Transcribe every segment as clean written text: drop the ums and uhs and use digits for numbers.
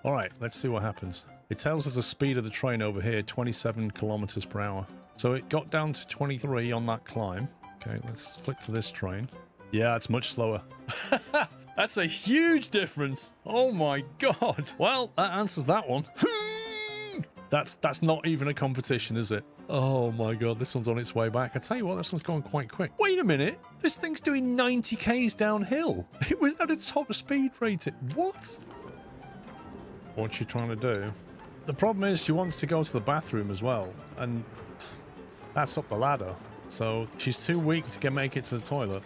All right, let's see what happens. It tells us the speed of the train over here, 27 kilometers per hour. So it got down to 23 on that climb. Okay, let's flick to this train. Yeah, it's much slower. That's a huge difference. Oh my god. Well, that answers that one. That's not even a competition, is it? Oh my god, this one's on its way back. I tell you what, this one's going quite quick. Wait a minute. This thing's doing 90 k's downhill. It was at a top speed rating. What? What's she trying to do? The problem is she wants to go to the bathroom as well, and that's up the ladder. So she's too weak to make it to the toilet.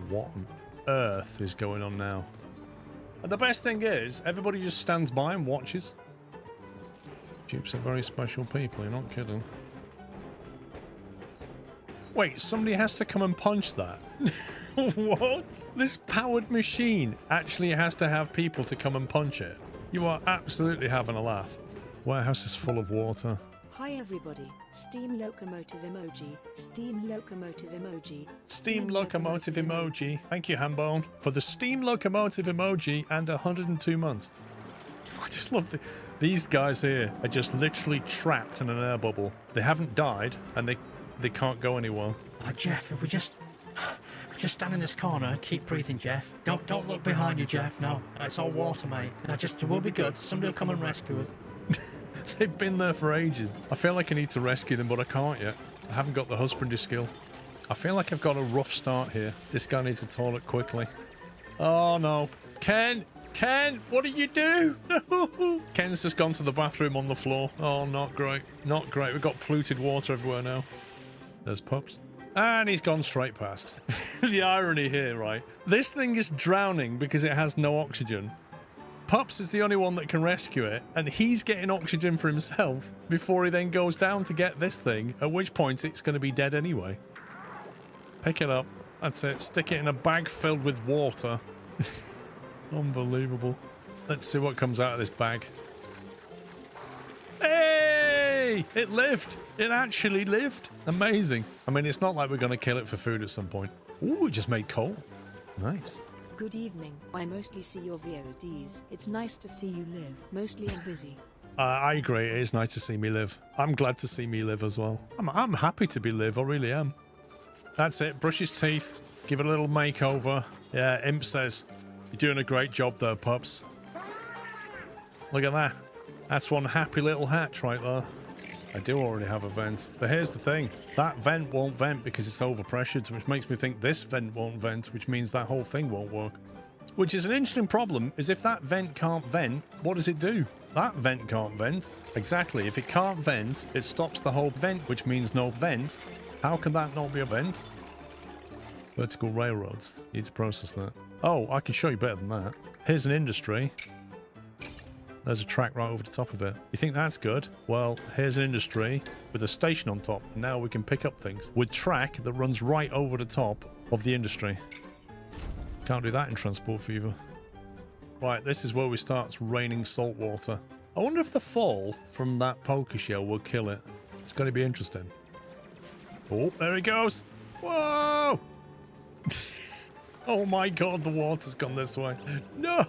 What on earth is going on now? And the best thing is, everybody just stands by and watches. Dupes are very special people, you're not kidding. Wait, somebody has to come and punch that. What? This powered machine actually has to have people to come and punch it. You are absolutely having a laugh. Warehouse is full of water. Hi everybody, steam locomotive emoji, steam locomotive emoji. Steam locomotive emoji. Thank you, Hambone, for the steam locomotive emoji and 102 months. I just love these guys here are just literally trapped in an air bubble. They haven't died and they can't go anywhere. Jeff, if we just stand in this corner, keep breathing, Jeff. Don't look behind you, Jeff. No, it's all water, mate. And we'll be good. Somebody will come and rescue us. They've been there for ages. I feel like I need to rescue them, but I can't yet. I haven't got the husbandry skill. I feel like I've got a rough start here. This guy needs a toilet quickly. Oh no. Ken, what did you do? No. Ken's just gone to the bathroom on the floor. Oh, not great. Not great. We've got polluted water everywhere now. There's Pups. And he's gone straight past. The irony here, right? This thing is drowning because it has no oxygen. Pups is the only one that can rescue it, and he's getting oxygen for himself before he then goes down to get this thing, at which point it's going to be dead anyway. Pick it up. That's it. Stick it in a bag filled with water. Unbelievable. Let's see what comes out of this bag. Hey! It lived! It actually lived! Amazing. I mean, it's not like we're going to kill it for food at some point. Ooh, it just made coal. Nice. Good evening. I mostly see your VODs. It's nice to see you live. Mostly I'm busy. I agree. It is nice to see me live. I'm glad to see me live as well. I'm happy to be live. I really am. That's it. Brush his teeth. Give it a little makeover. Yeah, Imp says, you're doing a great job there, Pups. Look at that. That's one happy little hatch right there. I do already have a vent. But here's the thing. That vent won't vent because it's overpressured, which makes me think this vent won't vent, which means that whole thing won't work. Which is an interesting problem, is if that vent can't vent, what does it do? That vent can't vent. Exactly. If it can't vent, it stops the whole vent, which means no vent. How can that not be a vent? Vertical railroads. Need to process that. Oh, I can show you better than that. Here's an industry. There's a track right over the top of it. You think that's good? Well, here's an industry with a station on top. Now we can pick up things with track that runs right over the top of the industry. Can't do that in Transport Fever. Right, this is where we start. It's raining salt water. I wonder if the fall from that poker shell will kill it. It's going to be interesting. Oh, there he goes. Whoa! Oh my god, the water's gone this way. No!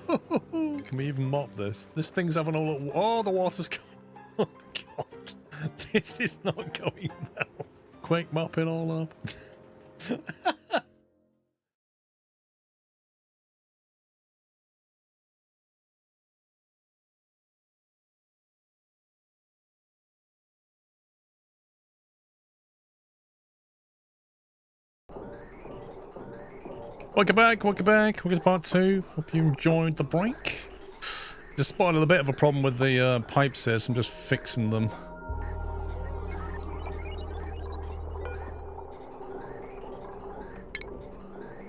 Can we even mop this? This thing's having all... Oh, the water's gone. Oh god. This is not going well. Quick, mop it all up. Welcome back, welcome back. We're to part 2. Hope you enjoyed the break. Just spotted a bit of a problem with the pipes here, so I'm just fixing them.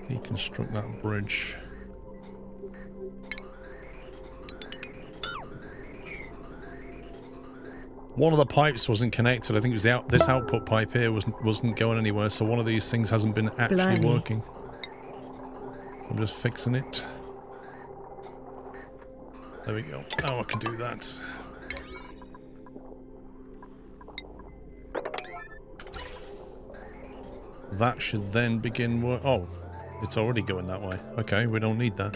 Deconstruct that bridge. One of the pipes wasn't connected. I think it was this output pipe here wasn't going anywhere, so one of these things hasn't been actually working. I'm just fixing it. There we go. Oh, I can do that. That should then begin work. Oh, it's already going that way. Okay, we don't need that.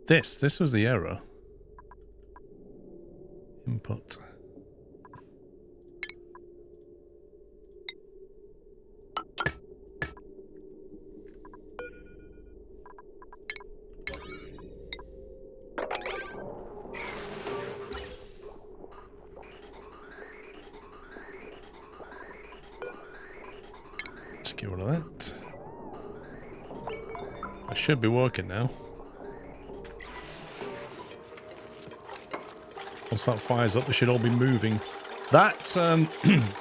This was the error. Input. Let's get rid of that. It should be working now. Once that fires up, they should all be moving. That,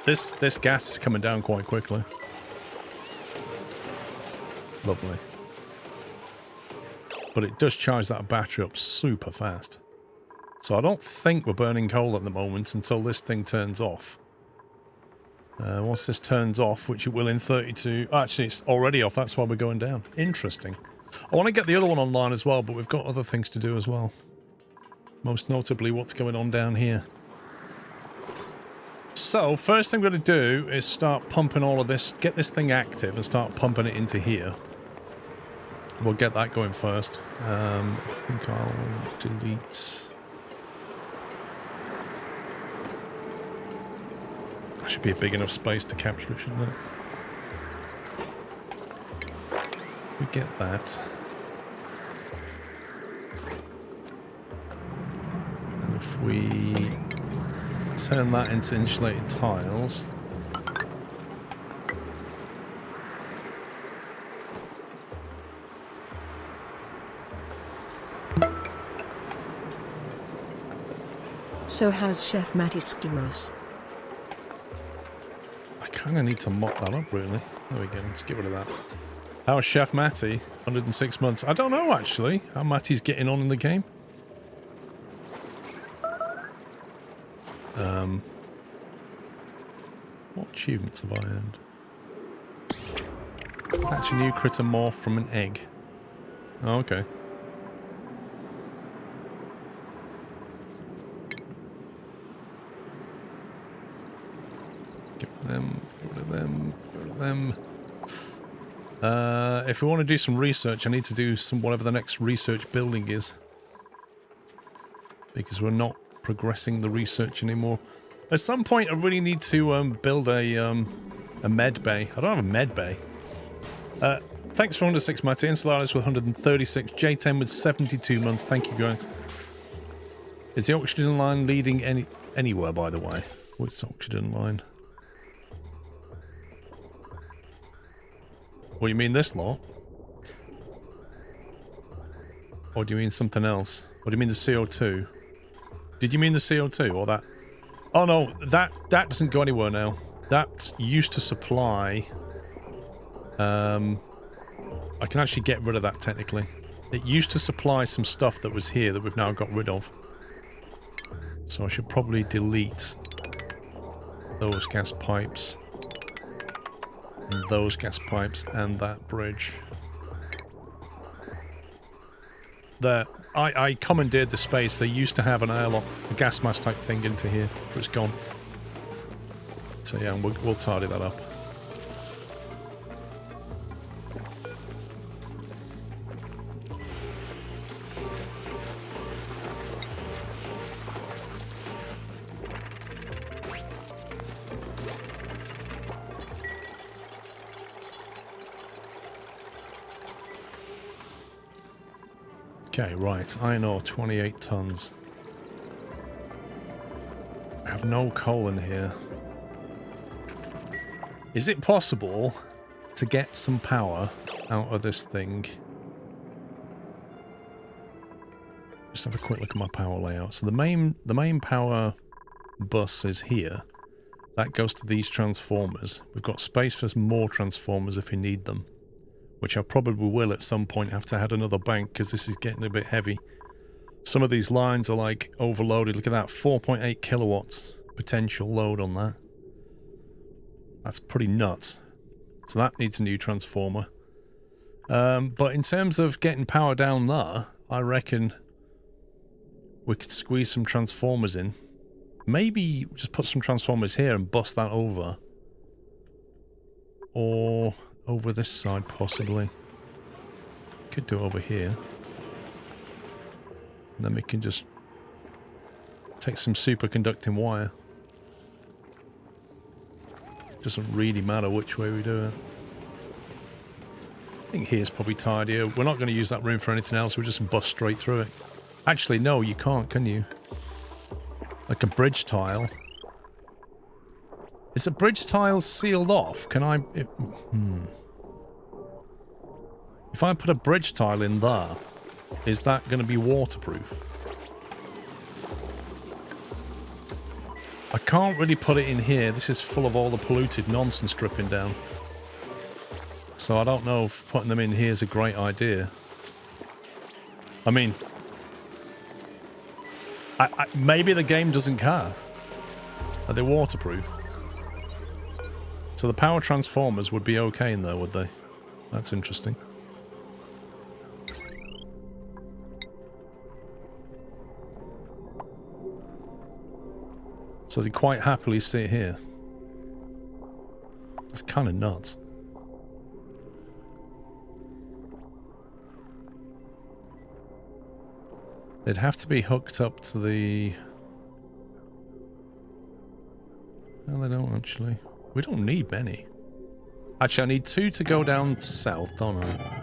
this gas is coming down quite quickly. Lovely. But it does charge that battery up super fast. So I don't think we're burning coal at the moment until this thing turns off. Once this turns off, which it will in 32... Actually, it's already off. That's why we're going down. Interesting. I want to get the other one online as well, but we've got other things to do as well. Most notably, what's going on down here. So, first thing we're going to do is start pumping all of this, get this thing active and start pumping it into here. We'll get that going first. I think I'll delete... That should be a big enough space to capture it, shouldn't it? We get that. And if we turn that into insulated tiles... So how's Chef Matty's skills? I kind of need to mop that up, really. There we go, let's get rid of that. How's Chef Matty? 106 months. I don't know, actually, how Matty's getting on in the game. What achievements have I earned? Hatch a new critter morph from an egg. Oh, okay. Get rid of them, get rid of them, get rid of them. If we want to do some research, I need to do some whatever the next research building is. Because we're not progressing the research anymore. At some point, I really need to build a med bay. I don't have a med bay. Thanks for 106, Matty. Enceladus with 136. J10 with 72 months. Thank you, guys. Is the oxygen line leading anywhere, by the way? What's the oxygen line? What do you mean this lot? Or do you mean something else? Or do you mean the CO2? Did you mean the CO2 or that? Oh no, that doesn't go anywhere now. That used to supply... I can actually get rid of that technically. It used to supply some stuff that was here that we've now got rid of. So I should probably delete those gas pipes. And those gas pipes and that bridge. There. I commandeered the space. They used to have an airlock, a gas mask type thing into here, but it's gone. So yeah, we'll tidy that up. Okay, right. Iron ore, 28 tons. I have no coal in here. Is it possible to get some power out of this thing? Just have a quick look at my power layout. So the main power bus is here. That goes to these transformers. We've got space for more transformers if we need them. Which I probably will at some point have to add another bank because this is getting a bit heavy. Some of these lines are like overloaded. Look at that, 4.8 kilowatts potential load on that. That's pretty nuts. So that needs a new transformer. But in terms of getting power down there, I reckon we could squeeze some transformers in Maybe just put some transformers here and bust that over. Or over this side, possibly. Could do it over here. And then we can just take some superconducting wire. Doesn't really matter which way we do it. I think here's probably tidier. We're not going to use that room for anything else. We'll just bust straight through it. Actually, no, you can't, can you? Like a bridge tile. Is a bridge tile sealed off? Can I... If I put a bridge tile in there, is that going to be waterproof? I can't really put it in here. This is full of all the polluted nonsense dripping down. So I don't know if putting them in here is a great idea. I mean... maybe the game doesn't care. Are they waterproof? So the power transformers would be okay in there, would they? That's interesting. So they quite happily sit here. It's kind of nuts. They'd have to be hooked up to the... No, they don't actually. We don't need many. Actually, I need 2 to go down south, don't I?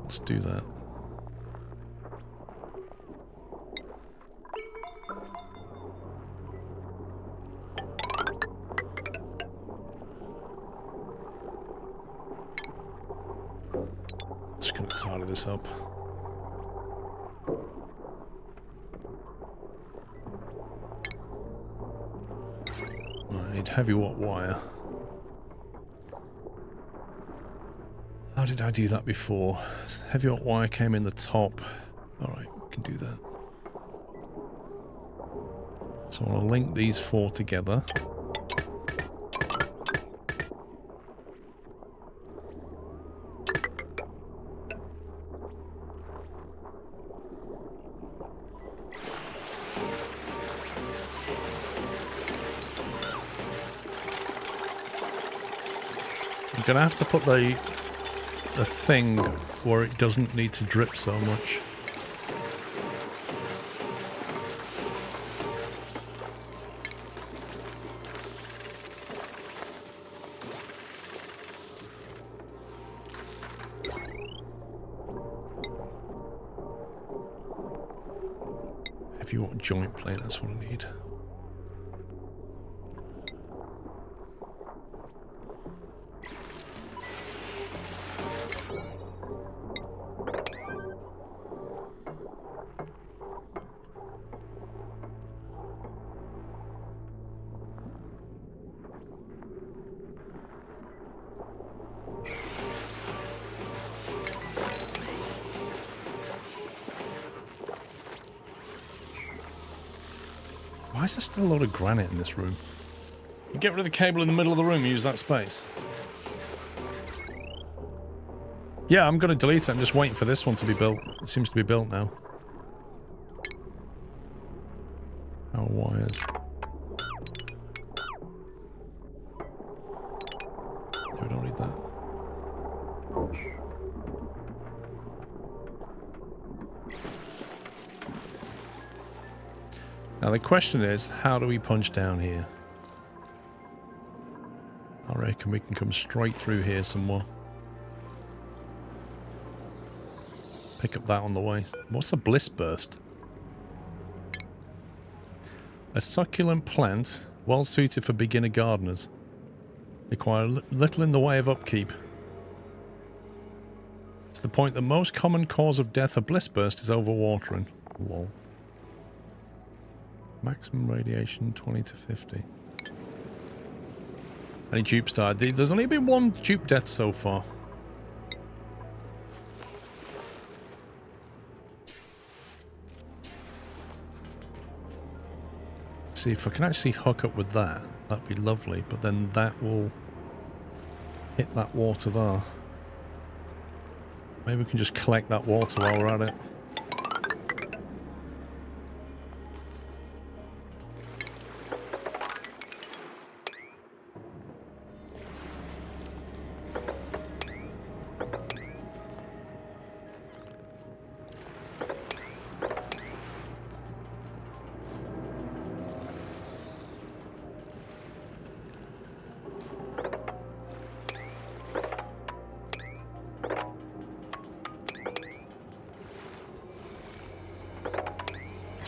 Let's do that. Just gonna tidy this up. I need heavy watt wire. How did I do that before? Heavy watt wire came in the top. Alright, we can do that. So I want to link these 4 together. I'm gonna have to put the thing where it doesn't need to drip so much. If you want joint plate, that's what I need. Why is there still a lot of granite in this room? You get rid of the cable in the middle of the room and use that space. Yeah, I'm going to delete it. I'm just waiting for this one to be built. It seems to be built now. Our wires. No, we don't need that. Now the question is, how do we punch down here? I reckon we can come straight through here somewhere. Pick up that on the way. What's a bliss burst? A succulent plant, well suited for beginner gardeners. Require little in the way of upkeep. It's the point the most common cause of death of bliss burst is overwatering. Lol. Maximum radiation 20 to 50. Any dupes died? There's only been 1 dupe death so far. See if I can actually hook up with that. That'd be lovely, but then that will hit that water there. Maybe we can just collect that water while we're at it.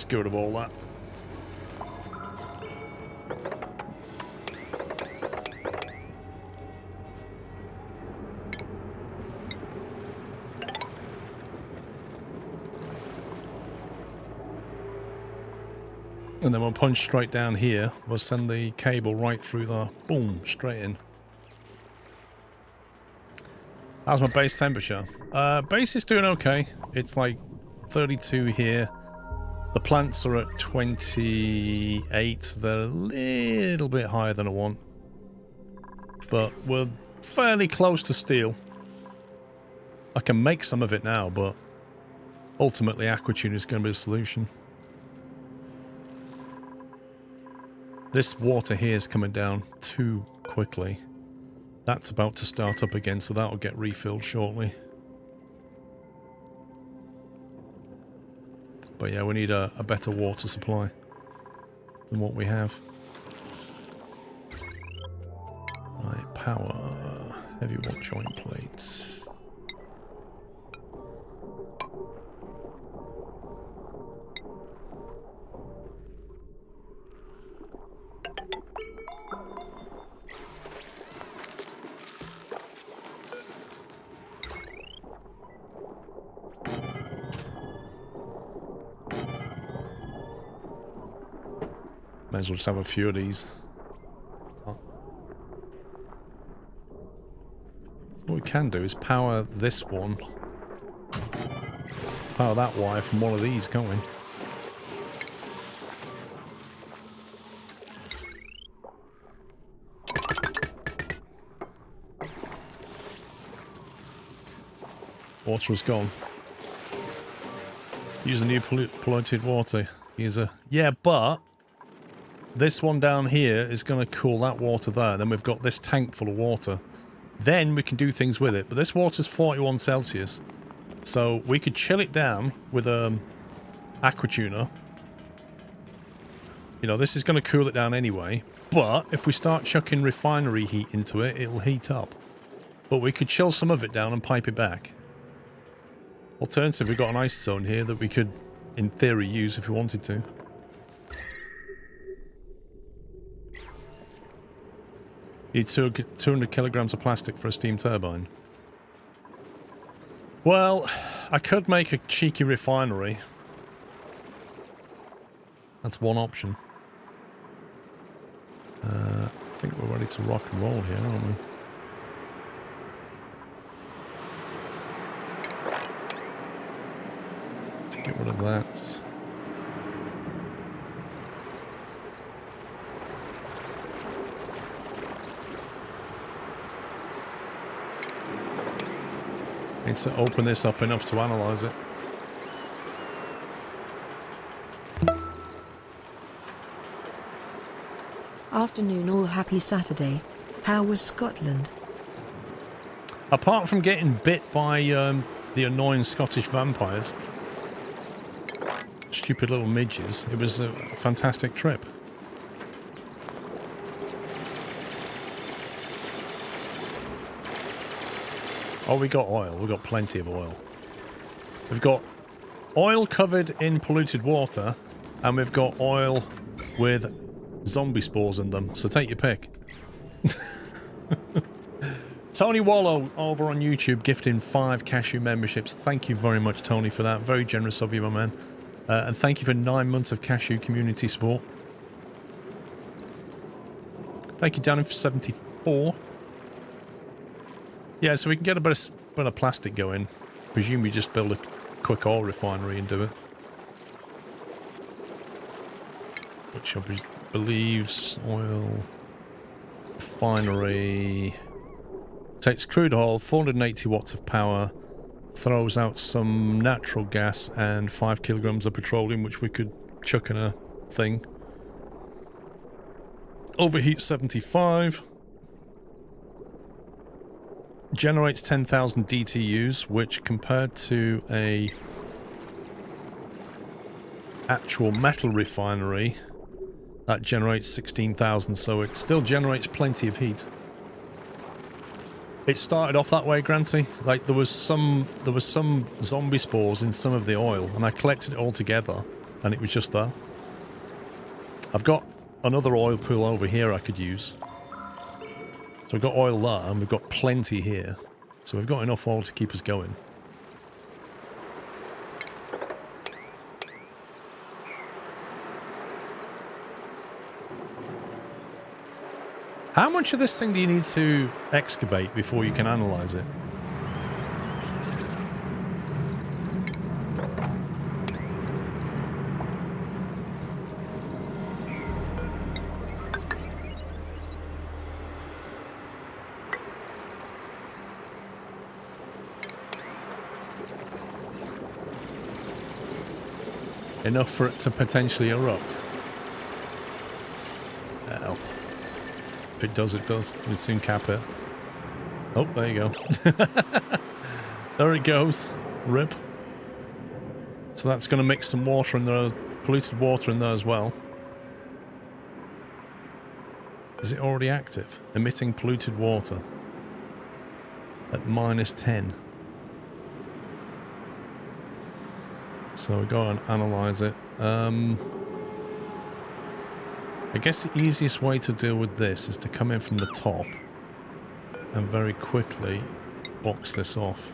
Get rid of all that. And then we'll punch straight down here. We'll send the cable right through there. Boom, straight in. How's my base temperature? Base is doing okay. It's like 32 here. The plants are at 28. They're a little bit higher than I want. But we're fairly close to steel. I can make some of it now, but ultimately aquatune is going to be the solution. This water here is coming down too quickly. That's about to start up again, so that'll get refilled shortly. But yeah, we need a better water supply than what we have. Right, power, heavy wall joint plates. May as well just have a few of these. What we can do is power this one. Power that wire from one of these, can't we? Water is gone. Use a new polluted water user. Yeah, but this one down here is going to cool that water there. Then we've got this tank full of water. Then we can do things with it. But this water's 41 Celsius. So we could chill it down with aquatuner. You know, this is going to cool it down anyway. But if we start chucking refinery heat into it, it'll heat up. But we could chill some of it down and pipe it back. Alternatively, we've got an ice zone here that we could, in theory, use if we wanted to. Need 200 kilograms of plastic for a steam turbine. Well, I could make a cheeky refinery. That's one option. I think we're ready to rock and roll here, aren't we? To get rid of that. Need to open this up enough to analyze it. Afternoon, all happy Saturday. How was Scotland? Apart from getting bit by the annoying Scottish vampires, stupid little midges, it was a fantastic trip. Oh, we got oil. We've got plenty of oil. We've got oil covered in polluted water, and we've got oil with zombie spores in them. So take your pick. Tony Wallow over on YouTube gifting 5 cashew memberships. Thank you very much, Tony, for that. Very generous of you, my man. And thank you for 9 months of cashew community support. Thank you, Danny, for 74. Yeah, so we can get a bit of plastic going. Presume we just build a quick oil refinery and do it. Which I believes oil refinery takes crude oil, 480 watts of power, throws out some natural gas and 5 kilograms of petroleum, which we could chuck in a thing. Overheat 75. Generates 10,000 DTUs, which compared to a actual metal refinery, that generates 16,000, so it still generates plenty of heat. It started off that way, Granty. Like there was some zombie spores in some of the oil, and I collected it all together, and it was just there. I've got another oil pool over here I could use. So we've got oil there, and we've got plenty here. So we've got enough oil to keep us going. How much of this thing do you need to excavate before you can analyze it? Enough for it to potentially erupt. Well, if it does, it does. We'll soon cap it. Oh, there you go. There it goes. Rip. So that's going to mix some water in there, polluted water in there as well. Is it already active? Emitting polluted water at -10. So we go and analyze it. I guess the easiest way to deal with this is to come in from the top and very quickly box this off.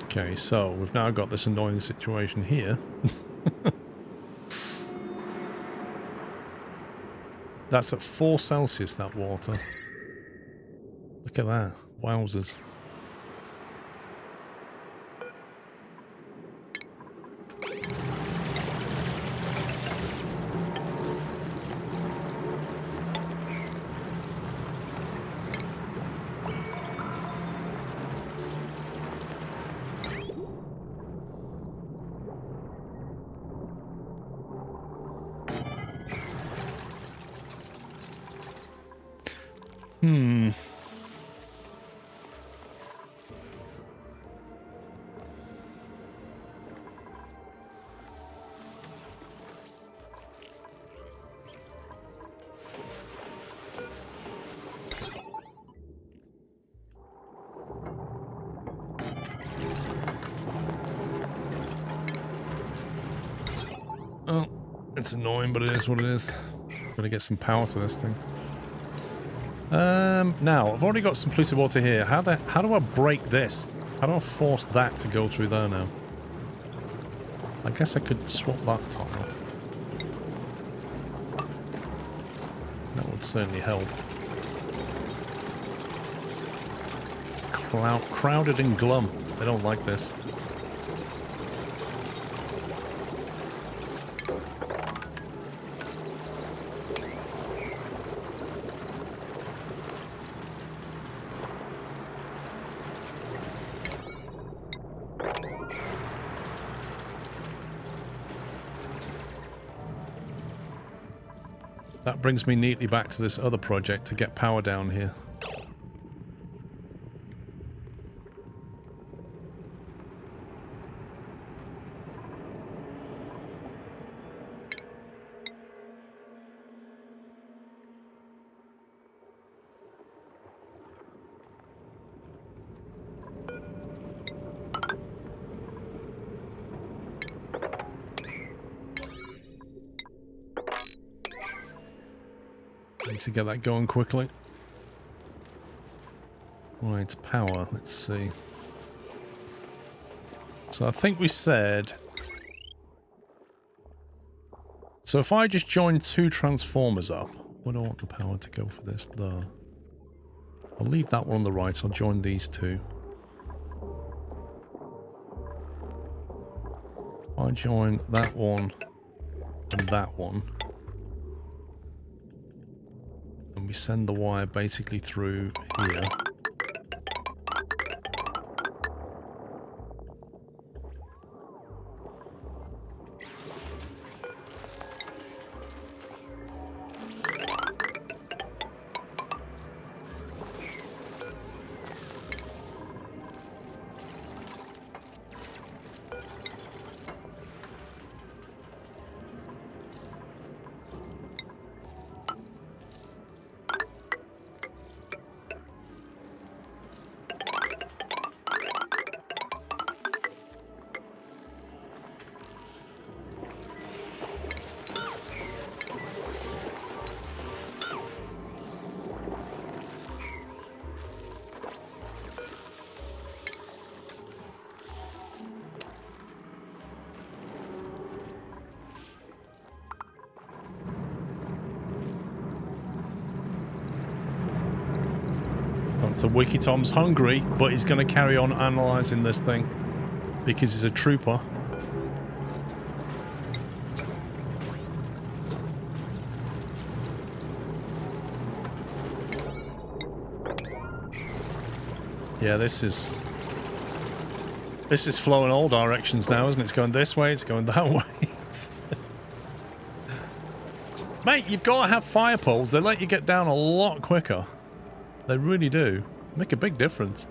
Okay, so we've now got this annoying situation here. That's at 4 Celsius, that water. Look at that. Wowzers. Oh, it's annoying, but it is what it is. Gotta get some power to this thing. Now, I've already got some polluted water here. How do I break this? How do I force that to go through there now? I guess I could swap that tile. That would certainly help. Crowded and glum. They don't like this. That brings me neatly back to this other project to get power down here. To get that going quickly. Right, power, let's see. So I think we said... So if I just join 2 transformers up, Where do I want the power to go for this? There. I'll leave that one on the right. I'll join these two. I join that one and that one. And we send the wire basically through here. So Wiki Tom's hungry, but he's going to carry on analysing this thing because he's a trooper. Yeah, this is flowing all directions now, isn't it? It's going this way, it's going that way. Mate, you've got to have fire poles. They let you get down a lot quicker. They really do. Make a big difference.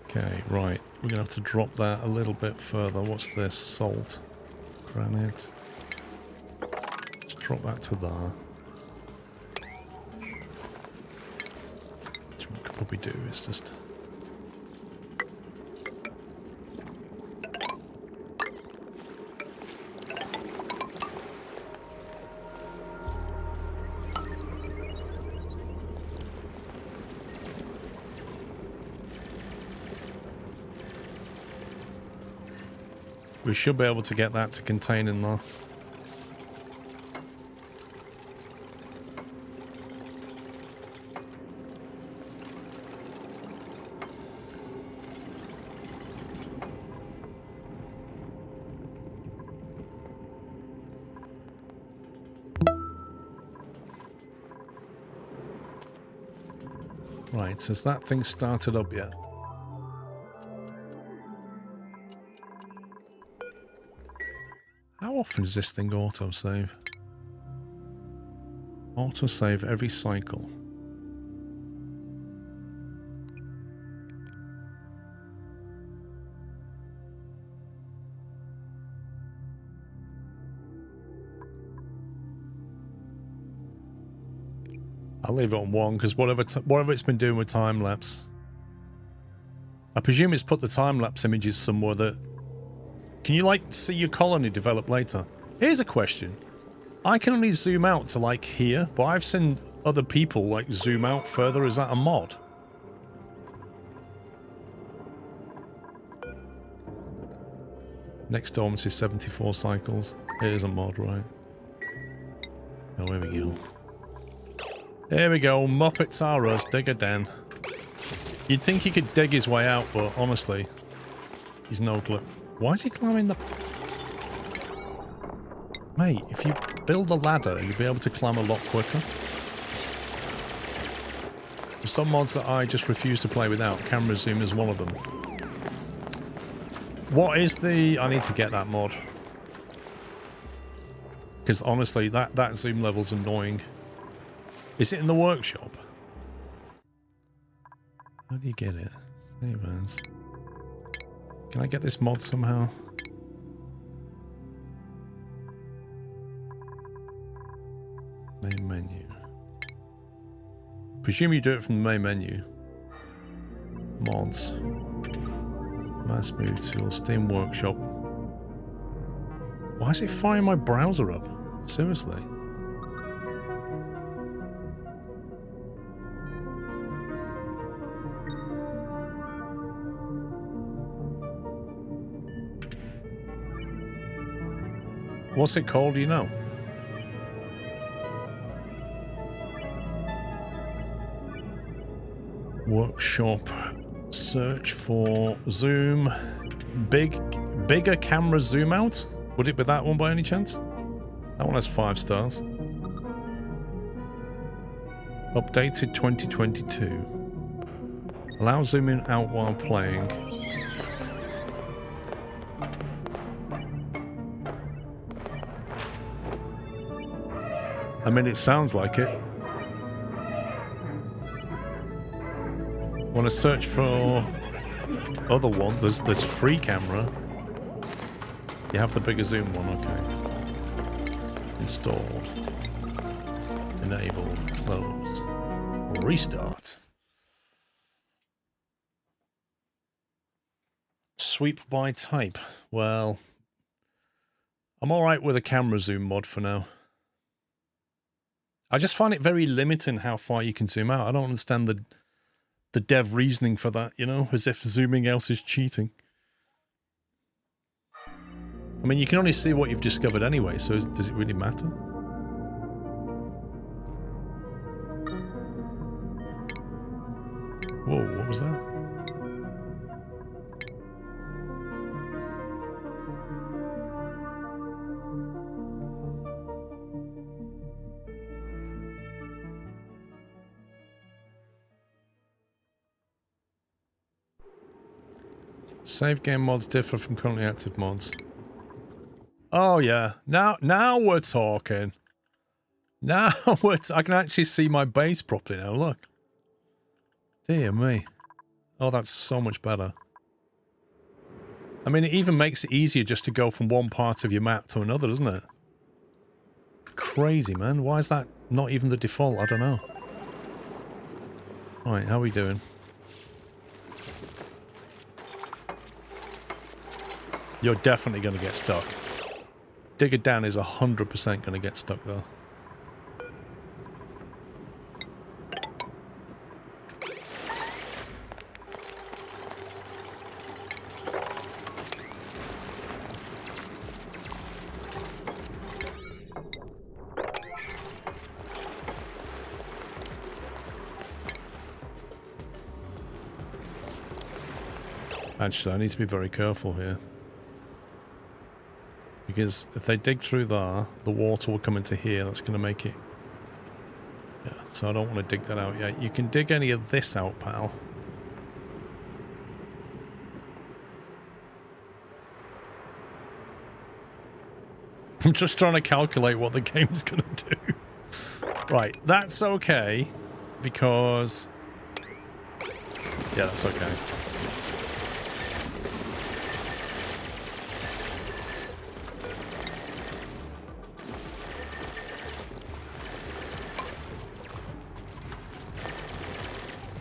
Okay, right. We're going to have to drop that a little bit further. What's this? Salt. Granite. Let's drop that to there. What we do is just we should be able to get that to contain in there. Right, has that thing started up yet? How often does this thing autosave? Autosave every cycle. I'll leave it on 1 because whatever it's been doing with time lapse. I presume it's put the time lapse images somewhere that. Can you like see your colony develop later? Here's a question. I can only zoom out to like here, but I've seen other people like zoom out further. Is that a mod? Next dormancy is 74 cycles. It is a mod, right? Oh, here we go. There we go, Muppets are us, dig it down. You'd think he could dig his way out, but honestly, he's no clue. Why is he climbing the... Mate, if you build a ladder, you'll be able to climb a lot quicker. There's some mods that I just refuse to play without. Camera zoom is one of them. What is the... I need to get that mod. Because honestly, that zoom level's annoying. Is it in the workshop? How do you get it? Save as. Can I get this mod somehow? Main menu. Presume you do it from the main menu. Mods. Mass move tool. Steam workshop. Why is it firing my browser up? Seriously. What's it called, do you know? Workshop. Search for zoom. Bigger camera zoom out? Would it be that one by any chance? That one has 5 stars. Updated 2022. Allow zooming out while playing. I mean, it sounds like it. Want to search for other one? There's free camera. You have the bigger zoom one, okay. Installed. Enabled. Closed. Restart. Sweep by type. Well, I'm alright with a camera zoom mod for now. I just find it very limiting how far you can zoom out. I don't understand the dev reasoning for that, you know, as if zooming out is cheating. I mean, you can only see what you've discovered anyway, so does it really matter? Whoa, what was that? Save game mods differ from currently active mods. Oh yeah, now we're talking. Now I can actually see my base properly now, look. Dear me. Oh, that's so much better. I mean, it even makes it easier just to go from one part of your map to another, doesn't it? Crazy, man. Why is that not even the default? I don't know. Alright, how are we doing? You're definitely going to get stuck. Digger Dan is 100% going to get stuck though. Actually, I need to be very careful here. Because if they dig through there, the water will come into here. That's going to make it... Yeah, so I don't want to dig that out yet. You can dig any of this out, pal. I'm just trying to calculate what the game's going to do. Right, that's okay. Because... Yeah, that's okay.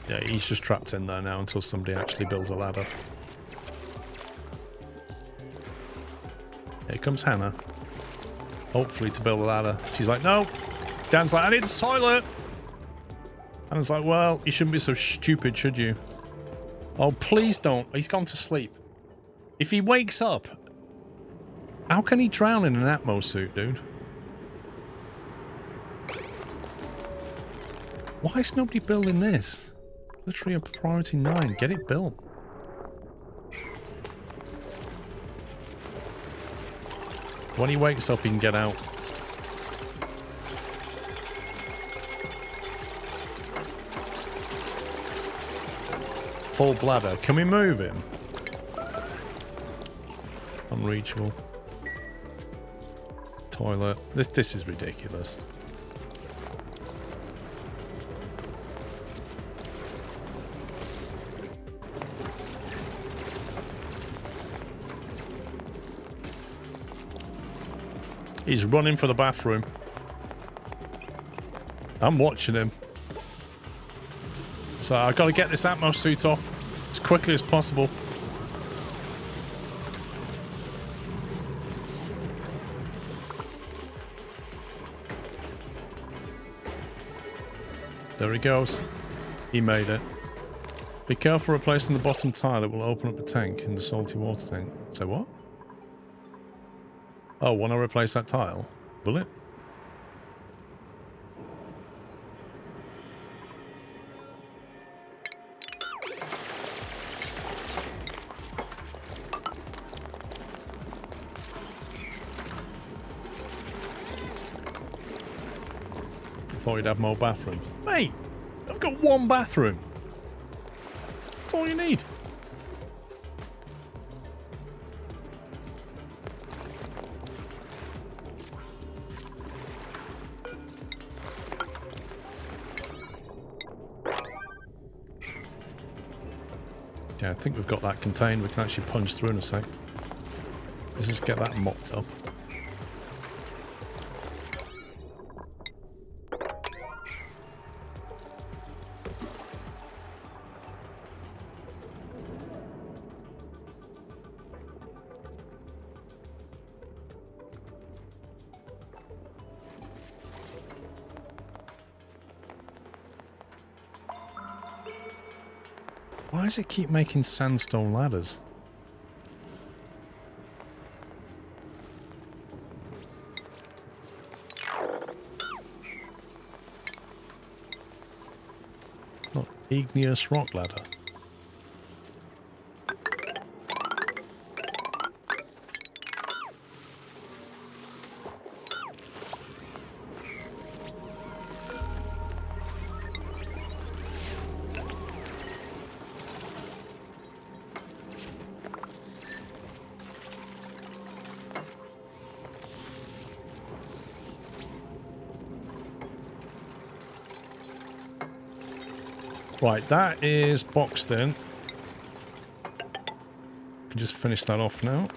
Yeah, he's just trapped in there now until somebody actually builds a ladder. Here comes Hannah. Hopefully to build a ladder. She's like, no. Dan's like, I need a toilet. Hannah's like, well, you shouldn't be so stupid, should you? Oh, please don't. He's gone to sleep. If he wakes up, how can he drown in an Atmo suit, dude? Why is nobody building this? Literally a priority 9. Get it built. When he wakes up, he can get out. Full bladder. Can we move him? Unreachable. Toilet. This is ridiculous. He's running for the bathroom. I'm watching him. So I've got to get this Atmo suit off as quickly as possible. There he goes. He made it. Be careful replacing the bottom tile. It will open up the tank in the salty water tank. So what? Oh, want to replace that tile? Will it? Thought you'd have more bathrooms. Mate, I've got one bathroom. That's all you need. Yeah, I think we've got that contained. We can actually punch through in a sec. Let's just get that mopped up. Why does it keep making sandstone ladders? Not igneous rock ladder. Right, that is boxed in. Can just finish that off now.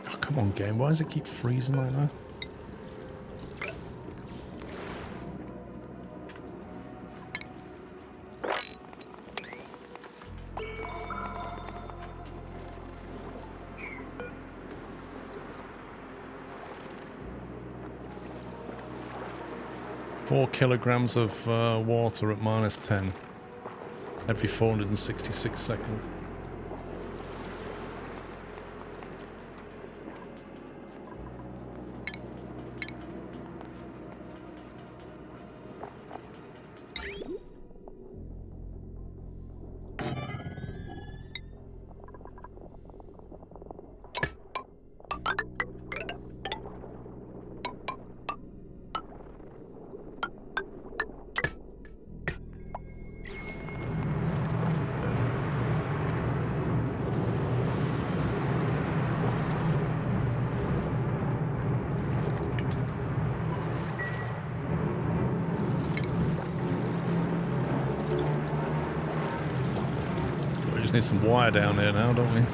Oh, come on, game. Why does it keep freezing like that? Four kilograms of water at -10 every 466 seconds. Need some wire down here now, don't we?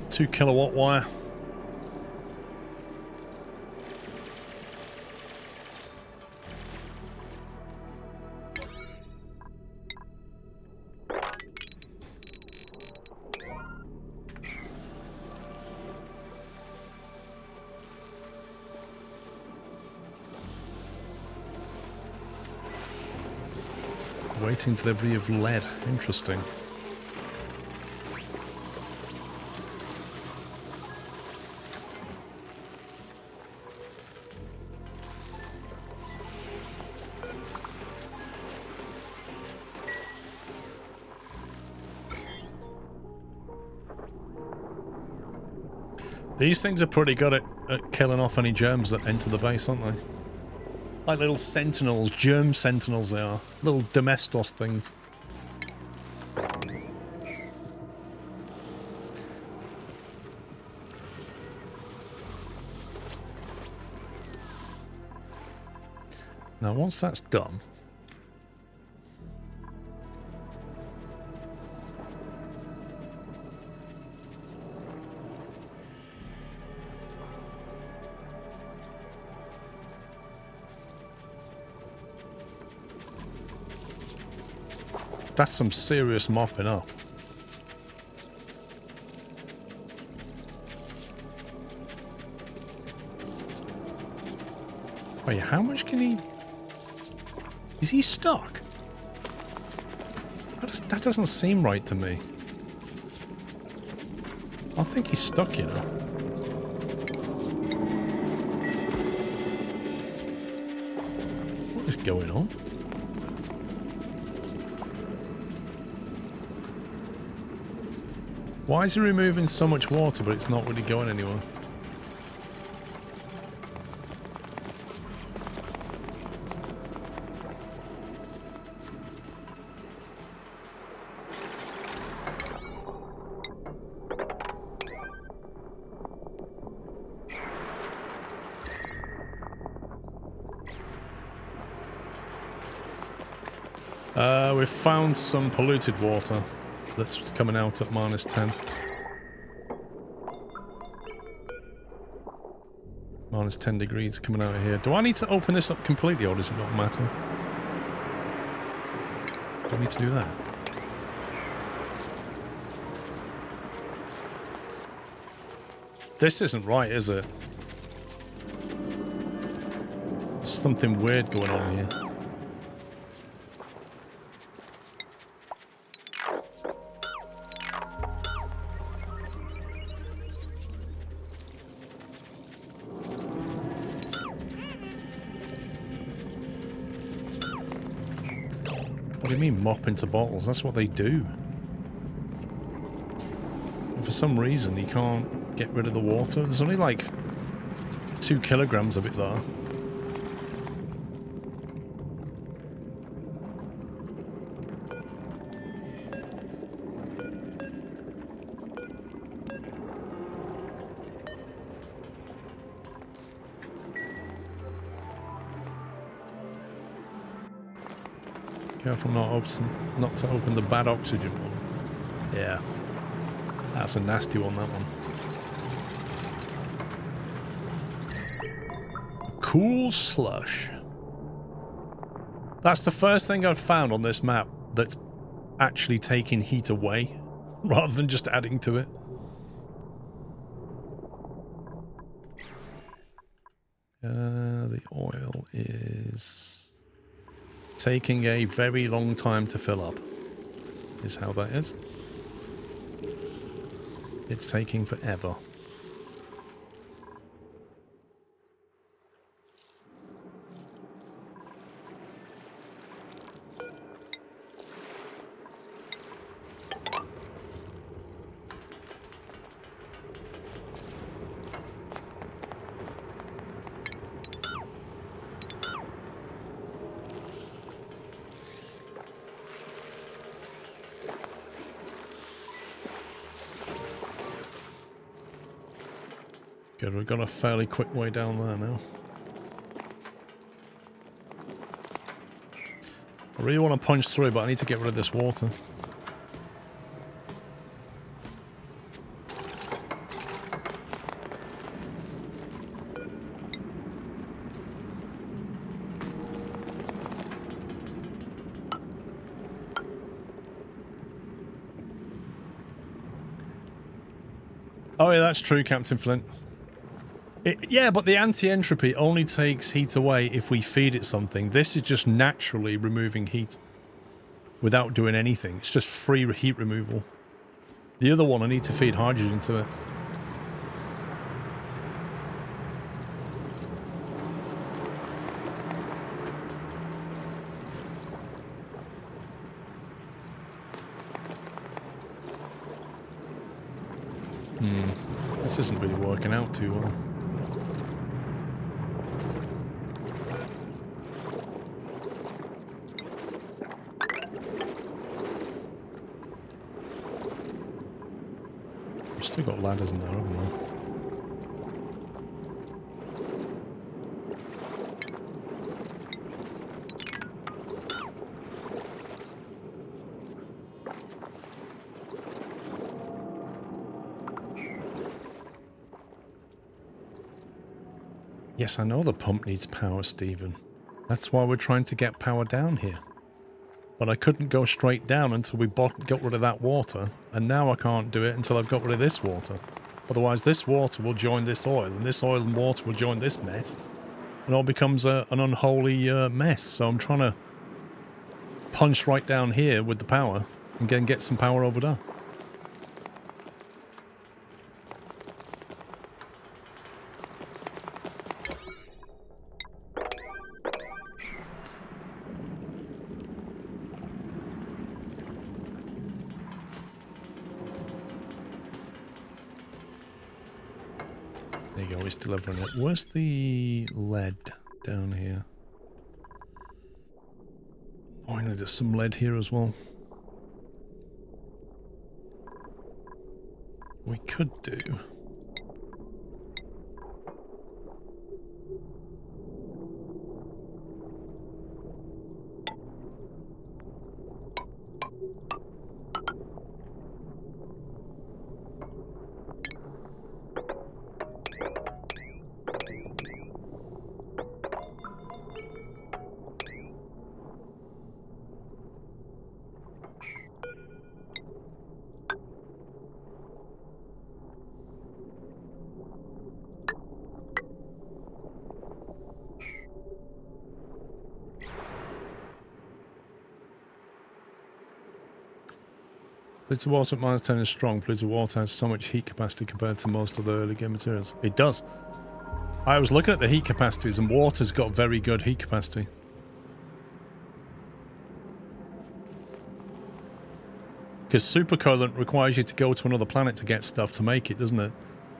Two kilowatt wire. Waiting delivery of lead. Interesting. These things are pretty good at killing off any germs that enter the base, aren't they? Like little sentinels, germ sentinels they are. Little domestos things. Now once that's done, That's some serious mopping up. Wait, how much can he... Is he stuck? That doesn't seem right to me. I think he's stuck, you know. What is going on? Why is he removing so much water, but it's not really going anywhere? We've found some polluted water that's coming out at -10. -10 degrees coming out of here. Do I need to open this up completely, or does it not matter? Do I need to do that? This isn't right, is it? There's something weird going on here. What do you mean mop into bottles? That's what they do. And for some reason he can't get rid of the water. There's only like 2 kilograms of it there. Careful not to open the bad oxygen one. Yeah. That's a nasty one, that one. Cool slush. That's the first thing I've found on this map that's actually taking heat away rather than just adding to it. The oil is taking a very long time to fill up, is how that is. It's taking forever. Good, we've got a fairly quick way down there now. I really want to punch through, but I need to get rid of this water. Oh yeah, that's true, Captain Flint. Yeah, but the anti-entropy only takes heat away if we feed it something. This is just naturally removing heat without doing anything. It's just free heat removal. The other one, I need to feed hydrogen to it. This isn't really working out too well. We've still got ladders in there, haven't we? Yes, I know the pump needs power, Stephen. That's why we're trying to get power down here. But I couldn't go straight down until we got rid of that water. And now I can't do it until I've got rid of this water. Otherwise, this water will join this oil, and this oil and water will join this mess. And it all becomes an unholy mess. So I'm trying to punch right down here with the power and get some power over there. There you go, it's delivering it. Where's the lead down here? Oh, I know there's some lead here as well. We could do... Fluid water at -10 is strong. Fluid water has so much heat capacity compared to most of the early game materials. It does. I was looking at the heat capacities, and water's got very good heat capacity. Because supercoolant requires you to go to another planet to get stuff to make it, doesn't it?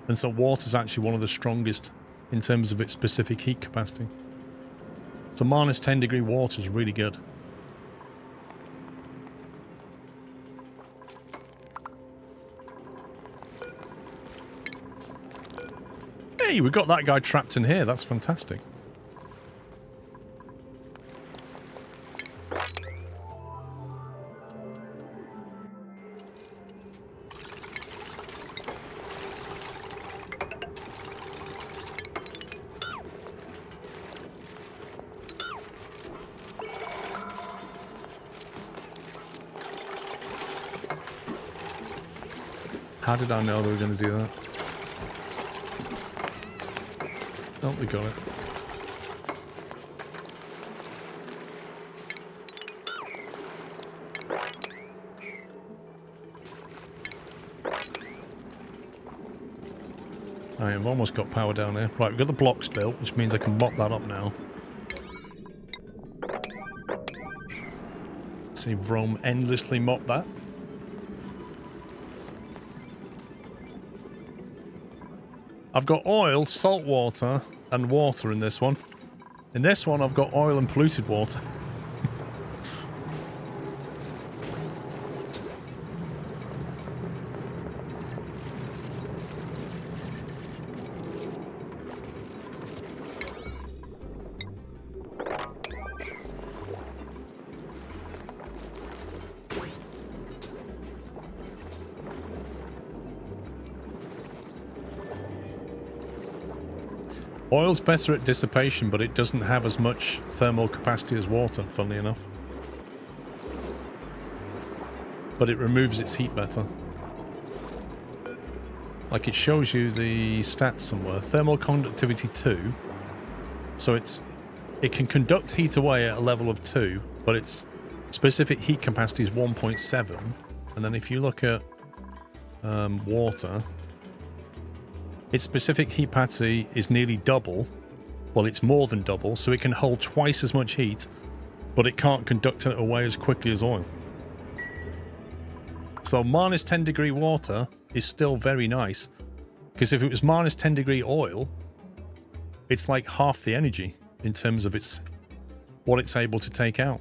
And so water's actually one of the strongest in terms of its specific heat capacity. So -10 degree water is really good. Hey, we got that guy trapped in here. That's fantastic. How did I know they were going to do that? Oh, we got it. I've almost got power down here. Right, we've got the blocks built, which means I can mop that up now. Let's see Rome endlessly mop that. I've got oil, salt water, and water in this one. In this one, I've got oil and polluted water. Oil's better at dissipation, but it doesn't have as much thermal capacity as water, funnily enough. But it removes its heat better. Like, it shows you the stats somewhere. Thermal conductivity 2. So it can conduct heat away at a level of 2, but its specific heat capacity is 1.7. And then if you look at water... its specific heat capacity is nearly double. Well, it's more than double, so it can hold twice as much heat, but it can't conduct it away as quickly as oil. So -10 degree water is still very nice, because if it was -10 degree oil, it's like half the energy in terms of what it's able to take out.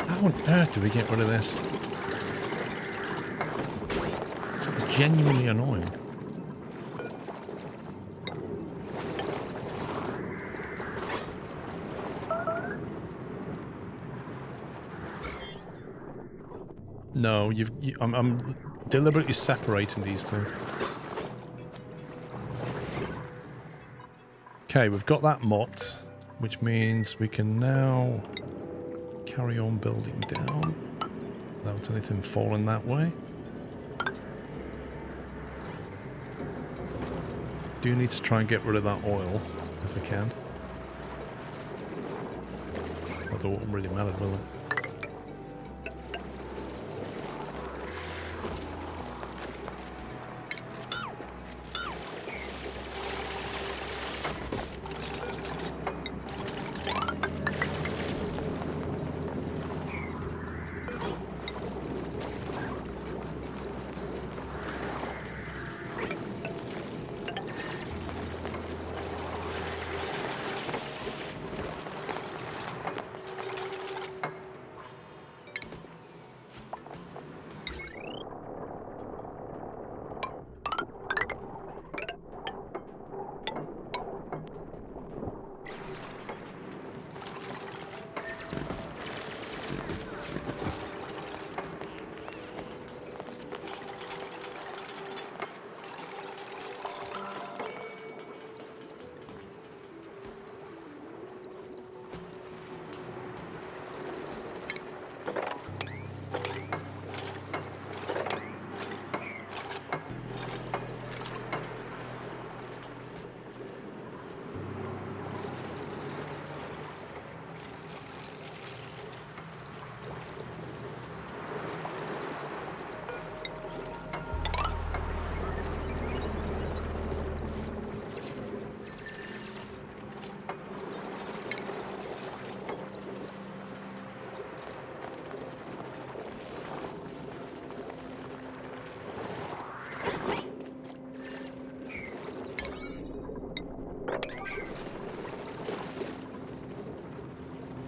How on earth do we get rid of this? It's genuinely annoying. No, I'm deliberately separating these two. Okay, we've got that mutt, which means we can now carry on building down without anything falling that way. Do need to try and get rid of that oil if I can. Although it won't really matter, will it?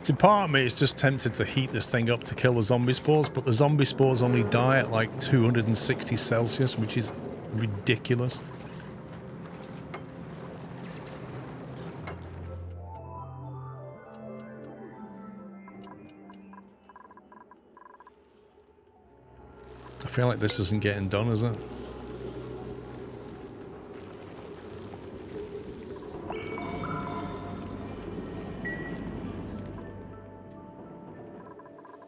See, part of me is just tempted to heat this thing up to kill the zombie spores, but the zombie spores only die at like 260 Celsius, which is ridiculous. I feel like this isn't getting done, is it?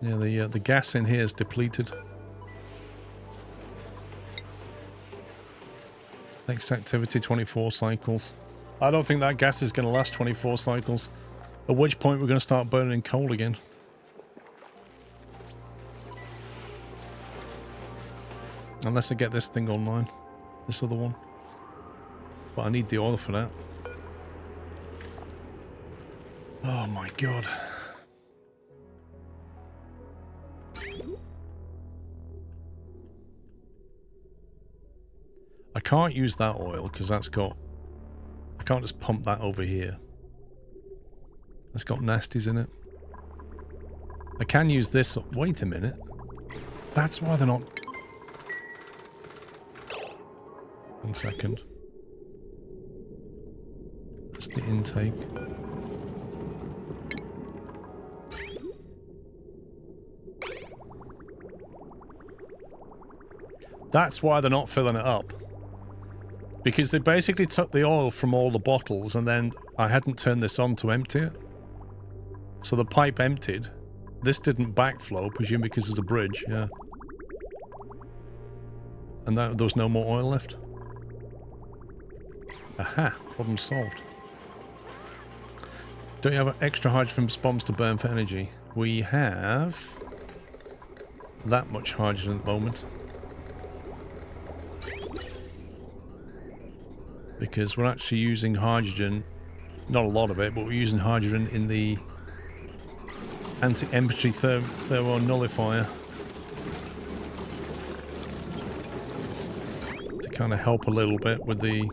Yeah, the gas in here is depleted. Next activity, 24 cycles. I don't think that gas is going to last 24 cycles. At which point we're going to start burning coal again. Unless I get this thing online. This other one. But I need the oil for that. Oh my god. I can't use that oil because that's got... I can't just pump that over here. That's got nasties in it. I can use this... Wait a minute. That's why they're not... 1 second. That's the intake. That's why they're not filling it up. Because they basically took the oil from all the bottles and then I hadn't turned this on to empty it. So the pipe emptied. This didn't backflow, presumably because there's a bridge, yeah. And there was no more oil left. Aha, problem solved. Don't you have extra hydrogen bombs to burn for energy? We have that much hydrogen at the moment. Because we're actually using hydrogen, not a lot of it, but we're using hydrogen in the anti-entropy thermo nullifier to kind of help a little bit with the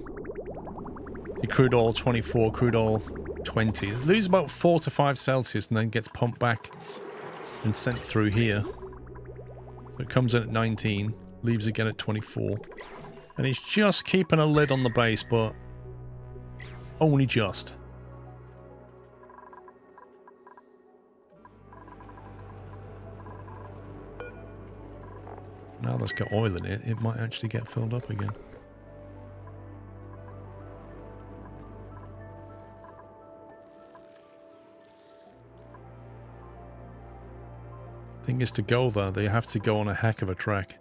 crude oil 24, crude oil 20. It loses about 4 to 5 Celsius and then gets pumped back and sent through here. So it comes in at 19, leaves again at 24. And it's just keeping a lid on the base, but only just. Now that's got oil in it, it might actually get filled up again. Thing is, to go there, they have to go on a heck of a trek.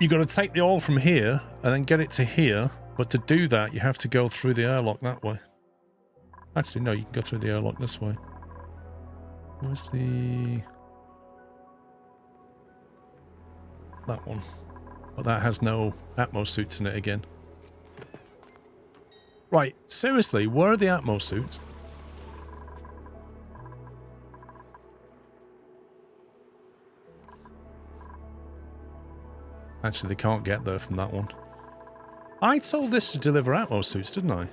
You've got to take the oil from here and then get it to here, but to do that, you have to go through the airlock that way. Actually, no, you can go through the airlock this way. Where's the... that one. But that has no Atmo suits in it again. Right, seriously, where are the Atmo suits? Actually, they can't get there from that one. I told this to deliver Atmo suits, didn't I?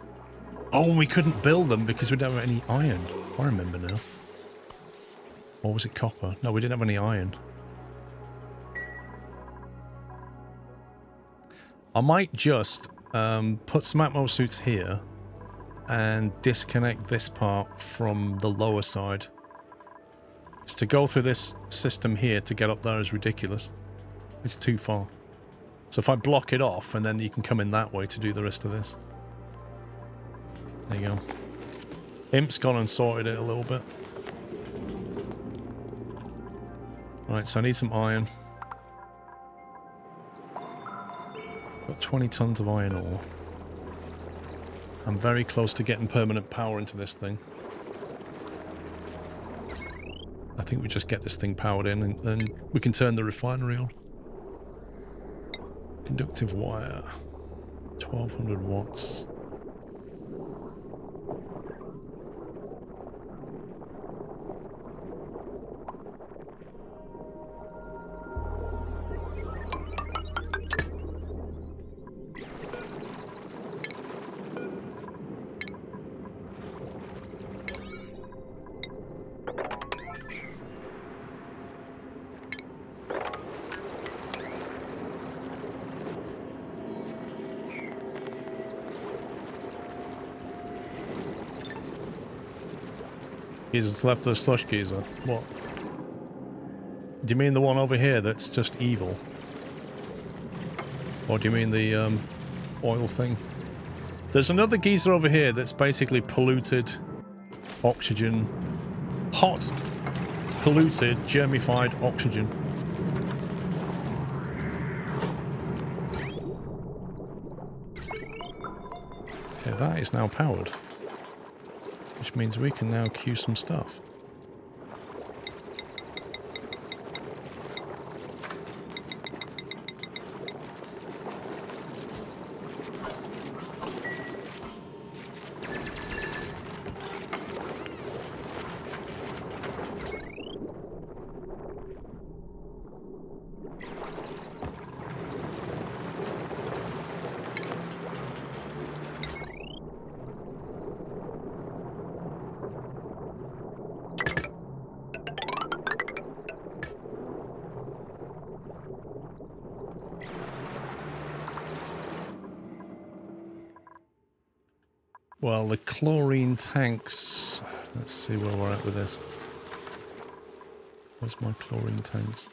Oh, we couldn't build them because we don't have any iron. I remember now. Or was it copper? No, we didn't have any iron. I might just put some Atmo suits here and disconnect this part from the lower side. Just to go through this system here to get up there is ridiculous. It's too far. So if I block it off, and then you can come in that way to do the rest of this. There you go. Imp's gone and sorted it a little bit. Right, so I need some iron. Got 20 tons of iron ore. I'm very close to getting permanent power into this thing. I think we just get this thing powered in, and then we can turn the refinery on. Conductive wire, 1200 watts. He's left the slush geyser. What? Do you mean the one over here that's just evil? Or do you mean the oil thing? There's another geyser over here that's basically polluted oxygen. Hot, polluted, germified oxygen. Okay, that is now powered. Which means we can now queue some stuff. Well, the chlorine tanks... Let's see where we're at with this. Where's my chlorine tanks?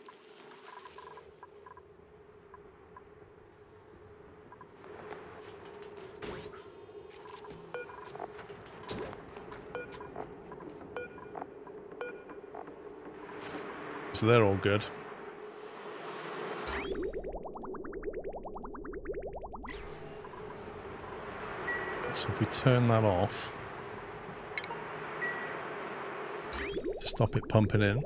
So they're all good. So if we turn that off, to stop it pumping in.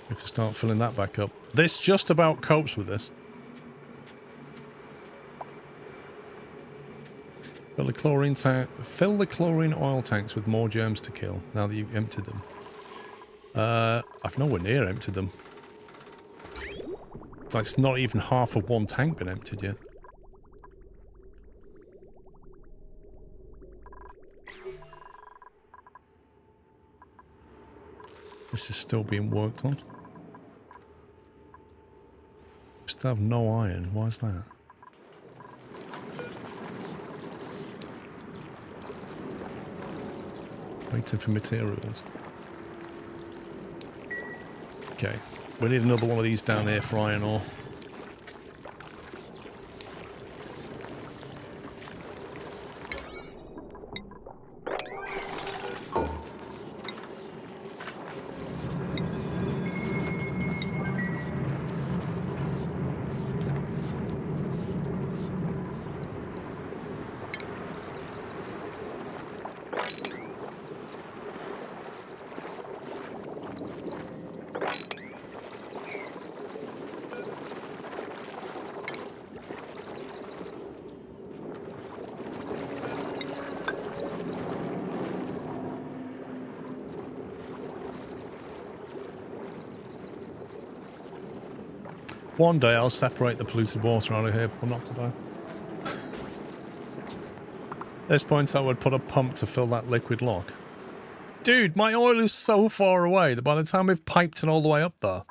We can start filling that back up. This just about copes with this. Fill the chlorine oil tanks with more germs to kill now that you've emptied them. I've nowhere near emptied them. It's like it's not even half of one tank been emptied yet. This is still being worked on. We still have no iron. Why is that? Waiting for materials. Okay. We need another one of these down here for iron ore. One day I'll separate the polluted water out of here, but not today. At this point I would put a pump to fill that liquid lock. Dude, my oil is so far away that by the time we've piped it all the way up there,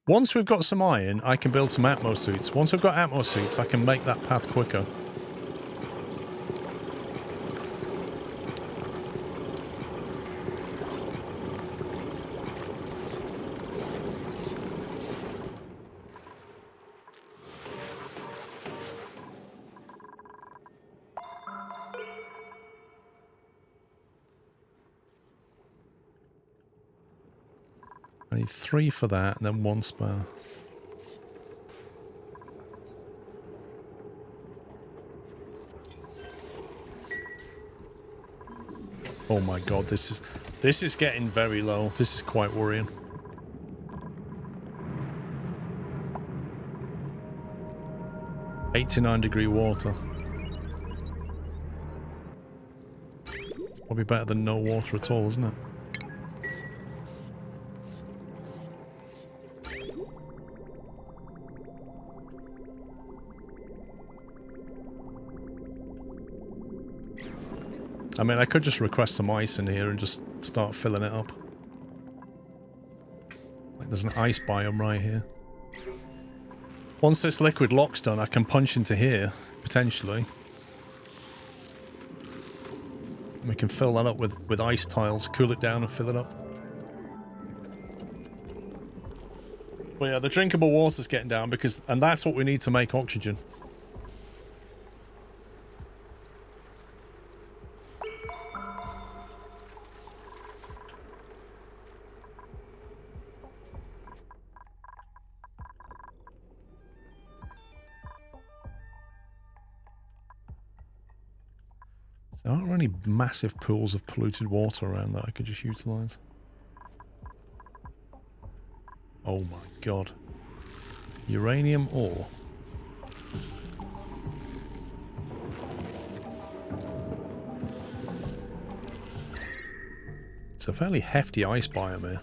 once we've got some iron, I can build some Atmo suits. Once I've got Atmo suits, I can make that path quicker. I need 3 for that, and then 1 spare. Oh my god, this is getting very low. This is quite worrying. -89-degree water. It's probably better than no water at all, isn't it? I mean, I could just request some ice in here and just start filling it up. Like there's an ice biome right here. Once this liquid lock's done, I can punch into here, potentially. And we can fill that up with ice tiles, cool it down and fill it up. Well, yeah, the drinkable water's getting down because... And that's what we need to make oxygen. There aren't really massive pools of polluted water around that I could just utilise. Oh my god. Uranium ore. It's a fairly hefty ice biome here.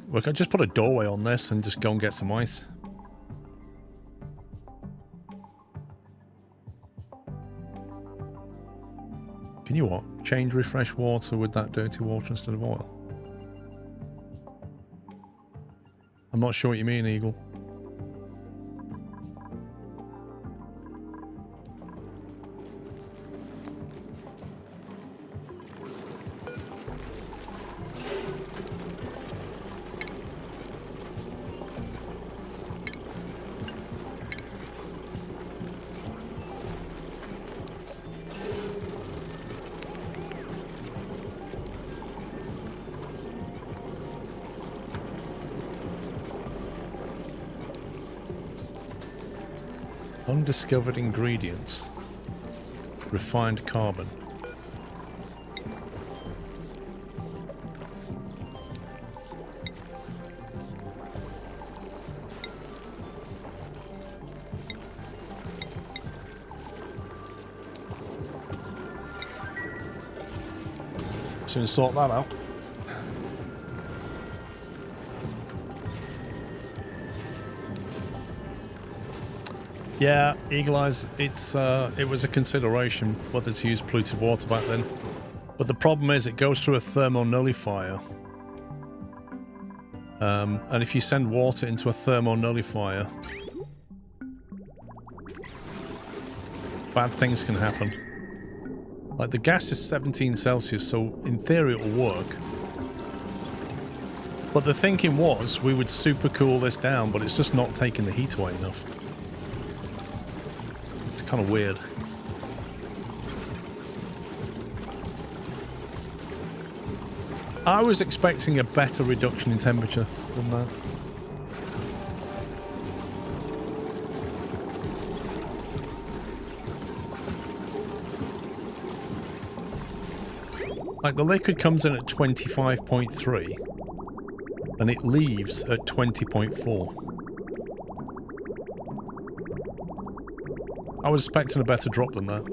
Look, I just put a doorway on this and just go and get some ice. Can you what? Change refresh water with that dirty water instead of oil? I'm not sure what you mean, Eagle. Undiscovered ingredients. Refined carbon. Soon sort that out. Yeah, Eagle Eyes, it was a consideration whether to use polluted water back then. But the problem is it goes through a thermonullifier. And if you send water into a thermonullifier, bad things can happen. Like the gas is 17 Celsius, so in theory it'll work. But the thinking was we would super cool this down, but it's just not taking the heat away enough. It's kind of weird. I was expecting a better reduction in temperature than that. Like the liquid comes in at 25.3 and it leaves at 20.4. I was expecting a better drop than that.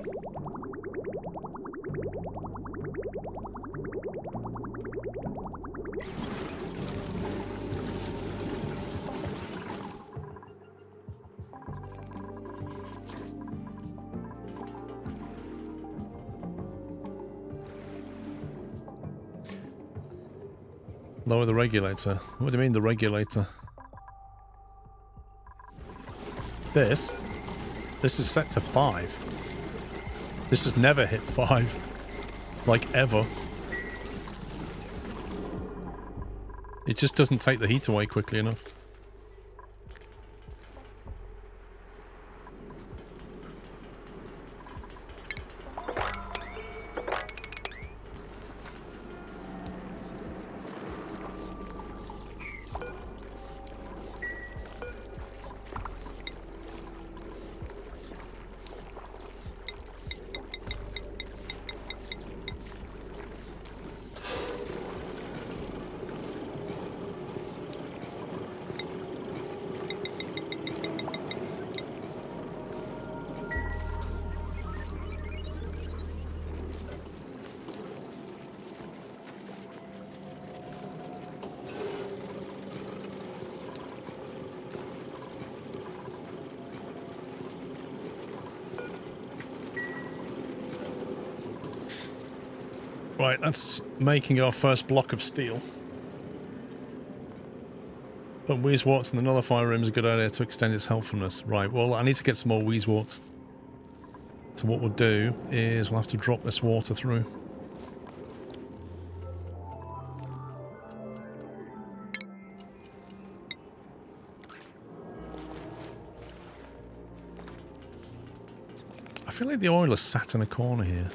Lower the regulator. What do you mean the regulator? This is set to 5. This has never hit 5. Like ever. It just doesn't take the heat away quickly enough. Right, that's making our first block of steel. But Wheezeworts in the nullifier room is a good idea to extend its helpfulness. Right, well, I need to get some more Wheezeworts. So what we'll do is we'll have to drop this water through. I feel like the oil is sat in a corner here.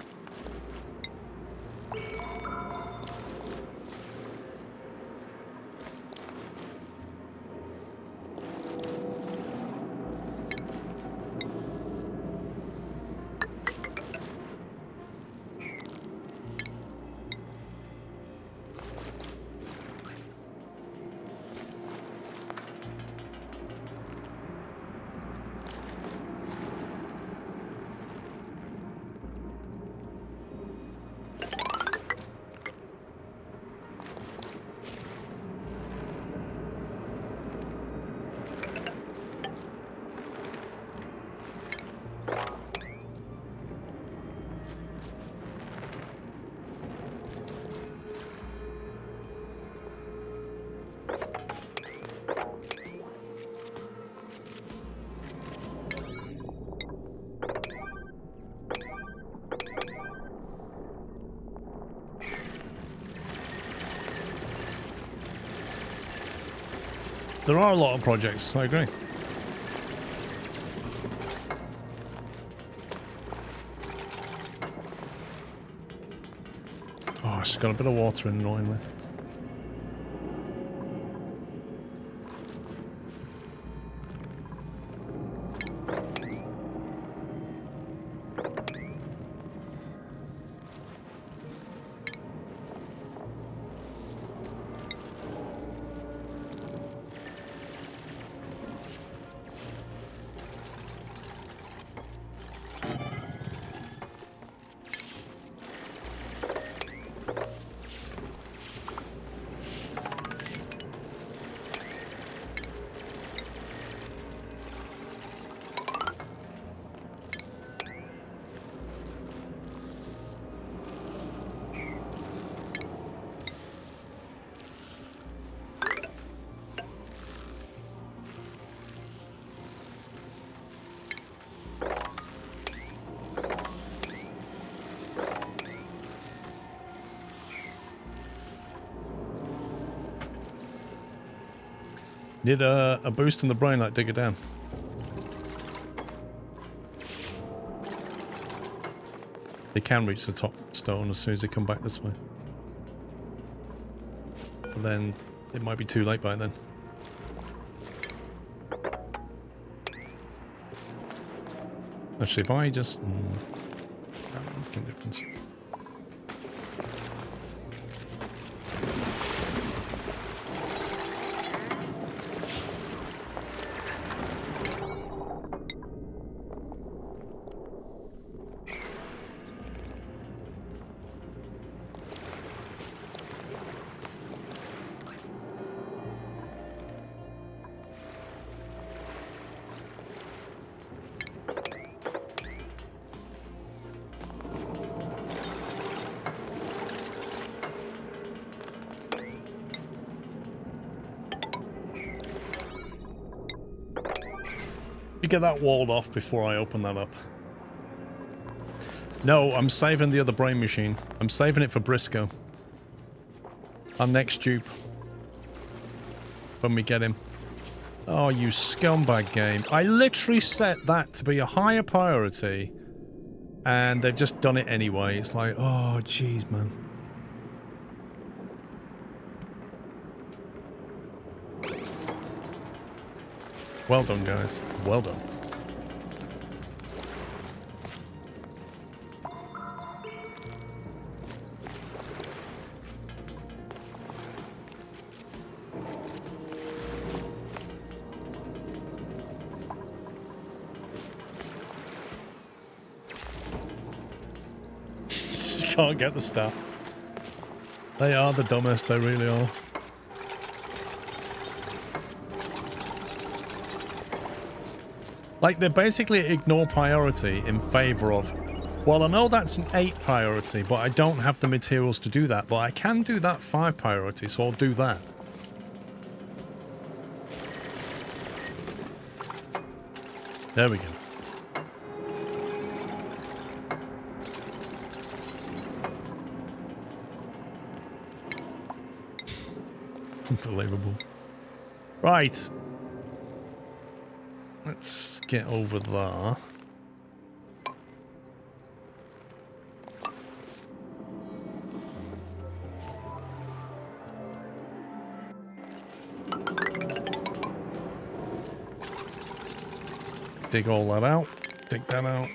There are a lot of projects, I agree. Oh, it's got a bit of water in, annoyingly. Need a boost in the brain like Digger Dan. They can reach the top stone as soon as they come back this way. But then it might be too late by then. Actually, if I just... that won't make a difference. You get that walled off before I open that up. No, I'm saving the other brain machine. I'm saving it for Briscoe. Our next dupe. When we get him. Oh, you scumbag game. I literally set that to be a higher priority. And they've just done it anyway. It's like, oh, jeez, man. Well done, guys. Well done. You can't get the stuff. They are the dumbest, they really are. Like, they basically ignore priority in favor of, well, I know that's an 8 priority, but I don't have the materials to do that, but I can do that 5 priority, so I'll do that. There we go. Unbelievable. Right. Let's get over there. Dig all that out. Dig that out.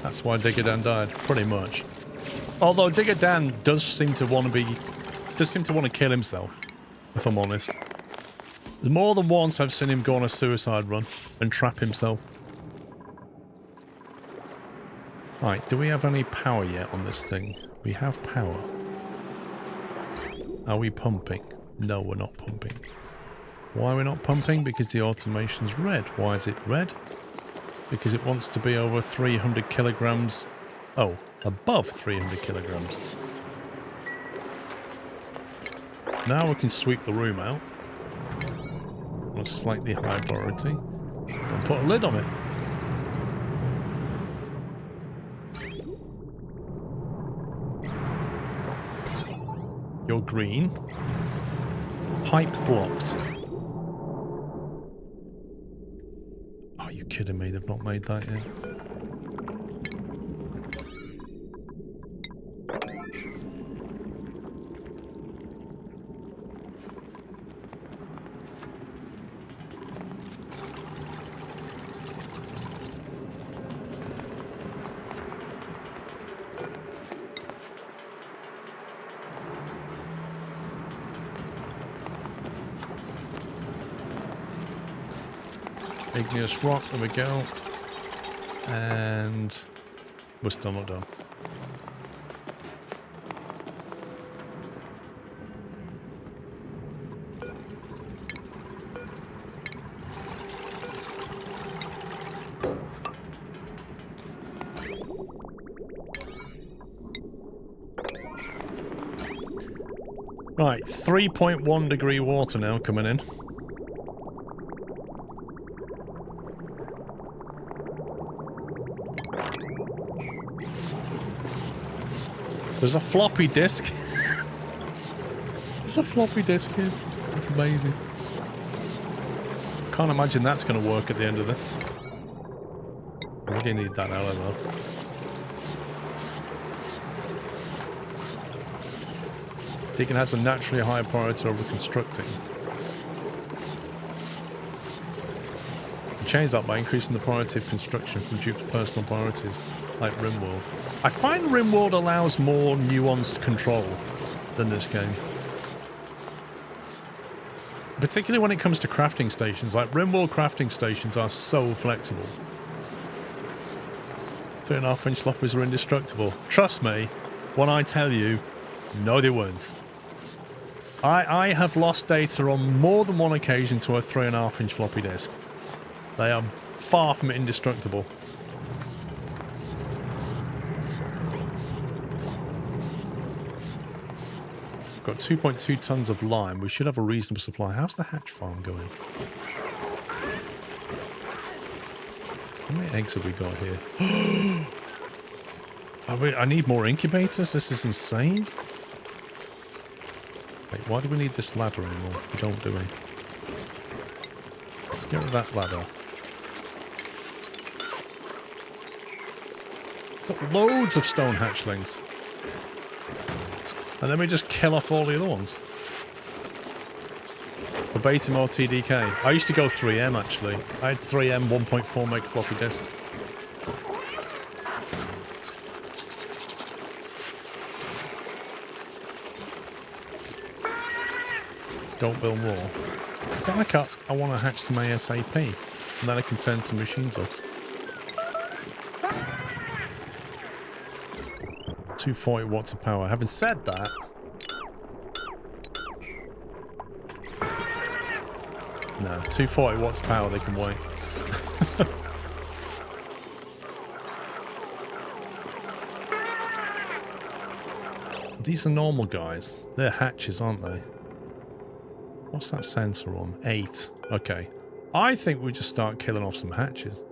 That's why Digger Dan died, pretty much. Although Digger Dan does seem to want to kill himself, if I'm honest. More than once I've seen him go on a suicide run and trap himself. Right, do we have any power yet on this thing? We have power. Are we pumping? No, we're not pumping. Why are we not pumping? Because the automation's red. Why is it red? Because it wants to be over 300 kilograms. Oh, above 300 kilograms. Now we can sweep the room out. On a slightly higher priority. And put a lid on it. You're green. Pipe blocked. Are you kidding me? They've not made that yet. Igneous rock, there we go. And we're still not done. Right, 3.1 degree water now coming in. There's a floppy disk. There's a floppy disk here. It's amazing. Can't imagine that's going to work at the end of this. I really need that out though. Digging has a naturally higher priority over constructing. Change that by increasing the priority of construction from Duke's personal priorities, like RimWorld. I find RimWorld allows more nuanced control than this game. Particularly when it comes to crafting stations. Like, RimWorld crafting stations are so flexible. 3.5-inch floppies are indestructible. Trust me when I tell you, no they weren't. I have lost data on more than one occasion to a 3.5-inch floppy disk. They are far from indestructible. Got 2.2 tons of lime. We should have a reasonable supply. How's the hatch farm going? How many eggs have we got here? I need more incubators? This is insane. Wait, why do we need this ladder anymore? We don't, do we? Get rid of that ladder. Got loads of stone hatchlings. And then we just kill off all the other ones. Verbatim or TDK. I used to go 3M actually. I had 3M 1.4 meg floppy disk. Don't build more. I feel like I want to hatch them ASAP. And then I can turn some machines off. 240 watts of power. Having said that, no, 240 watts of power, they can wait. These are normal guys. They're hatches, aren't they? What's that sensor on? 8. Okay. I think we just start killing off some hatches.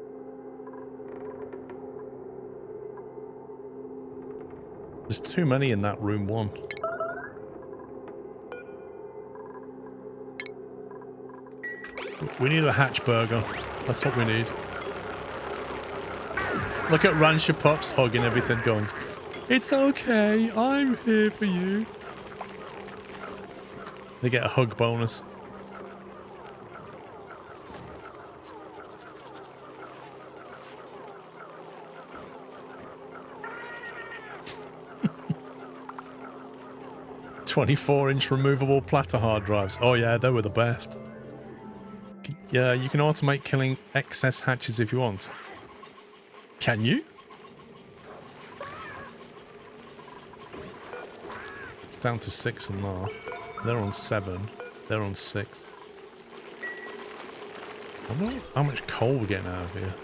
There's too many in that room 1. We need a hatch burger. That's what we need. Look at Rancher Pups hugging everything going, it's okay, I'm here for you. They get a hug bonus. "24-inch removable platter hard drives." Oh yeah, they were the best. Yeah, you can automate killing excess hatches if you want. Can you? It's down to 6 and more. They're on 7. They're on 6. I wonder how much coal we're getting out of here.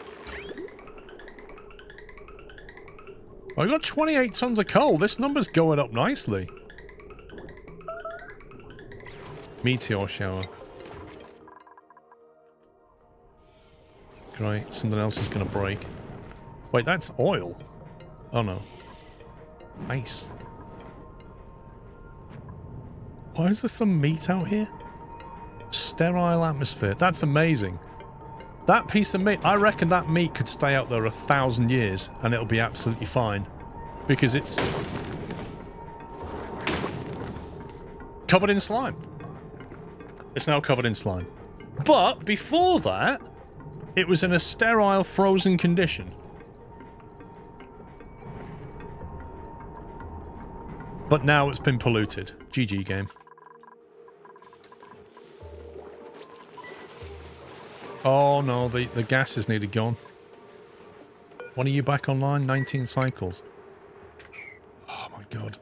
I got 28 tons of coal. This number's going up nicely. Meteor shower. Great. Something else is going to break. Wait, that's oil. Oh no. Ice. Why is there some meat out here? Sterile atmosphere. That's amazing. That piece of meat, I reckon that meat could stay out there 1,000 years and it'll be absolutely fine. Because it's covered in slime. It's now covered in slime. But before that, it was in a sterile, frozen condition. But now it's been polluted. GG game. Oh no, the gas is nearly gone. When are you back online? 19 cycles. Oh my god.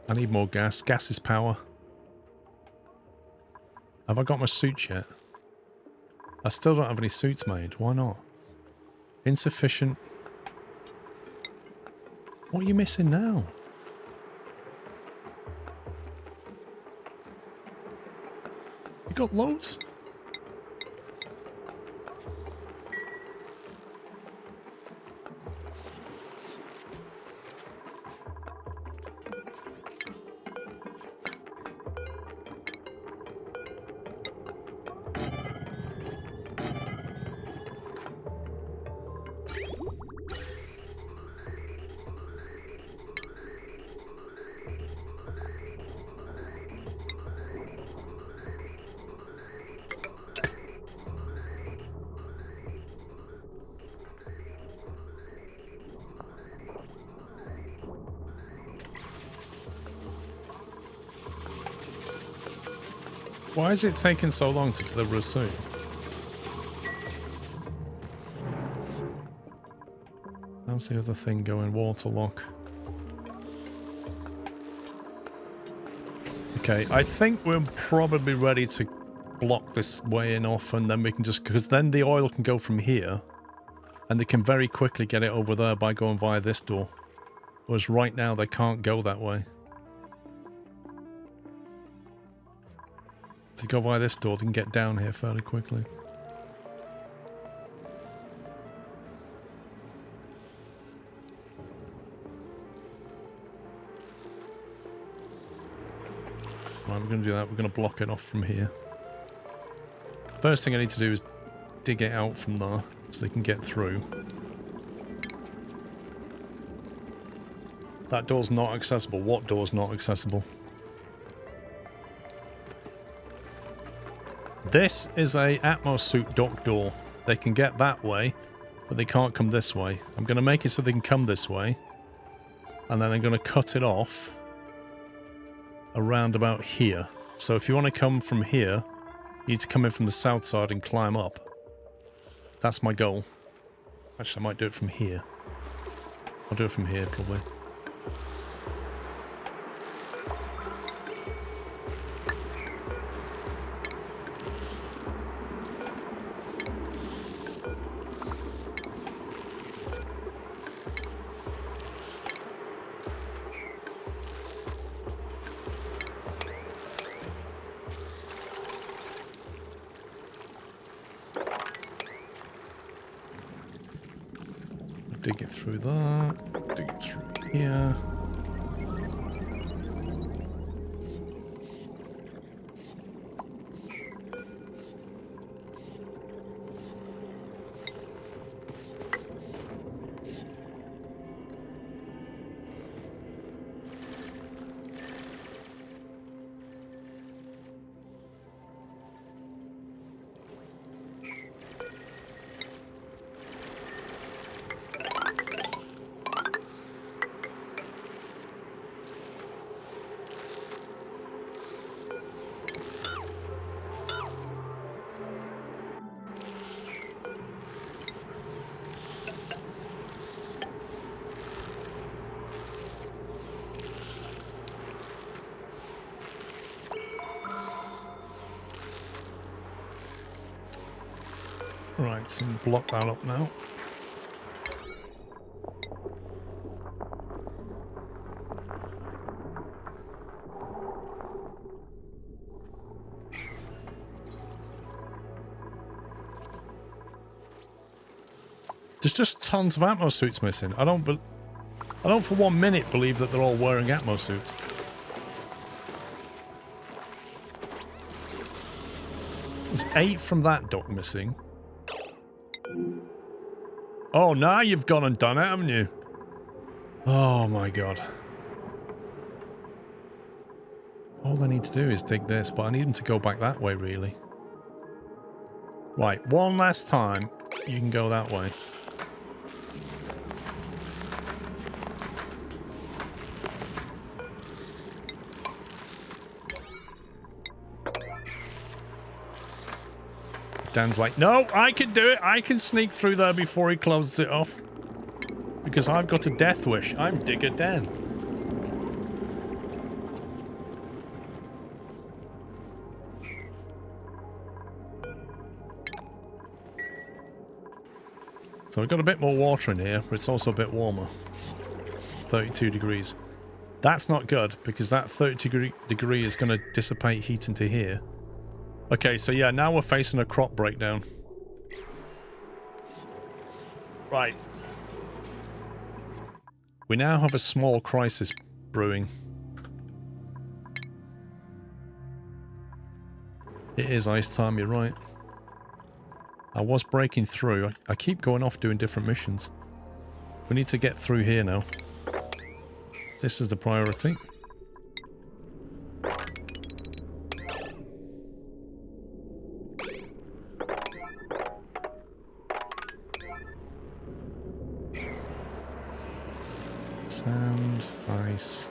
I need more gas. Gas is power. Have I got my suits yet? I still don't have any suits made. Why not? Insufficient. What are you missing now? You got loads? Why is it taking so long to deliver a suit? How's the other thing going? Waterlock. Okay, I think we're probably ready to block this way in off, and then we can just... Because then the oil can go from here, and they can very quickly get it over there by going via this door. Whereas right now they can't go that way. If they go via this door, they can get down here fairly quickly. Right, we're going to do that. We're going to block it off from here. First thing I need to do is dig it out from there so they can get through. That door's not accessible. What door's not accessible? This is a Atmos suit dock door. They can get that way, but they can't come this way. I'm going to make it so they can come this way. And then I'm going to cut it off around about here. So if you want to come from here, you need to come in from the south side and climb up. That's my goal. Actually, I might do it from here. I'll do it from here, probably. Dig it through that, dig it through here. Right, so block that up now. There's just tons of Atmos suits missing. I don't for 1 minute believe that they're all wearing Atmos suits. There's 8 from that dock missing. Oh, now you've gone and done it, haven't you? Oh my god. All I need to do is dig this, but I need them to go back that way, really. Right, one last time, you can go that way. Dan's like, no, I can do it. I can sneak through there before he closes it off. Because I've got a death wish. I'm Digger Dan. So we've got a bit more water in here, but it's also a bit warmer. 32 degrees. That's not good, because that 30 degree is going to dissipate heat into here. Okay, so yeah, now we're facing a crop breakdown. Right. We now have a small crisis brewing. It is ice time, you're right. I was breaking through. I keep going off doing different missions. We need to get through here now. This is the priority. Sand, ice.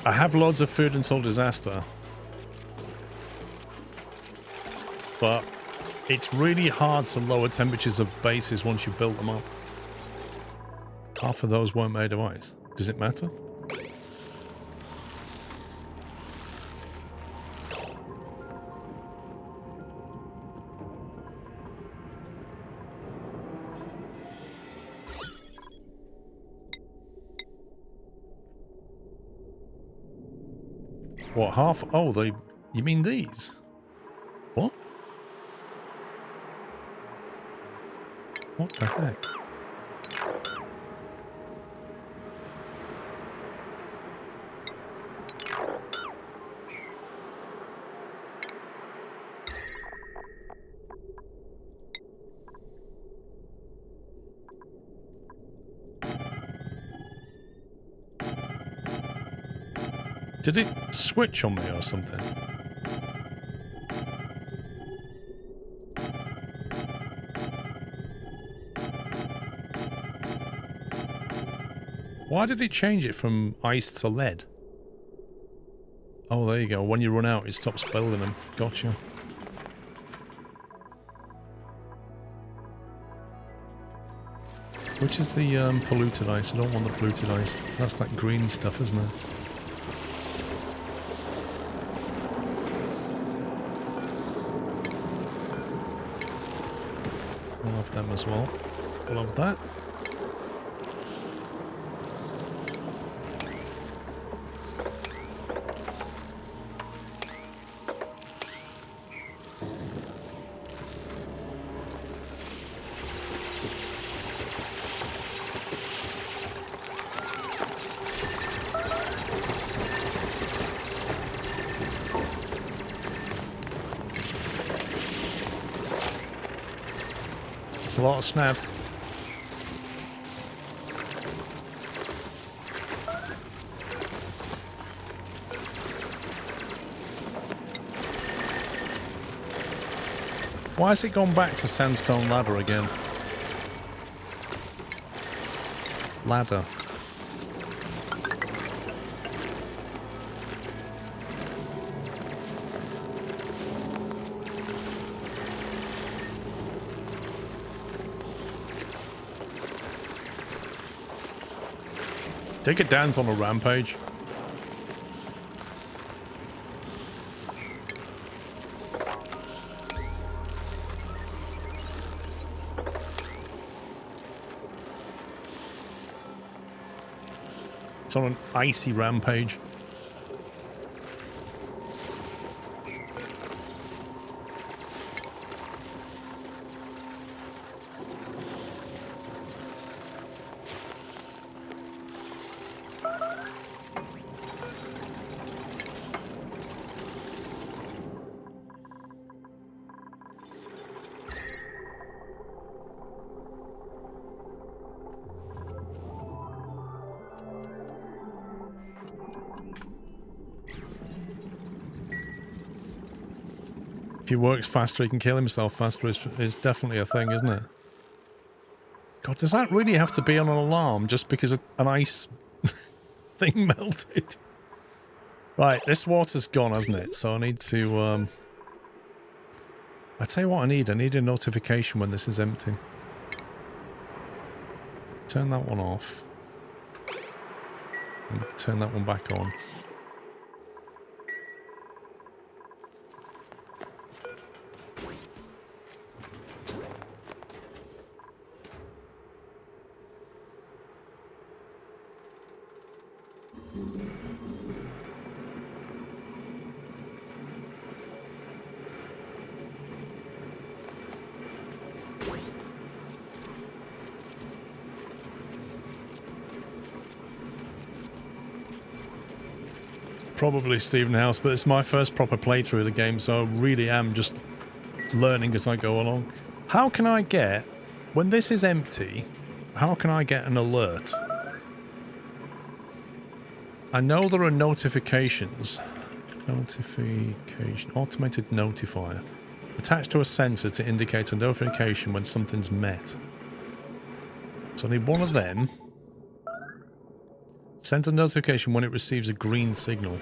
I have loads of food until disaster. But it's really hard to lower temperatures of bases once you've built them up. Half of those weren't made of ice. Does it matter? What, half? Oh, they... You mean these? What? What the heck? Did it switch on me or something? Why did it change it from ice to lead? Oh, there you go. When you run out, it stops building them. Gotcha. Which is the polluted ice? I don't want the polluted ice. That's that green stuff, isn't it? We'll have them as well. We'll have that. A lot of snap. Why has it gone back to sandstone ladder again? Ladder. Take a dance on a rampage. It's on an icy rampage. If he works faster, he can kill himself faster is definitely a thing, isn't it? God, does that really have to be on an alarm just because an ice thing melted? Right, this water's gone, hasn't it? So I need to, I tell you what I need a notification when this is empty. Turn that one off. And turn that one back on. Probably Stephen House, but it's my first proper playthrough of the game, so I really am just learning as I go along. How can I get, when this is empty, how can I get an alert? I know there are notifications. Notification, automated notifier. Attached to a sensor to indicate a notification when something's met. So I need one of them. Sends a notification when it receives a green signal.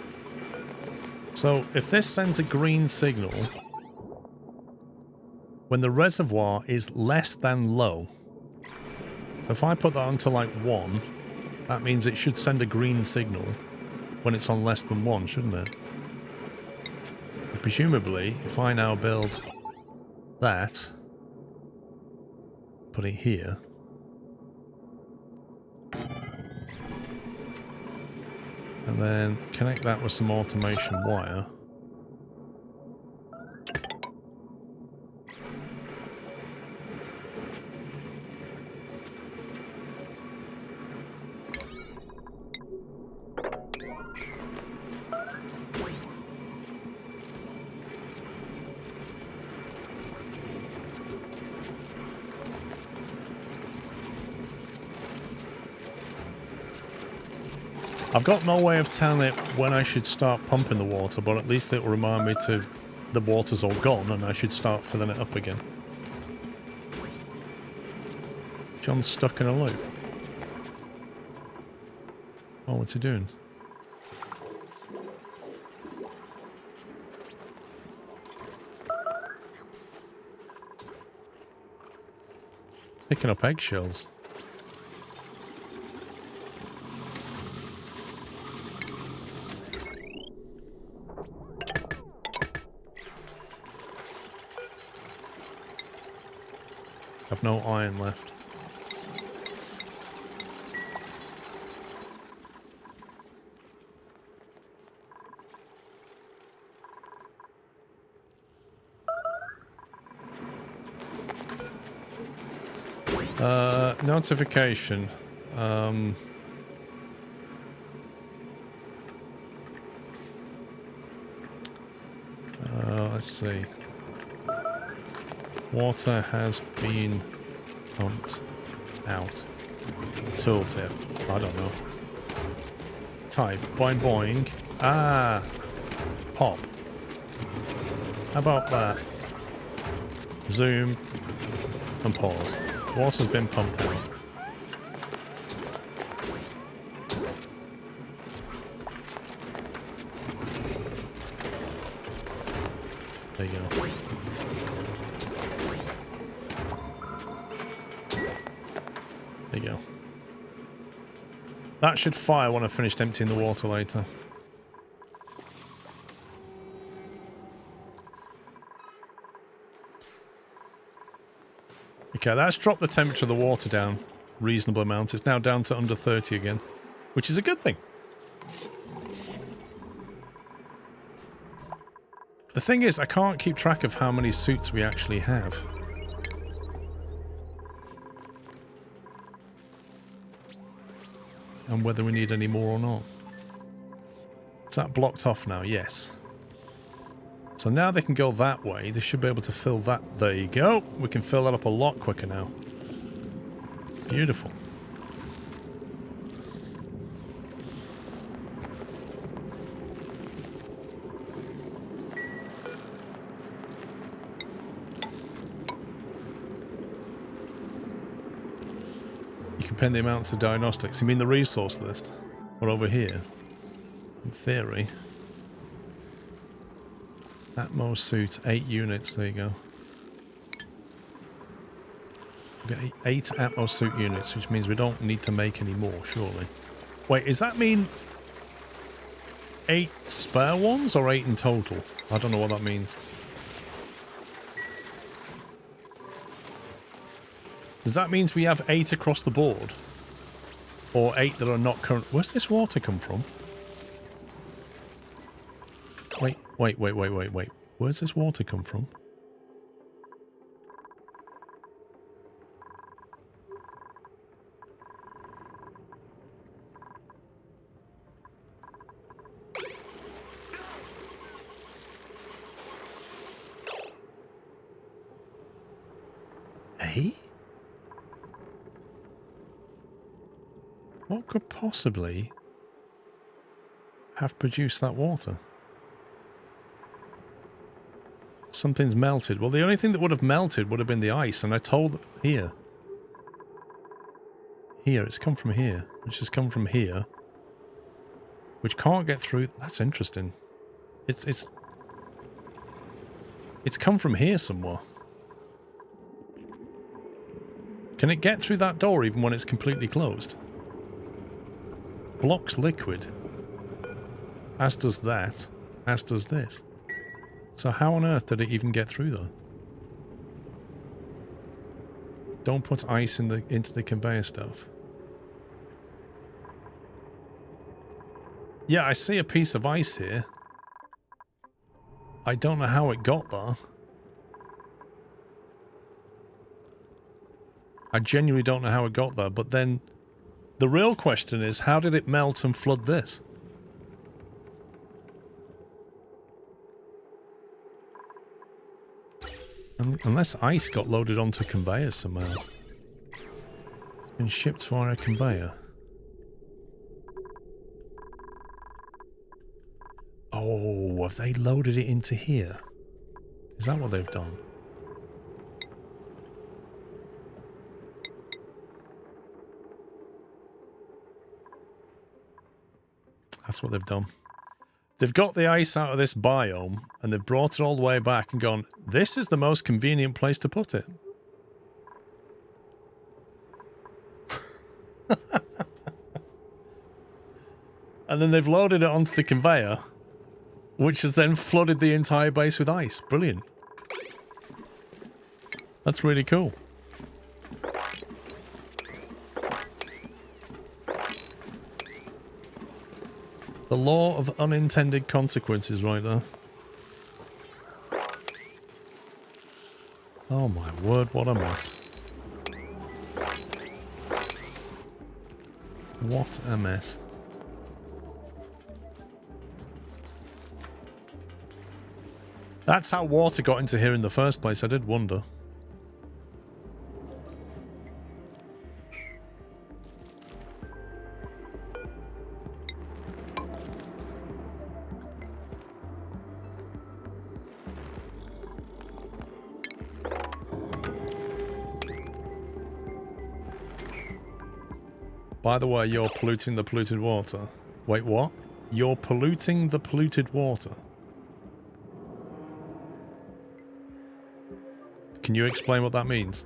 So if this sends a green signal when the reservoir is less than low, so if I put that onto like 1, that means it should send a green signal when it's on less than 1, shouldn't it? And presumably, if I now build that, put it here, and then connect that with some automation wire. I've got no way of telling it when I should start pumping the water, but at least it will remind me to the water's all gone and I should start filling it up again. John's stuck in a loop. Oh, what's he doing? Picking up eggshells. I've no iron left. Notification. Let's see. Water has been pumped out. Tooltip. I don't know. Type. Boing boing. Ah. Pop. How about that? Zoom. And pause. Water's been pumped out. There you go. There you go. That should fire when I've finished emptying the water later. Okay, that's dropped the temperature of the water down a reasonable amount. It's now down to under 30 again, which is a good thing. The thing is, I can't keep track of how many suits we actually have. And whether we need any more or not. Is that blocked off now? Yes. So now they can go that way. They should be able to fill that. There you go. We can fill that up a lot quicker now. Beautiful. You can pin the amounts of diagnostics. You mean the resource list? Or over here? In theory. Atmo suit, 8 units, there you go. We've got 8 Atmo suit units, which means we don't need to make any more, surely. Wait, does that mean 8 spare ones or 8 in total? I don't know what that means. Does that mean we have 8 across the board? Or 8 that are not current? Where's this water come from? Wait. Where's this water come from? Hey? What could possibly have produced that water? Something's melted. Well, the only thing that would have melted would have been the ice, and I told... Here. Here, it's come from here. Which has come from here. which can't get through. That's interesting. It's come from here somewhere. Can it get through that door even when it's completely closed? Blocks liquid. As does that. As does this. So how on earth did it even get through there? Don't put ice into the conveyor stuff. Yeah, I see a piece of ice here. I don't know how it got there. I genuinely don't know how it got there, but then the real question is, how did it melt and flood this? Unless ice got loaded onto conveyors somehow. It's been shipped via a conveyor. Oh, have they loaded it into here? Is that what they've done? That's what they've done. They've got the ice out of this biome, and they've brought it all the way back and gone, this is the most convenient place to put it. And then they've loaded it onto the conveyor, which has then flooded the entire base with ice. Brilliant. That's really cool. The law of unintended consequences right there. Oh my word, what a mess. What a mess. That's how water got into here in the first place, I did wonder. By the way, you're polluting the polluted water. Wait, what? You're polluting the polluted water. Can you explain what that means?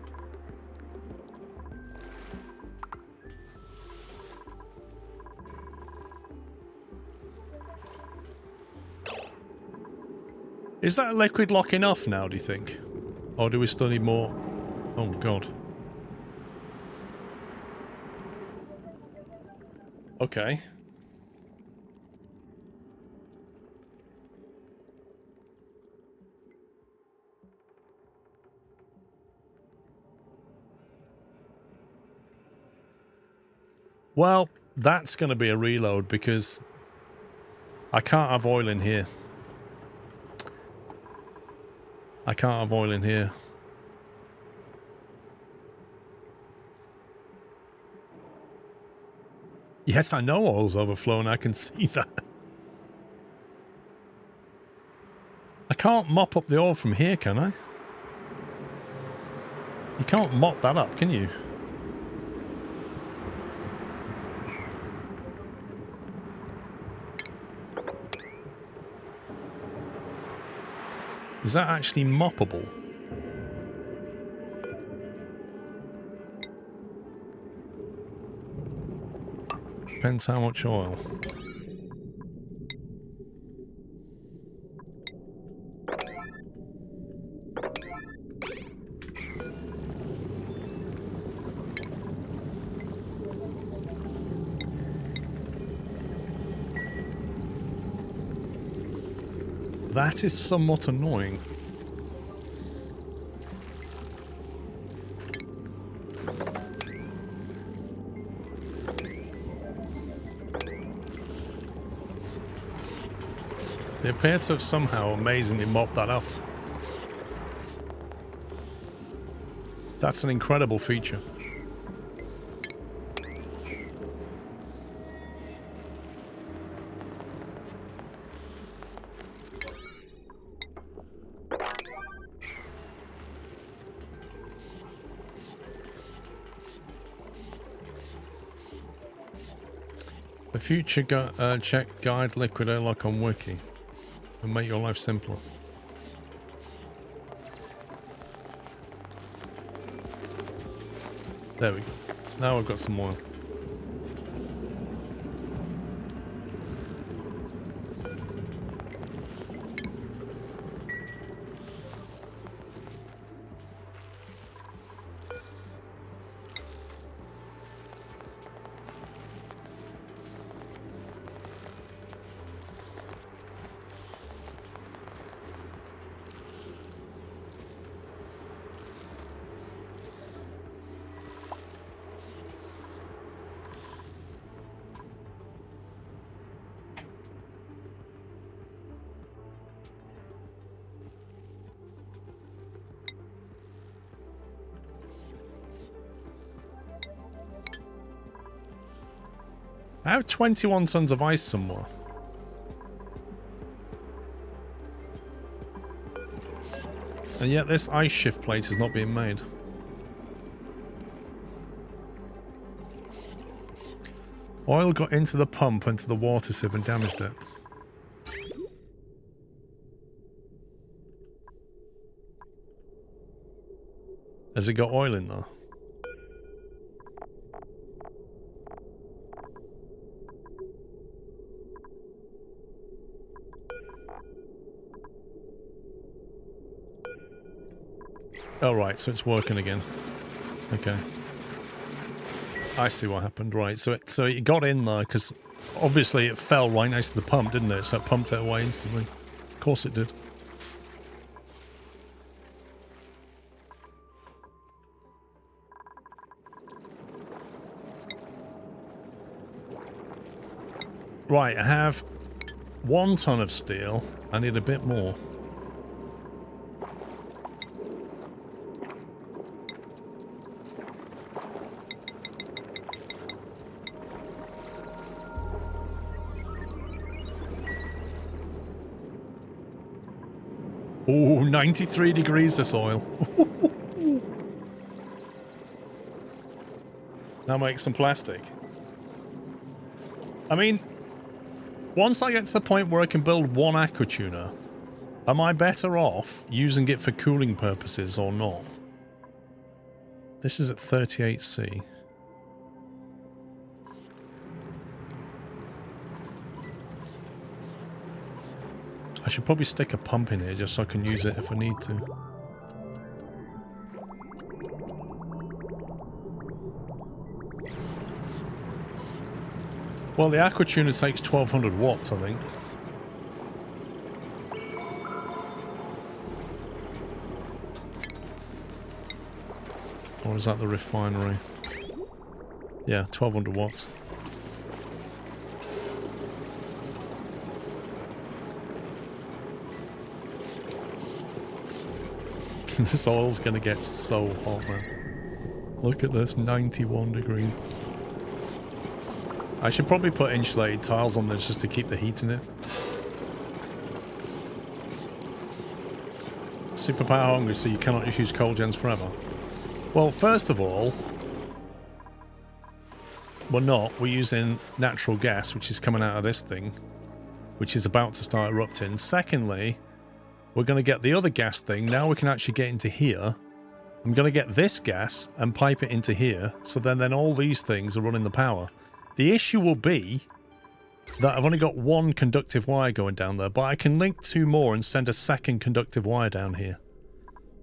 Is that liquid locking off now, do you think? Or do we still need more? Oh, God. Okay. Well, that's going to be a reload because I can't have oil in here. I can't have oil in here. Yes, I know oil's overflowing. I can see that. I can't mop up the oil from here, can I? You can't mop that up, can you? Is that actually moppable? Depends how much oil. That is somewhat annoying. They appear to have somehow amazingly mopped that up. That's an incredible feature. The future check guide liquid airlock on wiki will make your life simpler. There we go. Now I've got some oil. I have 21 tons of ice somewhere. And yet this ice shift plate is not being made. Oil got into the pump and to the water sieve and damaged it. Has it got oil in there? Oh, right, so it's working again. Okay. I see what happened, right. So it got in there, because obviously it fell right next to the pump, didn't it? So it pumped it away instantly. Of course it did. Right, I have 1 ton of steel. I need a bit more. Ooh, 93 degrees this oil. Now make some plastic. I mean, once I get to the point where I can build one aqua tuner, am I better off using it for cooling purposes or not? This is at 38C. I should probably stick a pump in here just so I can use it if I need to. Well, the aqua tuner takes 1200 watts, I think. Or is that the refinery? Yeah, 1200 watts. This oil's gonna get so hot, man. Look at this, 91 degrees. I should probably put insulated tiles on this just to keep the heat in it. Super power hungry, so you cannot just use coal gens forever. Well, first of all, we're not. We're using natural gas, which is coming out of this thing, which is about to start erupting. Secondly, we're going to get the other gas thing. Now we can actually get into here. I'm going to get this gas and pipe it into here. So then all these things are running the power. The issue will be that I've only got one conductive wire going down there, but I can link 2 more and send a second conductive wire down here.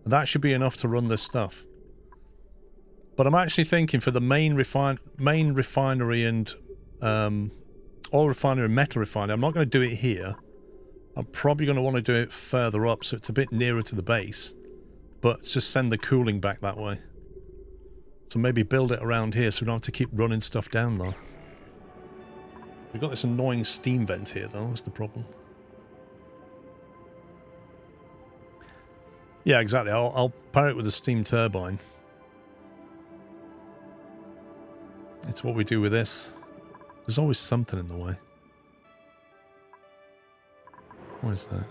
And that should be enough to run this stuff. But I'm actually thinking for the main refinery and oil refinery and metal refinery, I'm not going to do it here. I'm probably going to want to do it further up, so it's a bit nearer to the base. But just send the cooling back that way. So maybe build it around here so we don't have to keep running stuff down there. We've got this annoying steam vent here, though. That's the problem. Yeah, exactly. I'll pair it with a steam turbine. It's what we do with this. There's always something in the way. What is that?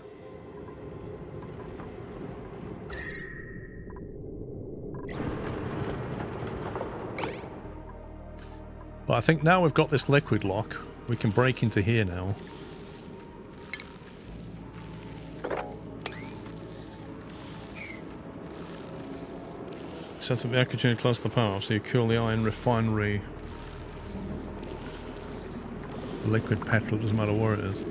But I think now we've got this liquid lock, We can break into here now. Set up the air conditioner close to the power so you cool the iron refinery. Liquid petrol, doesn't matter where it is.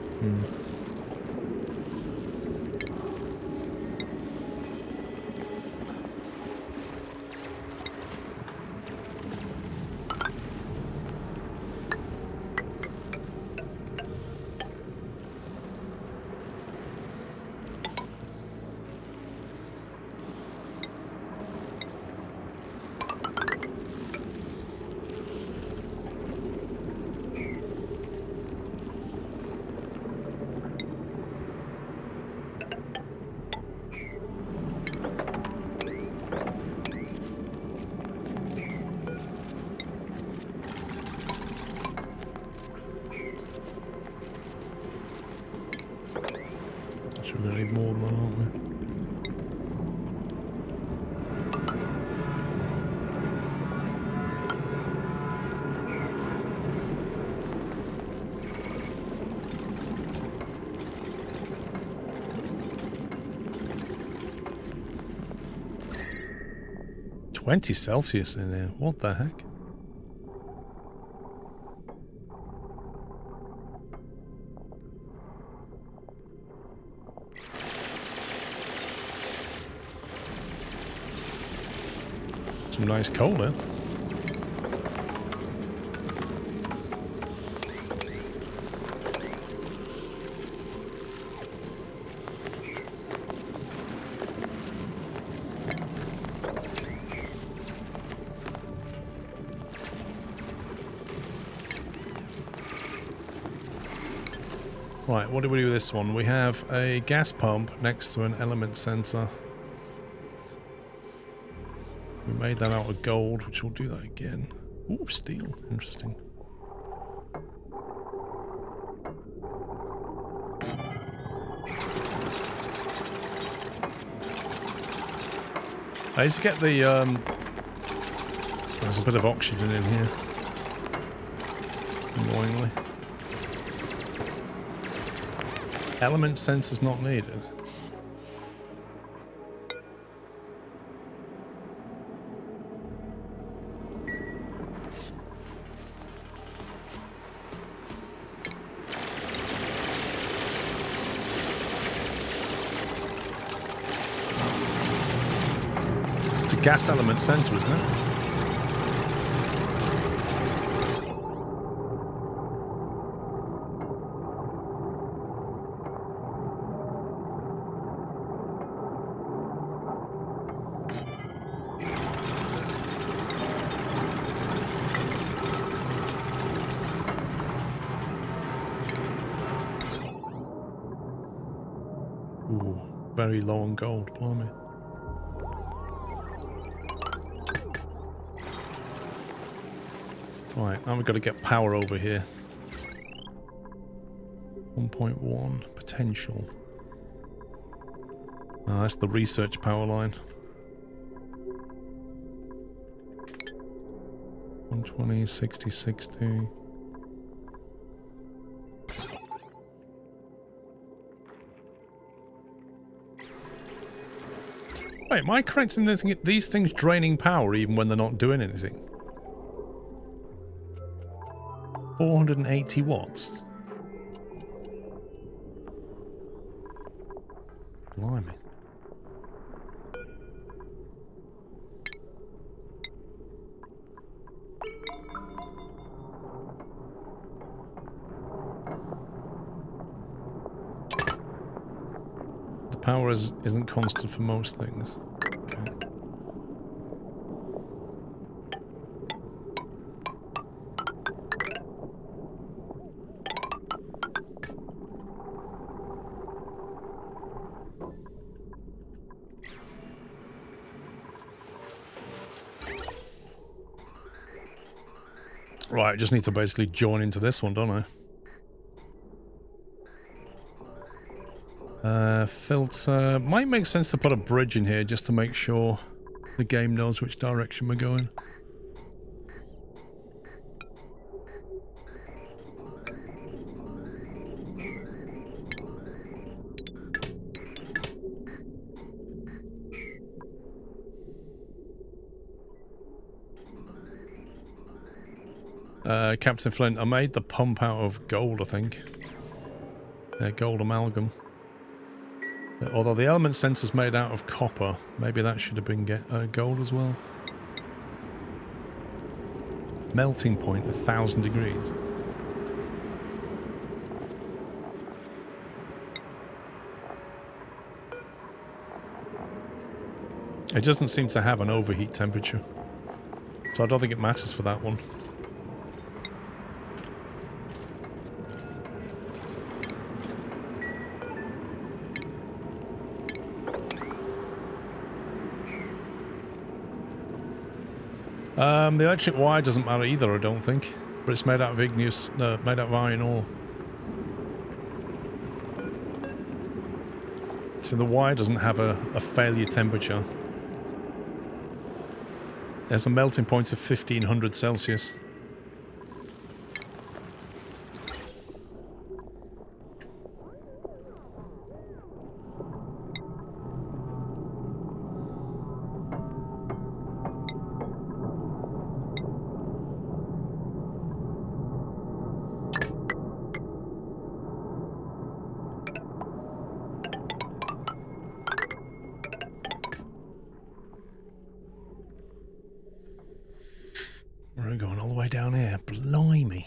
20 Celsius in there. What the heck? Some nice coal there. Right, what do we do with this one? We have a gas pump next to an element sensor. We made that out of gold, which we'll do that again. Ooh, steel. Interesting. I used to get the, there's a bit of oxygen in here. Annoyingly. Element sensors not needed. It's a gas element sensor, isn't it? Very low on gold, blimey. Right, now we've got to get power over here. 1.1 potential. Oh, that's the research power line. 120, 60, 60. Wait, am I correct in this, these things draining power even when they're not doing anything? 480 watts? Blimey. The power isn't constant for most things. Okay. Right, I just need to basically join into this one, don't I? Filter. Might make sense to put a bridge in here just to make sure the game knows which direction we're going. Captain Flint, I made the pump out of gold, I think. Gold amalgam. Although the element sensor's made out of copper, maybe that should have been gold as well. Melting point 1,000 degrees. It doesn't seem to have an overheat temperature, so I don't think it matters for that one. The electric wire doesn't matter either, I don't think. But it's made out of igneous, made out of iron ore. So the wire doesn't have a failure temperature. There's a melting point of 1500 Celsius. We're going all the way down here. Blimey.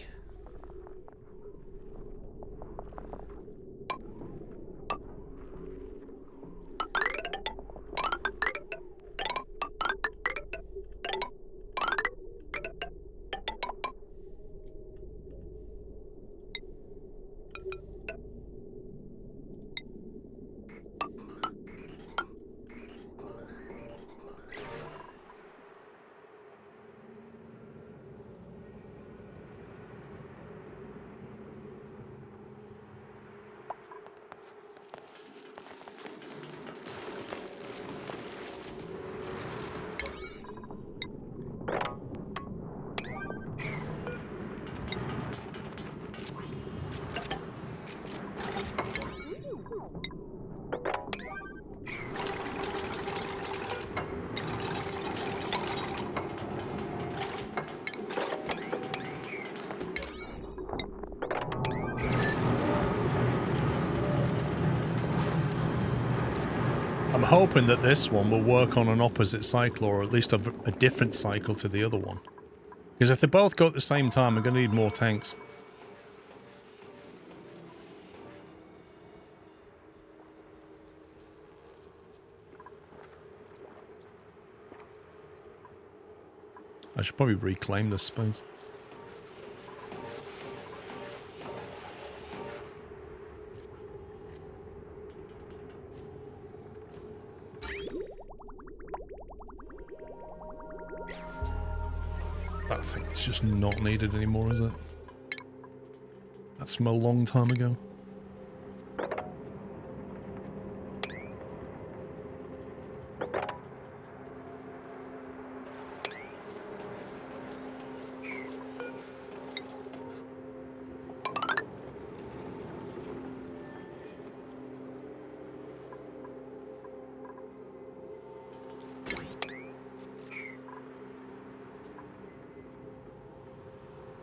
I'm hoping that this one will work on an opposite cycle, or at least a different cycle to the other one. Because if they both go at the same time, I'm going to need more tanks. I should probably reclaim this space. I think it's just not needed anymore, is it? That's from a long time ago.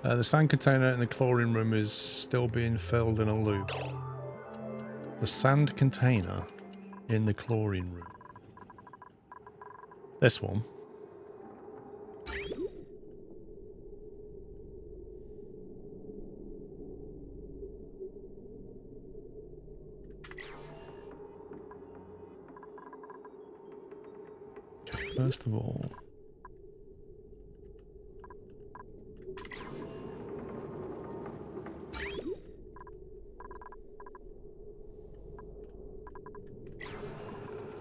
The sand container in the chlorine room is still being filled in a loop. The sand container in the chlorine room. This one. Okay, first of all...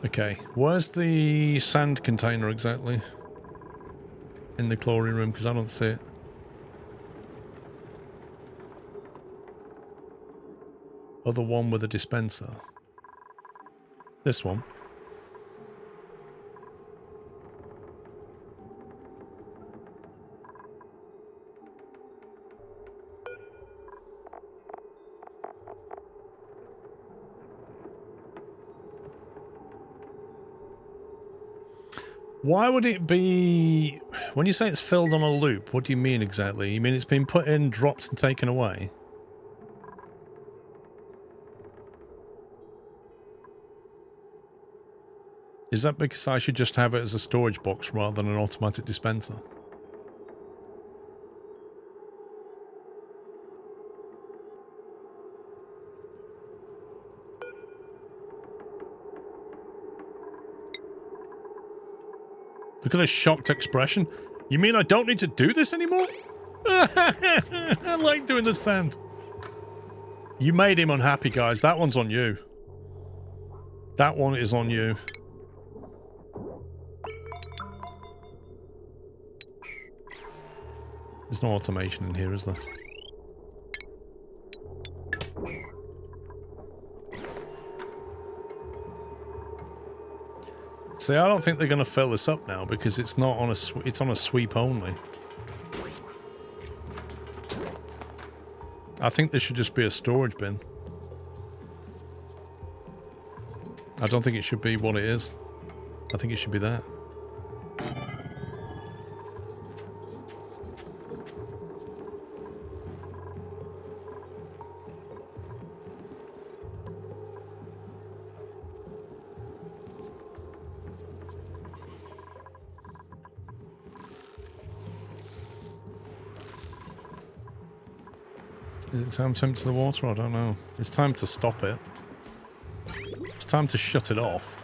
Okay, where's the sand container exactly? In the chlorine room, because I don't see it. Other one with a dispenser. This one. Why would it be... When you say it's filled on a loop, what do you mean exactly? You mean it's been put in, dropped, and taken away? Is that because I should just have it as a storage box rather than an automatic dispenser? Look at this shocked expression. You mean I don't need to do this anymore? I like doing the stand. You made him unhappy, guys. That one's on you. That one is on you. There's no automation in here, is there? See, I don't think they're going to fill this up now because it's not on a it's on a sweep only. I think this should just be a storage bin. I don't think it should be what it is. I think it should be that. Is it time to empty the water? I don't know. It's time to stop it. It's time to shut it off.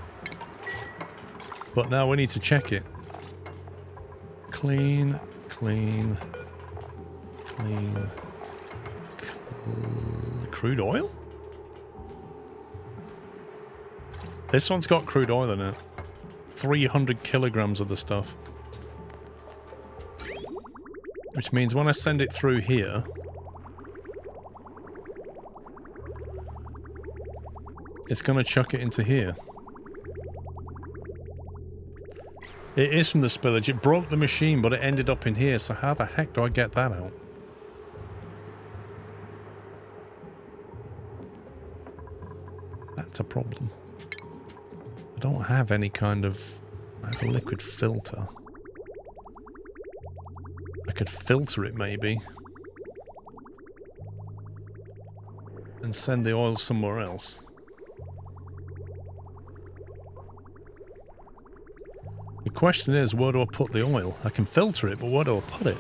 But now we need to check it. Clean, clean, clean. Crude oil? This one's got crude oil in it. 300 kilograms of the stuff. Which means when I send it through here... it's going to chuck it into here. It is from the spillage. It broke the machine, but it ended up in here. So how the heck do I get that out? That's a problem. I don't have any kind of... I have a liquid filter. I could filter it maybe. And send the oil somewhere else. The question is, where do I put the oil? I can filter it, but where do I put it?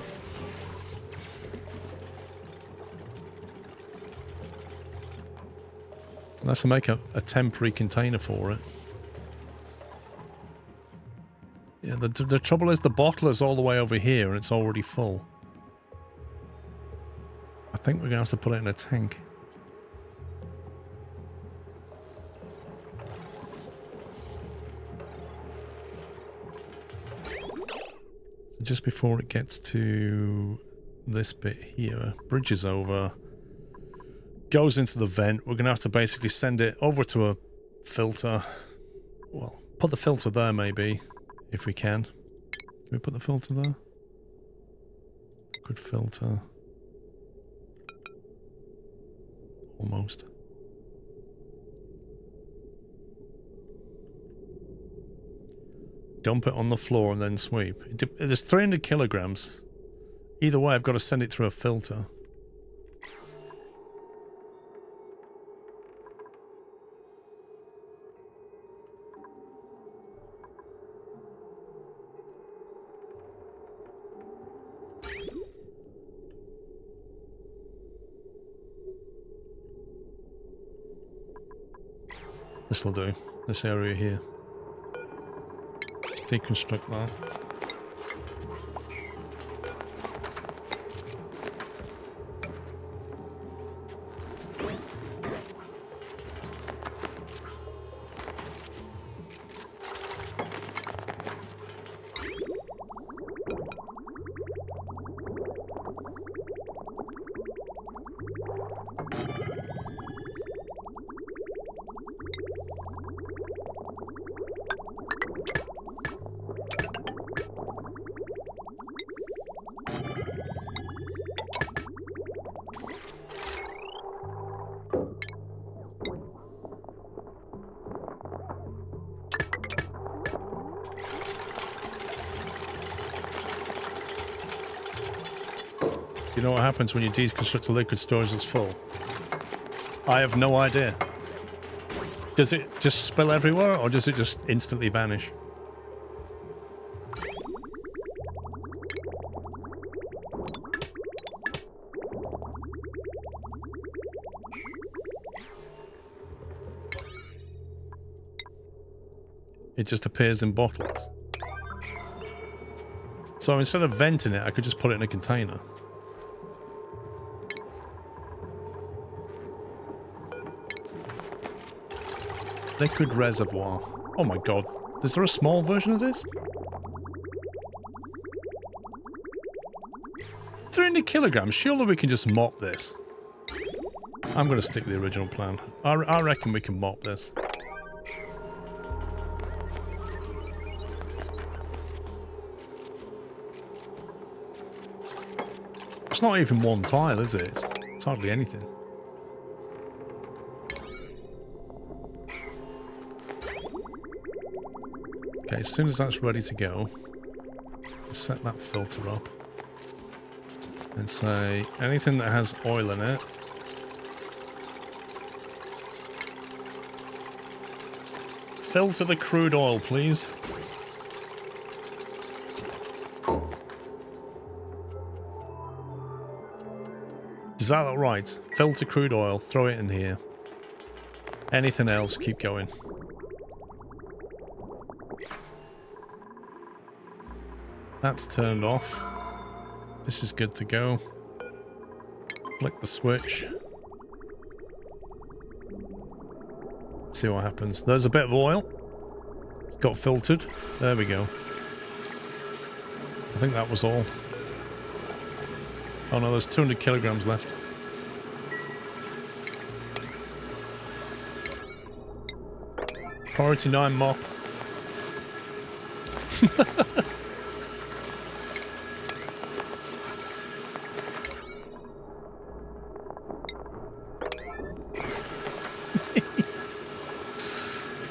Unless I make a temporary container for it. Yeah, the trouble is the bottle is all the way over here and it's already full. I think we're going to have to put it in a tank. Just before it gets to this bit here, bridges over, goes into the vent. We're going to have to basically send it over to a filter. Well, put the filter there maybe, if we can. Can we put the filter there? Good filter. Almost. Dump it on the floor and then sweep. There's 300 kilograms. Either way, I've got to send it through a filter. This'll do. This area here. Deconstruct that. you know what happens when you deconstruct a liquid storage that's full? I have no idea. Does it just spill everywhere, or does it just instantly vanish? It just appears in bottles. So instead of venting it, I could just put it in a container. Liquid reservoir. Oh my god. Is there a small version of this? 300 kilograms. Surely we can just mop this. I'm going to stick with the original plan. I reckon we can mop this. It's not even one tile, is it? It's hardly anything. Okay, as soon as that's ready to go, set that filter up. And say, anything that has oil in it, filter the crude oil, please. Does that look right? Filter crude oil, throw it in here. Anything else, keep going. That's turned off. This is good to go. Flick the switch. See what happens. There's a bit of oil. Got filtered. There we go. I think that was all. Oh no, there's 200 kilograms left. Priority 9 mop.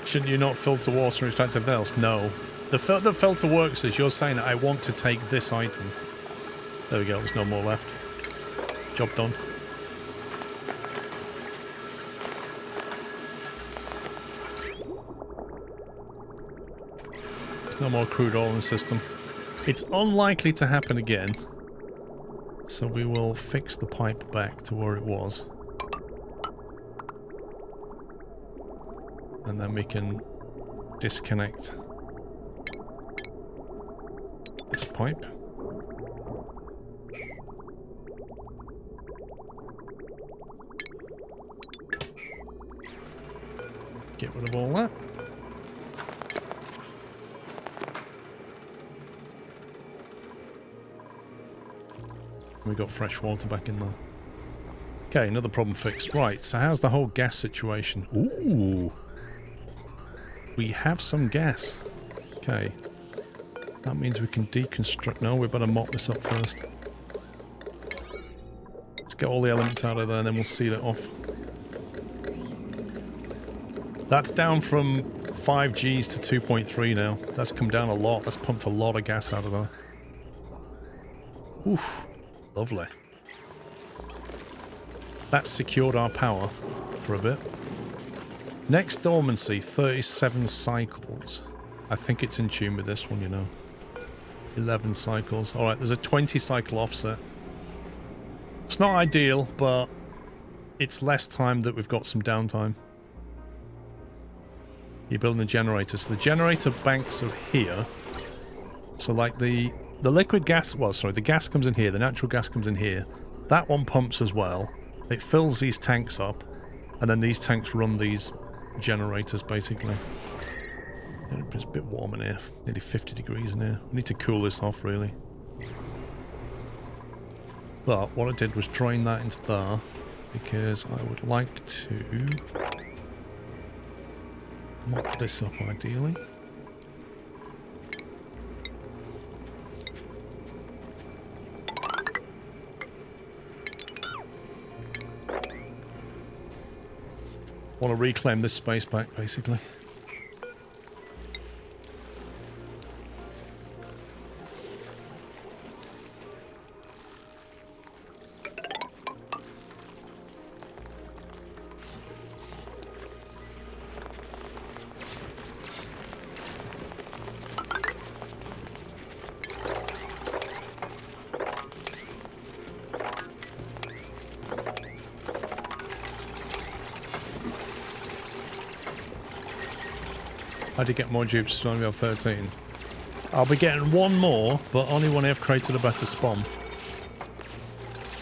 Shouldn't you not filter water and extract everything else? No. The filter works as you're saying I want to take this item. There we go, there's no more left. Job done. There's no more crude oil in the system. It's unlikely to happen again. So we will fix the pipe back to where it was. And then we can disconnect this pipe. Get rid of all that. We got fresh water back in there. Okay, another problem fixed. Right, so how's the whole gas situation? Ooh. We have some gas. Okay. That means we can deconstruct. No, we better mop this up first. Let's get all the elements out of there and then we'll seal it off. That's down from 5 Gs to 2.3 now. That's come down a lot. That's pumped a lot of gas out of there. Oof. Lovely. That's secured our power for a bit. Next dormancy, 37 cycles. I think it's in tune with this one, you know. 11 cycles. Alright, there's a 20 cycle offset. It's not ideal, but it's less time that we've got some downtime. You're building a generator. So the generator banks are here. So like the liquid gas, well, sorry, the gas comes in here, the natural gas comes in here. That one pumps as well. It fills these tanks up, and then these tanks run these generators, basically. It's a bit warm in here, nearly 50 degrees in here. We need to cool this off, really. But what I did was drain that into there, because I would like to mop this up, ideally. Want to reclaim this space back, basically. I did get more dupes, so I only have 13. I'll be getting one more, but only when I've created a better spawn.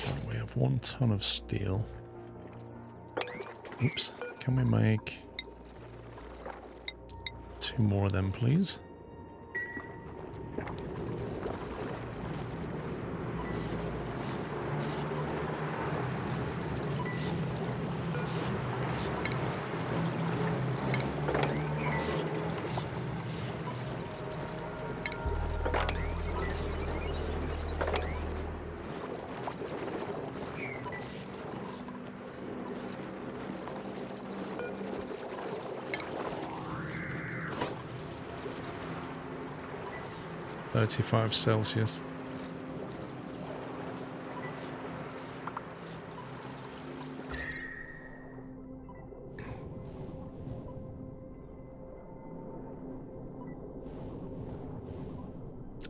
Oh, we have 1 ton of steel. Oops. Can we make 2 more of them, please? -35°C.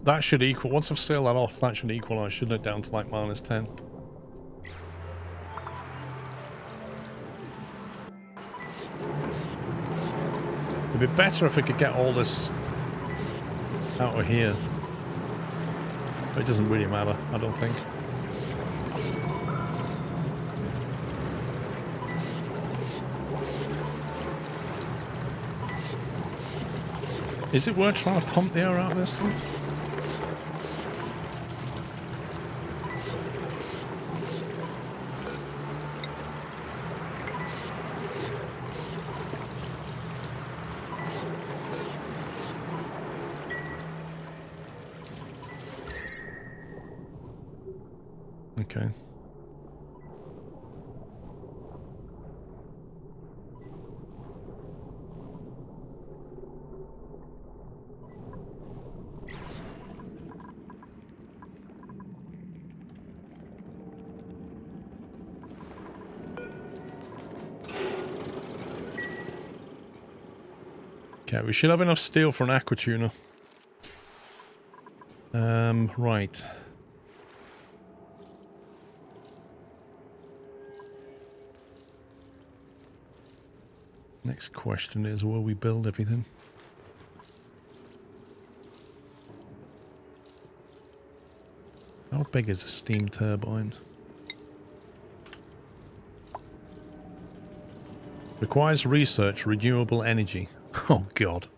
That should equal, once I've sealed that off, that should equalize, shouldn't it, down to like -10. It'd be better if we could get all this out of here. But it doesn't really matter, I don't think. Is it worth trying to pump the air out of this thing? Okay. Okay, we should have enough steel for an aqua tuner. Right. Next question is, will we build everything? How big is a steam turbine? Requires research, renewable energy. Oh god.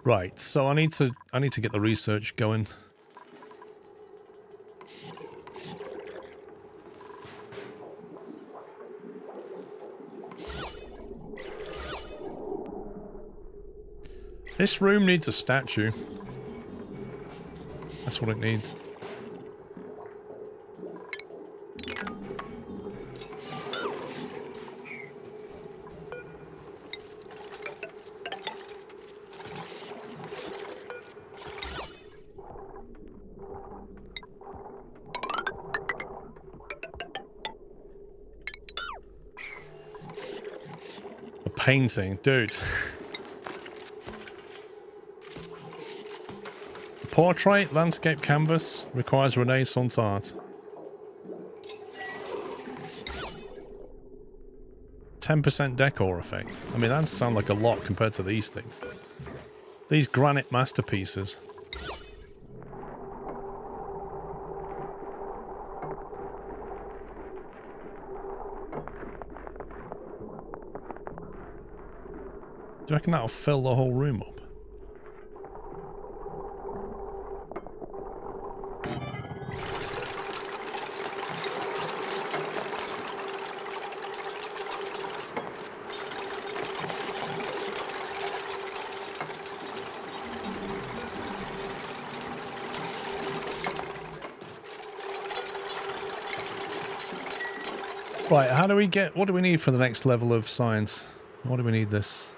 Right, so I need to get the research going. This room needs a statue. That's what it needs. A painting, dude. Portrait, landscape canvas, requires Renaissance art. 10% decor effect. I mean, that sounds like a lot compared to these things. These granite masterpieces. Do you reckon that'll fill the whole room up? Right, how do we get... What do we need for the next level of science? What do we need this?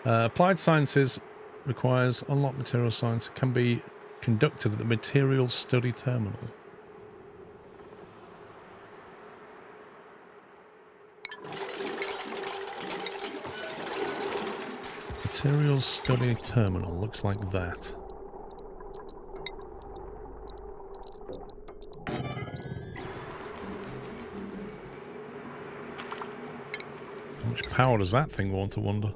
Applied sciences requires unlocked material science. Can be conducted at the materials study terminal. Materials study terminal. Looks like that. How much power does that thing want, I wonder?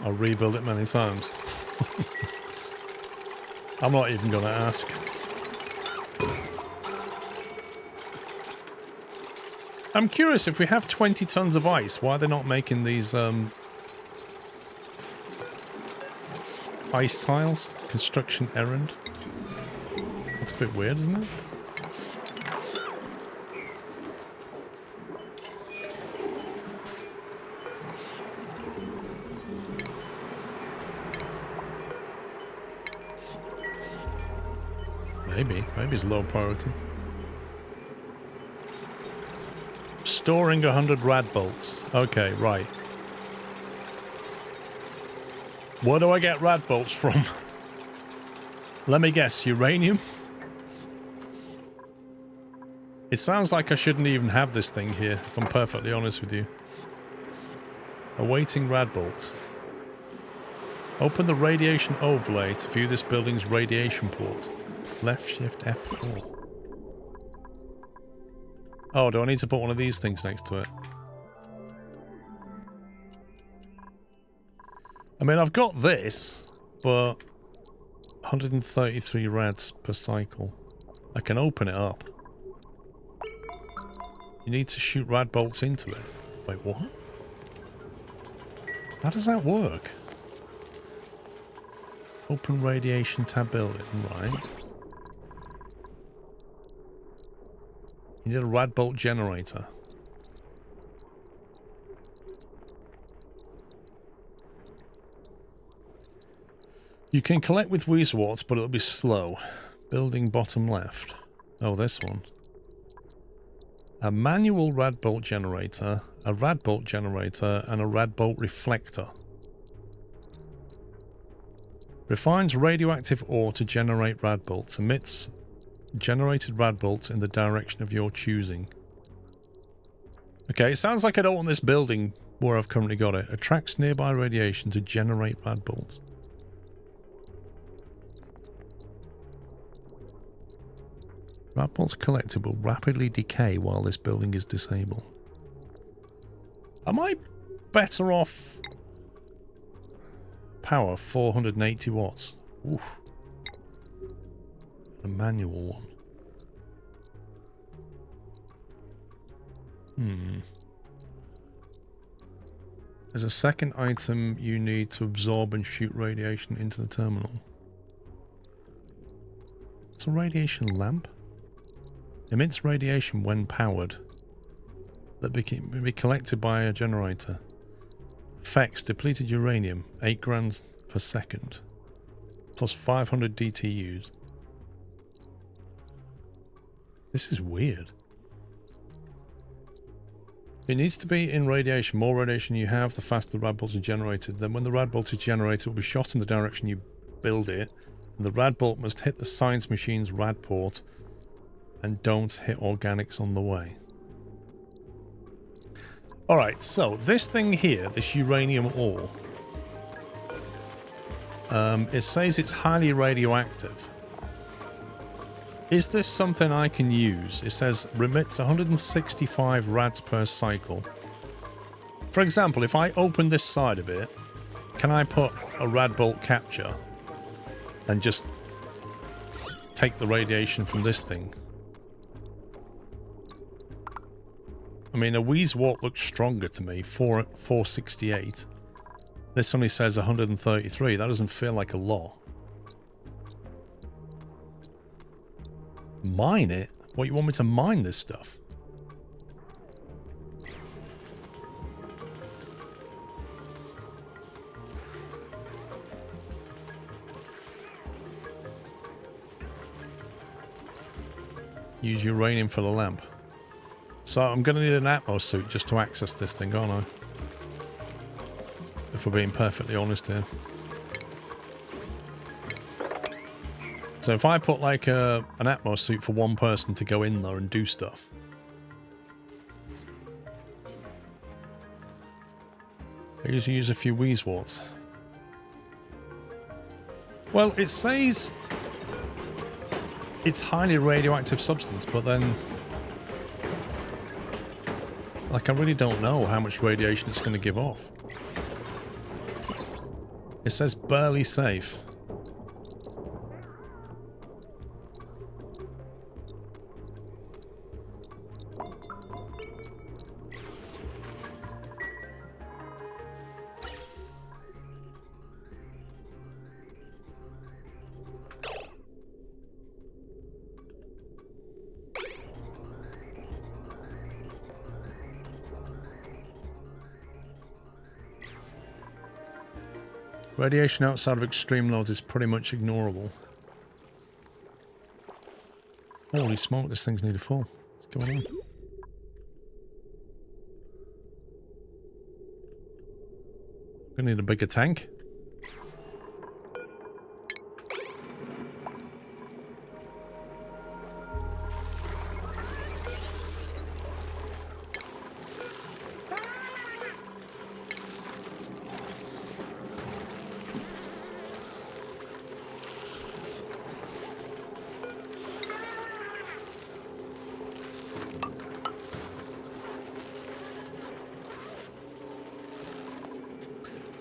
I'll rebuild it many times. I'm not even going to ask. I'm curious, if we have 20 tons of ice, why they're not making these ice tiles? Construction errand. That's a bit weird, isn't it? Maybe it's low priority. Storing 100 rad bolts. Okay, right. Where do I get rad bolts from? Let me guess, uranium? It sounds like I shouldn't even have this thing here, if I'm perfectly honest with you. Awaiting rad bolts. Open the radiation overlay to view this building's radiation port. Left shift F4. Oh, do I need to put one of these things next to it? I mean, I've got this, but 133 rads per cycle. I can open it up. You need to shoot rad bolts into it. Wait, what? How does that work? Open radiation tab building, right. You need a rad bolt generator. You can collect with Weezwarts, but it'll be slow. Building bottom left. Oh, this one. A manual rad bolt generator, a rad bolt generator, and a rad bolt reflector. Refines radioactive ore to generate rad bolts. Emits generated rad bolts in the direction of your choosing. Okay, it sounds like I don't want this building where I've currently got it. Attracts nearby radiation to generate rad bolts. Rad bolts collected will rapidly decay while this building is disabled. Am I better off power 480 watts? Oof. A manual one. There's a second item you need to absorb and shoot radiation into the terminal. It's a radiation lamp. Emits radiation when powered. That be collected by a generator. Effects: depleted uranium, 8 grams per second. Plus 500 DTUs. This is weird. It needs to be in radiation. More radiation you have, the faster the rad bolts are generated. Then when the rad bolt is generated, it will be shot in the direction you build it. And the rad bolt must hit the science machine's rad port. And don't hit organics on the way. Alright, so this thing here, this uranium ore. It says it's highly radioactive. Is this something I can use? It says remits 165 rads per cycle. For example, if I open this side of it, can I put a rad bolt capture and just take the radiation from this thing? I mean, a Weezwort looks stronger to me, 468. This only says 133. That doesn't feel like a lot. Mine it? What, you want me to mine this stuff? Use uranium for the lamp. So I'm going to need an Atmos suit just to access this thing, aren't I? If we're being perfectly honest here. So if I put like an Atmos suit for one person to go in there and do stuff. I usually use a few Wheezeworts. Well, it says it's highly radioactive substance, but then, like, I really don't know how much radiation it's going to give off. It says barely safe. Radiation outside of extreme loads is pretty much ignorable. Holy smoke, this thing's nearly full. What's going on? Gonna need a bigger tank.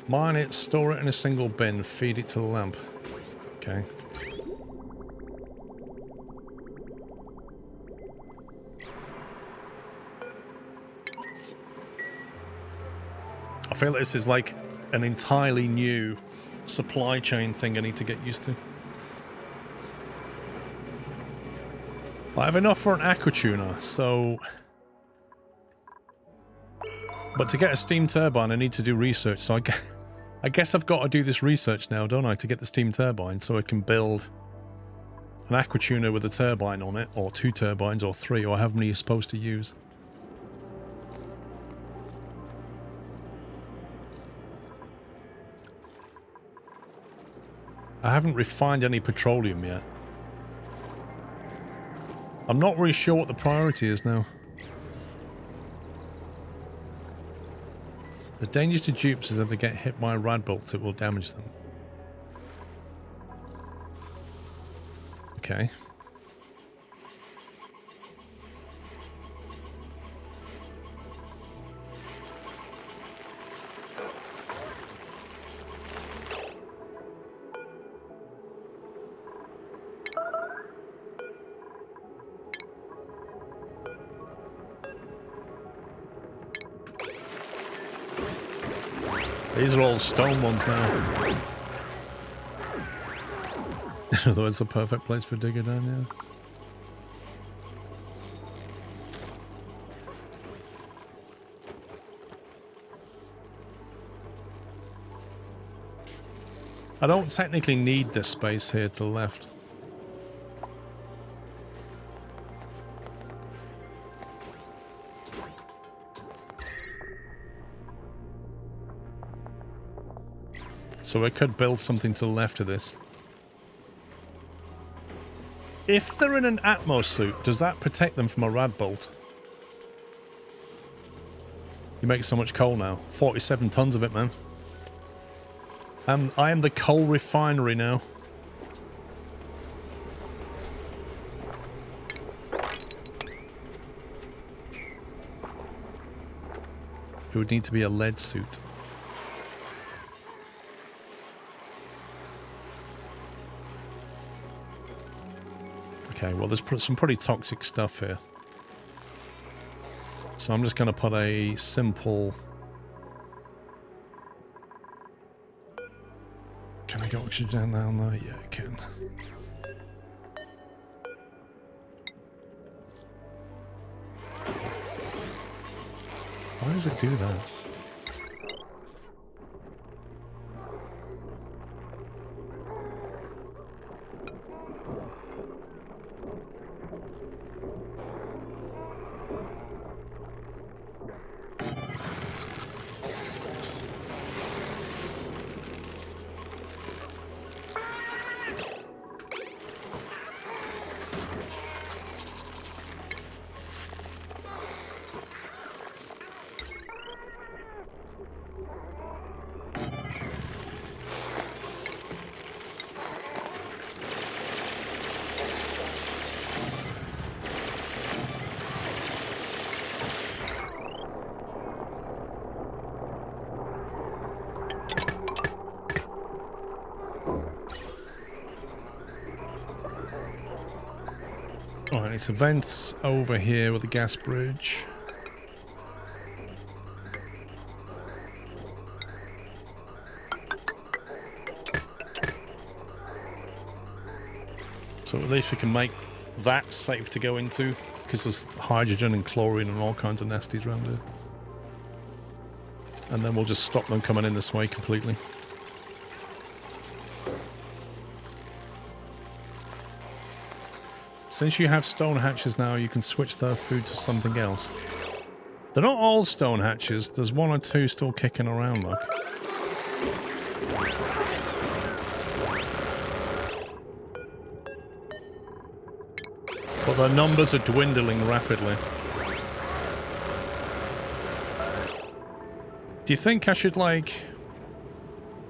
Mine it, store it in a single bin, feed it to the lamp. Okay. I feel this is like an entirely new supply chain thing I need to get used to. I have enough for an aqua tuner, so... But to get a steam turbine, I need to do research, so I guess I've got to do this research now, don't I, to get the steam turbine, so I can build an aqua tuner with a turbine on it, or 2 turbines, or 3, or however many you're supposed to use. I haven't refined any petroleum yet. I'm not really sure what the priority is now. The danger to dupes is if they get hit by a rad bolt, it will damage them. Okay. These are all stone ones now. In other words, a perfect place for digger down, yeah. I don't technically need this space here to the left. So I could build something to the left of this. If they're in an Atmos suit, does that protect them from a rad bolt? You make so much coal now. 47 tons of it, man. I am the coal refinery now. It would need to be a lead suit. Okay, well, there's some pretty toxic stuff here. So I'm just going to put a simple... Can I get oxygen down there? Yeah, I can. Why does it do that? Alright, it's vents over here with the gas bridge. So at least we can make that safe to go into, because there's hydrogen and chlorine and all kinds of nasties around here. And then we'll just stop them coming in this way completely. Since you have stone hatches now, you can switch their food to something else. They're not all stone hatches. There's one or two still kicking around, look. But their numbers are dwindling rapidly. Do you think I should, like...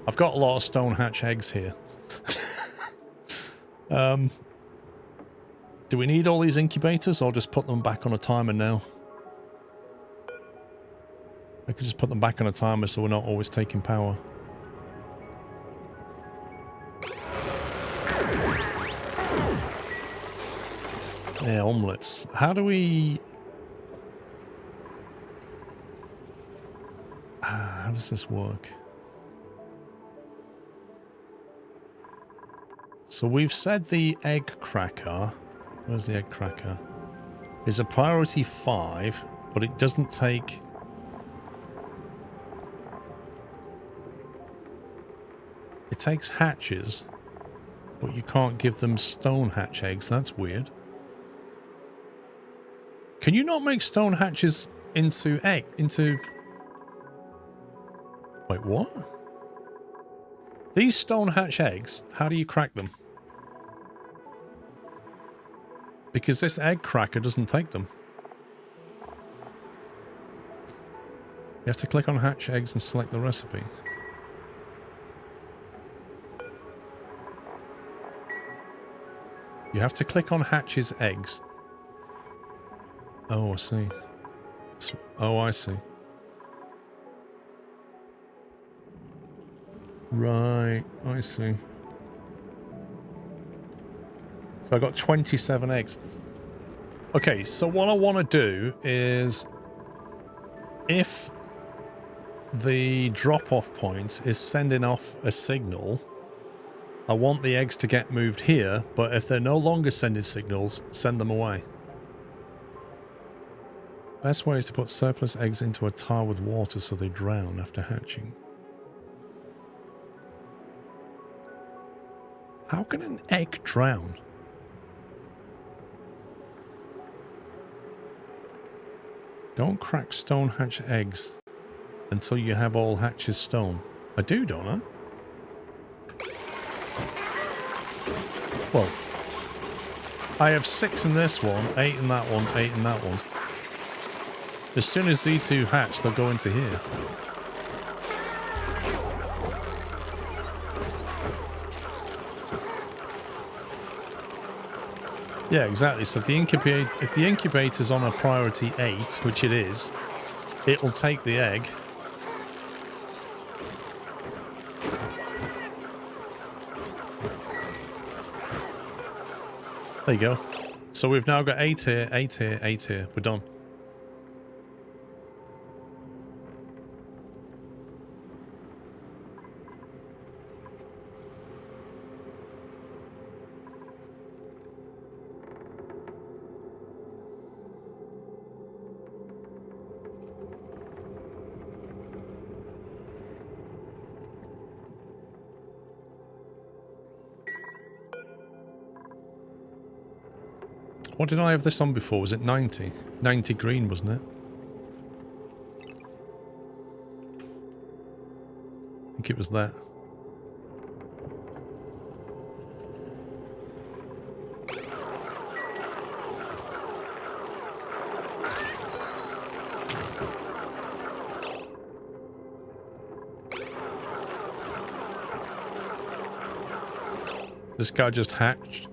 I've got a lot of stone hatch eggs here. Do we need all these incubators, or just put them back on a timer now? I could just put them back on a timer so we're not always taking power. Yeah, omelets. How do we... how does this work? So we've said the egg cracker... Where's the egg cracker? Is a priority 5, but it doesn't take... It takes hatches, but you can't give them stone hatch eggs. That's weird. Can you not make stone hatches into egg? Wait, what? These stone hatch eggs, how do you crack them? Because this egg cracker doesn't take them. You have to click on hatch eggs and select the recipe. You have to click on hatches eggs. Oh, I see. Oh, I see. Right, I see. So I got 27 eggs. Okay, so what I want to do is, if the drop-off point is sending off a signal, I want the eggs to get moved here, but if they're no longer sending signals, send them away. Best way is to put surplus eggs into a tile with water so they drown after hatching. How can an egg drown? Don't crack stone hatch eggs until you have all hatches stone. I do, don't I? Well, I have 6 in this one, 8 in that one, 8 in that one. As soon as these 2 hatch, they'll go into here. Yeah, exactly. So if the incubator's on a priority 8, which it is, it'll take the egg. There you go. So we've now got 8 here, 8 here, 8 here. We're done. What did I have this on before? Was it 90? 90 green, wasn't it? I think it was that. This guy just hatched.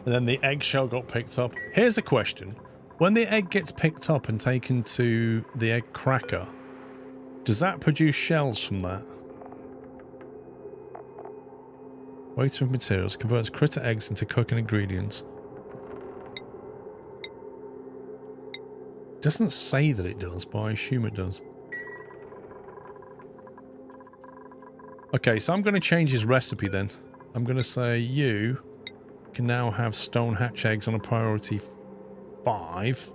And then the eggshell got picked up. Here's a question. When the egg gets picked up and taken to the egg cracker, does that produce shells from that? Weight of materials converts critter eggs into cooking ingredients. Doesn't say that it does, but I assume it does. Okay, so I'm going to change his recipe then. I'm going to say you can now have stone hatch eggs on a priority 5.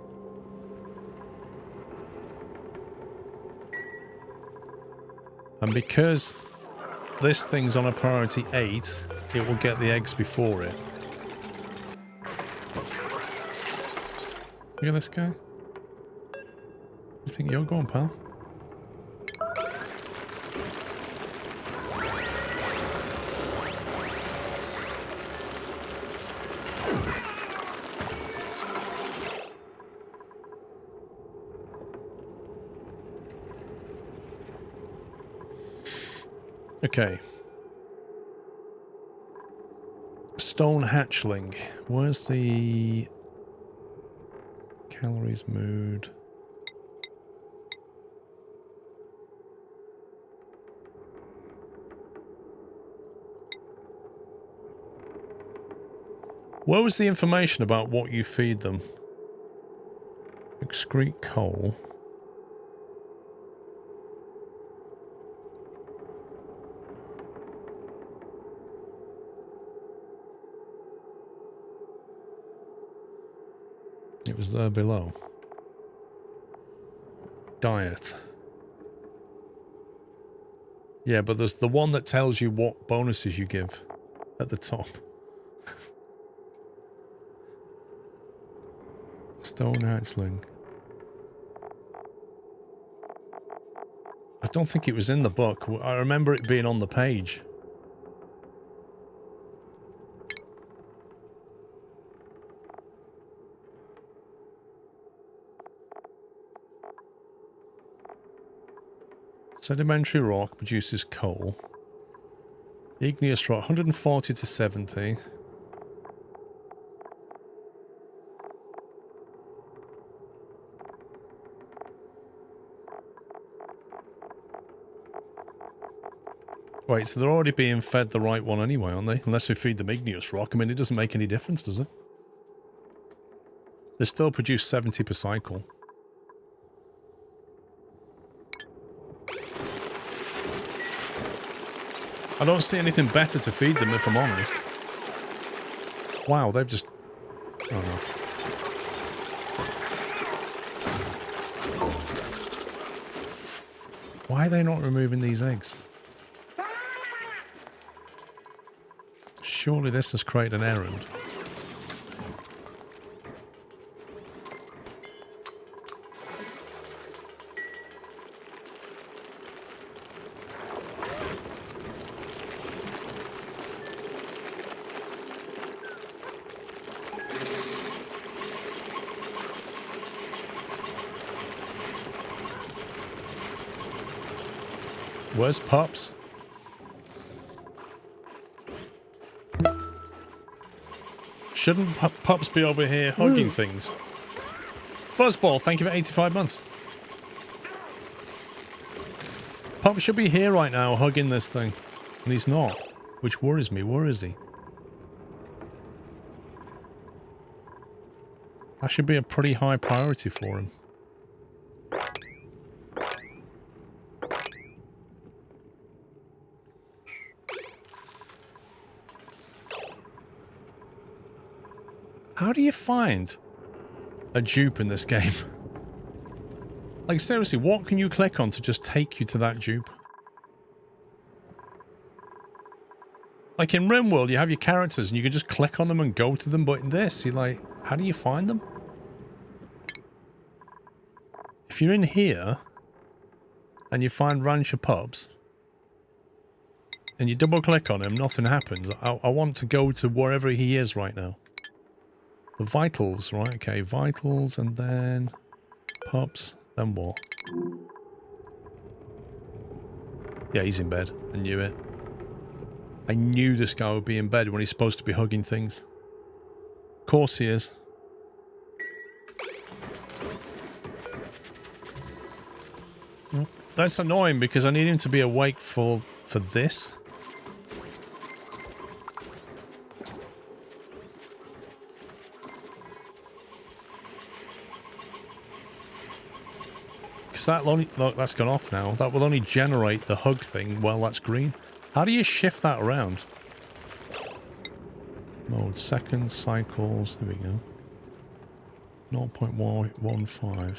And because this thing's on a priority 8, it will get the eggs before it. Look at this guy. You think you're going, pal? Okay. Stone hatchling. Where's the calories, mood? Where was the information about what you feed them? Excrete coal. It was there below. Diet. Yeah, but there's the one that tells you what bonuses you give at the top. Stone hatchling. I don't think it was in the book. I remember it being on the page. Sedimentary rock produces coal. Igneous rock, 140 to 70. Wait, so they're already being fed the right one anyway, aren't they? Unless we feed them igneous rock. I mean, it doesn't make any difference, does it? They still produce 70 per cycle. I don't see anything better to feed them, if I'm honest. Wow, they've just... Oh, no. Why are they not removing these eggs? Surely this has created an errand. Where's Pups? Shouldn't Pups be over here hugging things? Fuzzball, thank you for 85 months. Pups should be here right now hugging this thing. And he's not. Which worries me. Where is he? That should be a pretty high priority for him. How do you find a dupe in this game? Like, seriously, what can you click on to just take you to that dupe? Like, in RimWorld, you have your characters and you can just click on them and go to them, but in this, you're like, how do you find them? If you're in here, and you find Rancher Pups, and you double click on him, nothing happens. I want to go to wherever he is right now. The vitals, right? Okay, vitals, and then Pups, then what? Yeah, he's in bed. I knew it. I knew this guy would be in bed when he's supposed to be hugging things. Of course he is. That's annoying because I need him to be awake for this. Because that only, look, that's gone off now. That will only generate the hug thing while that's green. How do you shift that around? Mode, seconds, cycles. There we go. 0.15.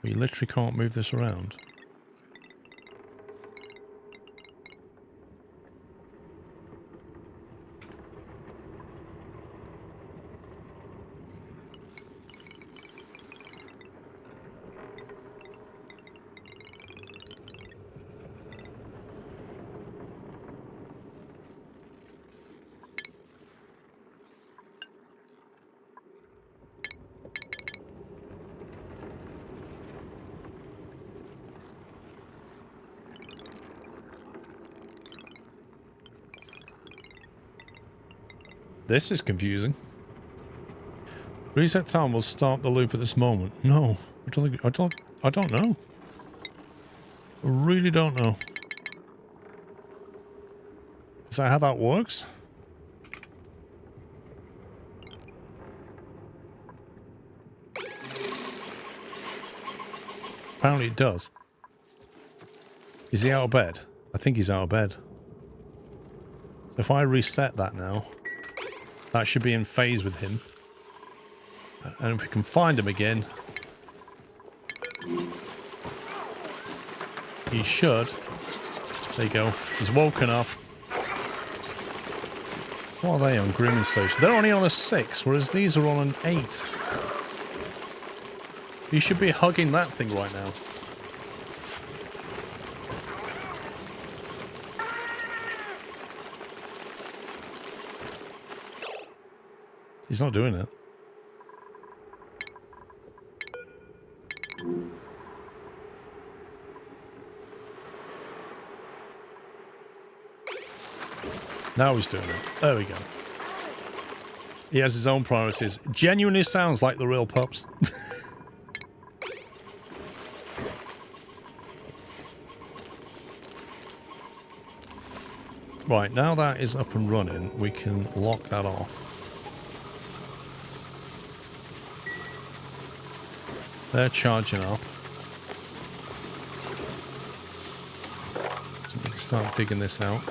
But you literally can't move this around. This is confusing. Reset time will start the loop at this moment. No, I don't know. I really don't know. Is that how that works? Apparently it does. Is he out of bed? I think he's out of bed. So if I reset that now, that should be in phase with him. And if we can find him again, he should. There you go. He's woken up. What are they on grooming station? They're only on a 6, whereas these are on an 8. You should be hugging that thing right now. He's not doing it. Now he's doing it. There we go. He has his own priorities. Genuinely sounds like the real pups. Right, now that is up and running, we can lock that off. They're charging up. So we can start digging this out.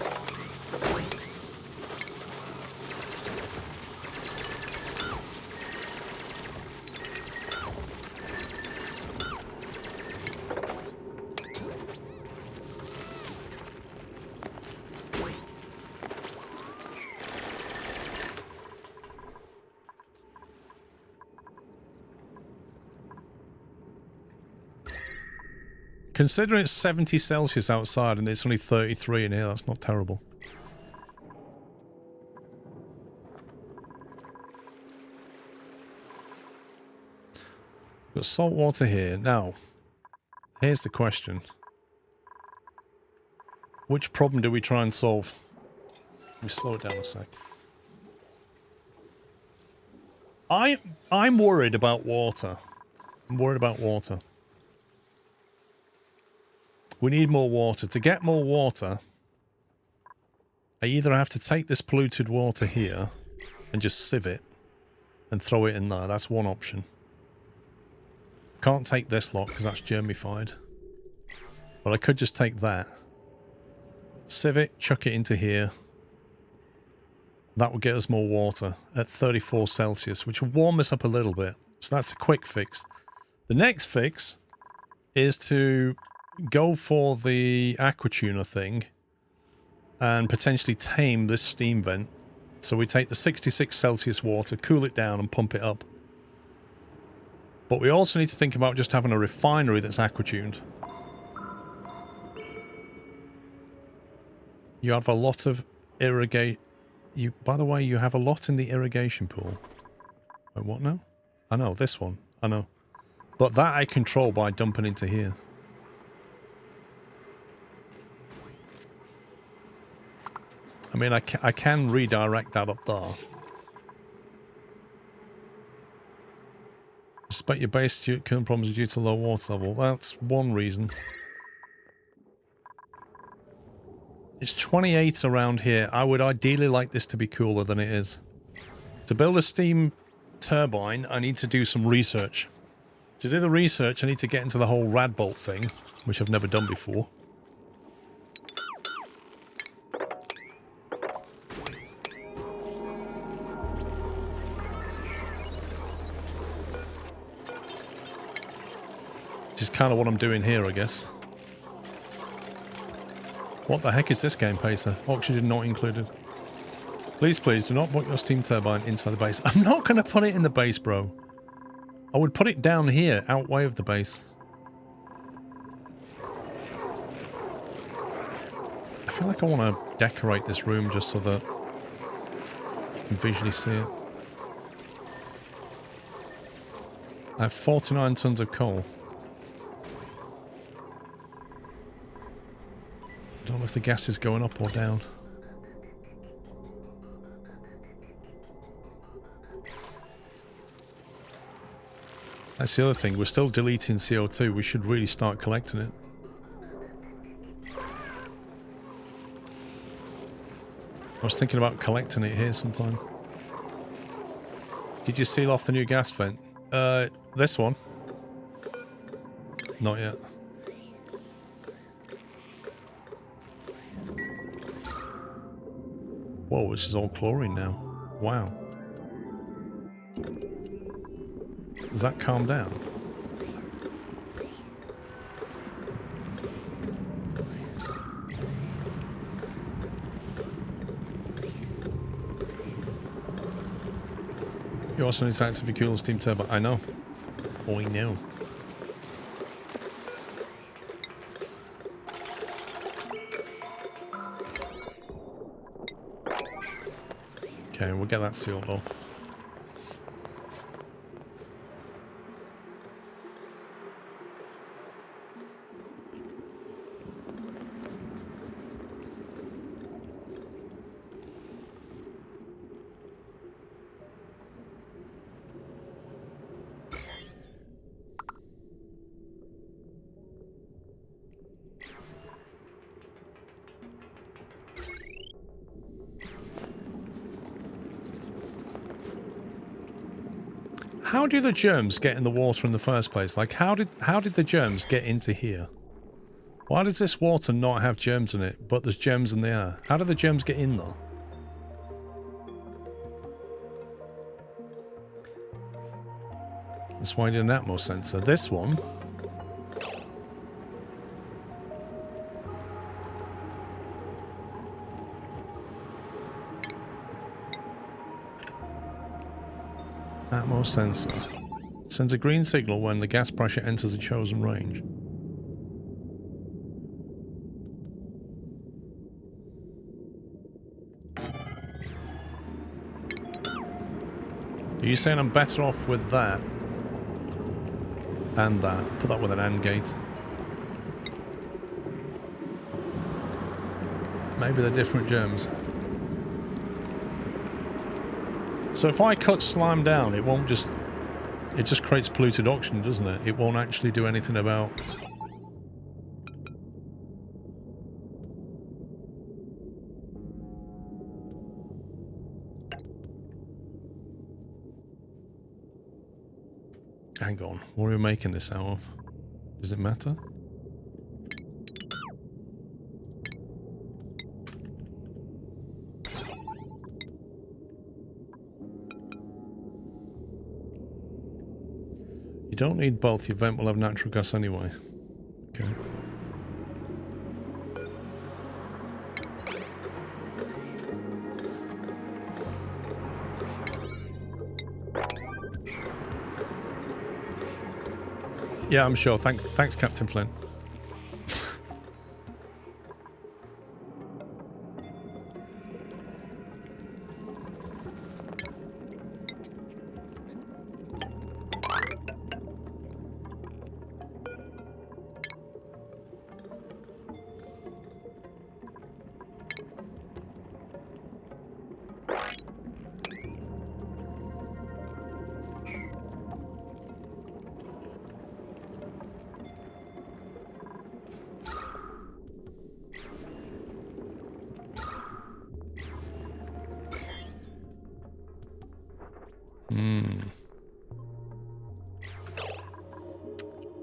Considering it's 70 Celsius outside and it's only 33 in here, that's not terrible. Got salt water here. Now, here's the question. Which problem do we try and solve? Let me slow it down a sec. I'm worried about water. I'm worried about water. We need more water. To get more water, I either have to take this polluted water here and just sieve it and throw it in there. That's one option. Can't take this lot because that's germified. But I could just take that, sieve it, chuck it into here. That will get us more water at 34 Celsius, which will warm us up a little bit. So that's a quick fix. The next fix is to go for the aquatuner thing and potentially tame this steam vent. So we take the 66 Celsius water, cool it down and pump it up. But we also need to think about just having a refinery that's aquatuned. You have a lot of by the way, you have a lot in the irrigation pool. Wait, what now? I know, this one. I know. But that I control by dumping into here. I mean, I can redirect that up there. Suspect your base current problems are due to low water level. That's one reason. It's 28 around here. I would ideally like this to be cooler than it is. To build a steam turbine, I need to do some research To do the research, I need to get into the whole rad bolt thing, which I've never done before. Which is kind of what I'm doing here, I guess. What the heck is this game, Pacer? Oxygen not included. Please, please, do not put your steam turbine inside the base. I'm not going to put it in the base, bro. I would put it down here, out way of the base. I feel like I want to decorate this room just so that you can visually see it. I have 49 tons of coal. I don't know if the gas is going up or down. That's the other thing, we're still deleting CO2, we should really start collecting it. I was thinking about collecting it here sometime. Did you seal off the new gas vent? This one? Not yet. Whoa, this is all chlorine now. Wow. Does that calm down? You also need sights of your coolant steam turbine. I know. Oh, we know. Okay, we'll get that sealed off. How do the germs get in the water in the first place? Like, how did the germs get into here? Why does this water not have germs in it, but there's germs in the air? How did the germs get in there? That's why I did an Atmos sensor. This one. Atmos sensor. Sends a green signal when the gas pressure enters the chosen range. Are you saying I'm better off with that and that? Put that with an AND gate. Maybe they're different germs. So if I cut slime down, it won't just... It just creates polluted oxygen, doesn't it? It won't actually do anything about... Hang on, what are we making this out of? Does it matter? You don't need both, your vent will have natural gas anyway. Okay. Yeah, I'm sure. Thanks, Captain Flint.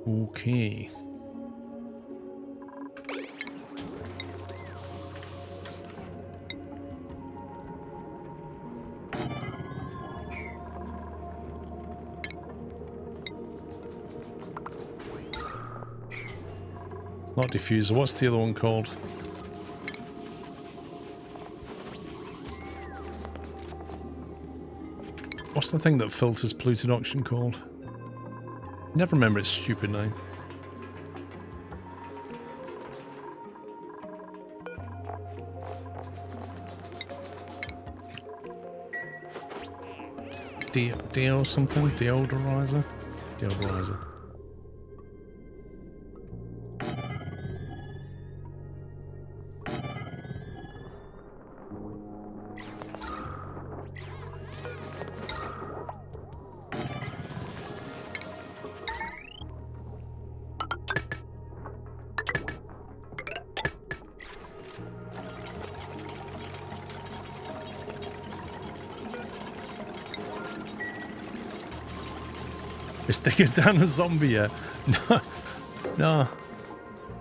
Okay. Not diffuser. What's the other one called? What's the thing that filters polluted oxygen called? Never remember its stupid name. Deo something? Deodorizer? Deodorizer. This digger's down a zombie yet. No. No.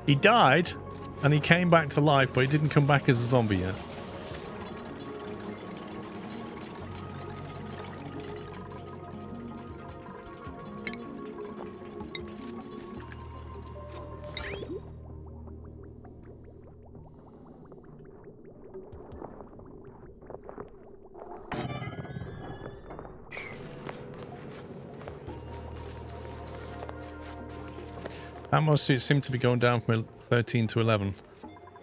He died and he came back to life, but he didn't come back as a zombie yet. Ammo suits seem to be going down from 13 to 11.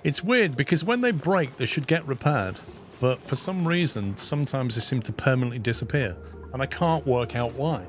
It's weird because when they break, they should get repaired. But for some reason, sometimes they seem to permanently disappear. And I can't work out why.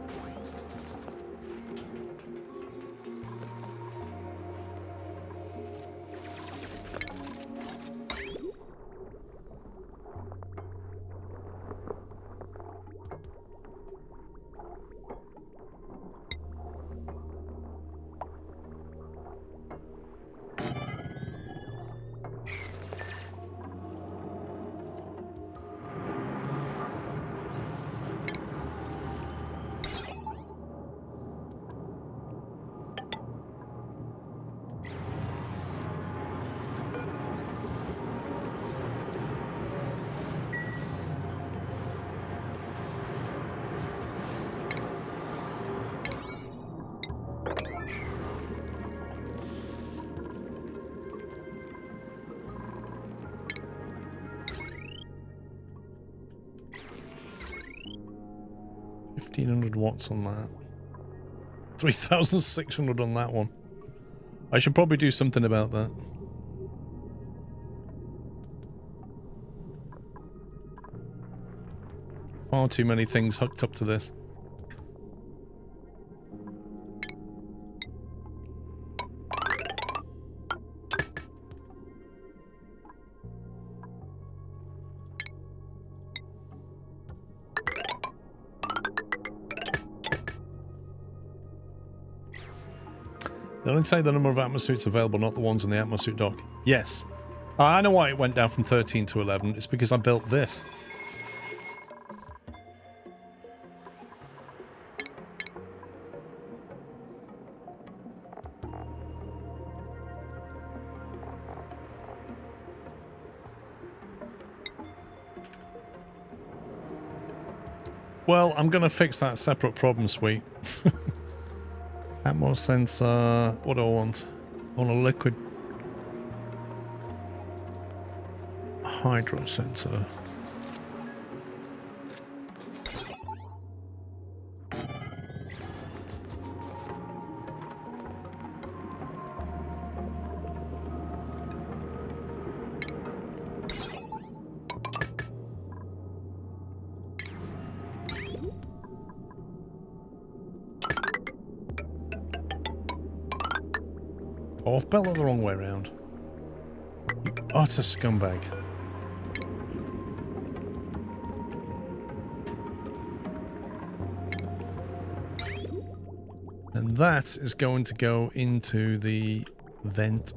Watts on that. 3,600 on that one. I should probably do something about that. Far too many things hooked up to this. They only say the number of atmosuits available, not the ones in the atmosuit dock. Yes. I know why it went down from 13 to 11. It's because I built this. Well, I'm going to fix that separate problem suite. Atmos sensor. What do I want? I want a liquid hydro sensor. Oh, I've built it the wrong way around. You utter scumbag. And that is going to go into the vent,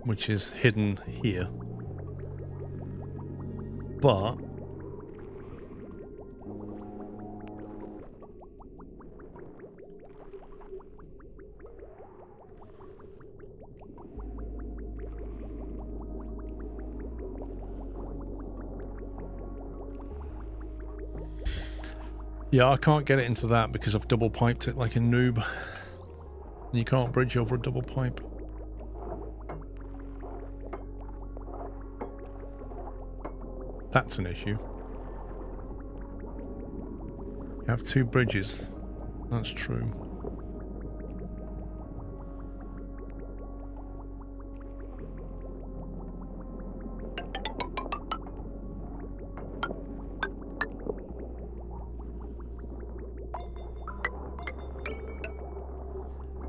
which is hidden here. But Yeah, I can't get it into that because I've double piped it like a noob. You can't bridge over a double pipe. That's an issue. You have two bridges. That's true.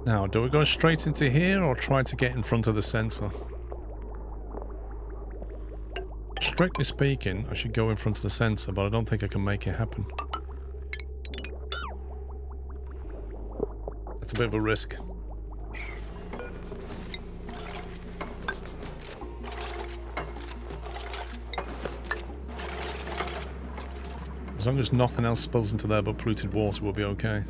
Now, do we go straight into here or try to get in front of the sensor? Strictly speaking, I should go in front of the sensor, but I don't think I can make it happen. That's a bit of a risk. As long as nothing else spills into there but polluted water, we'll be okay.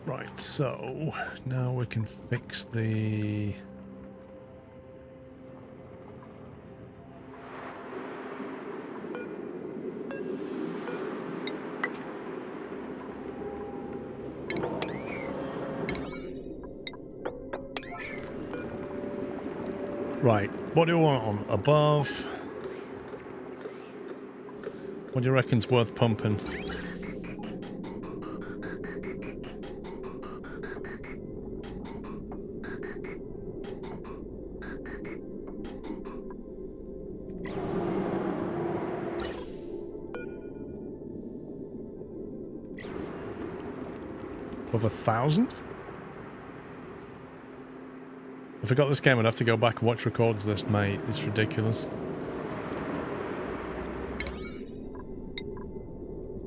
Right, so now we can fix the... Right, what do you want on? Above? What do you reckon's worth pumping? Of 1,000? If I got this game, I'd have to go back and watch records this, mate. It's ridiculous.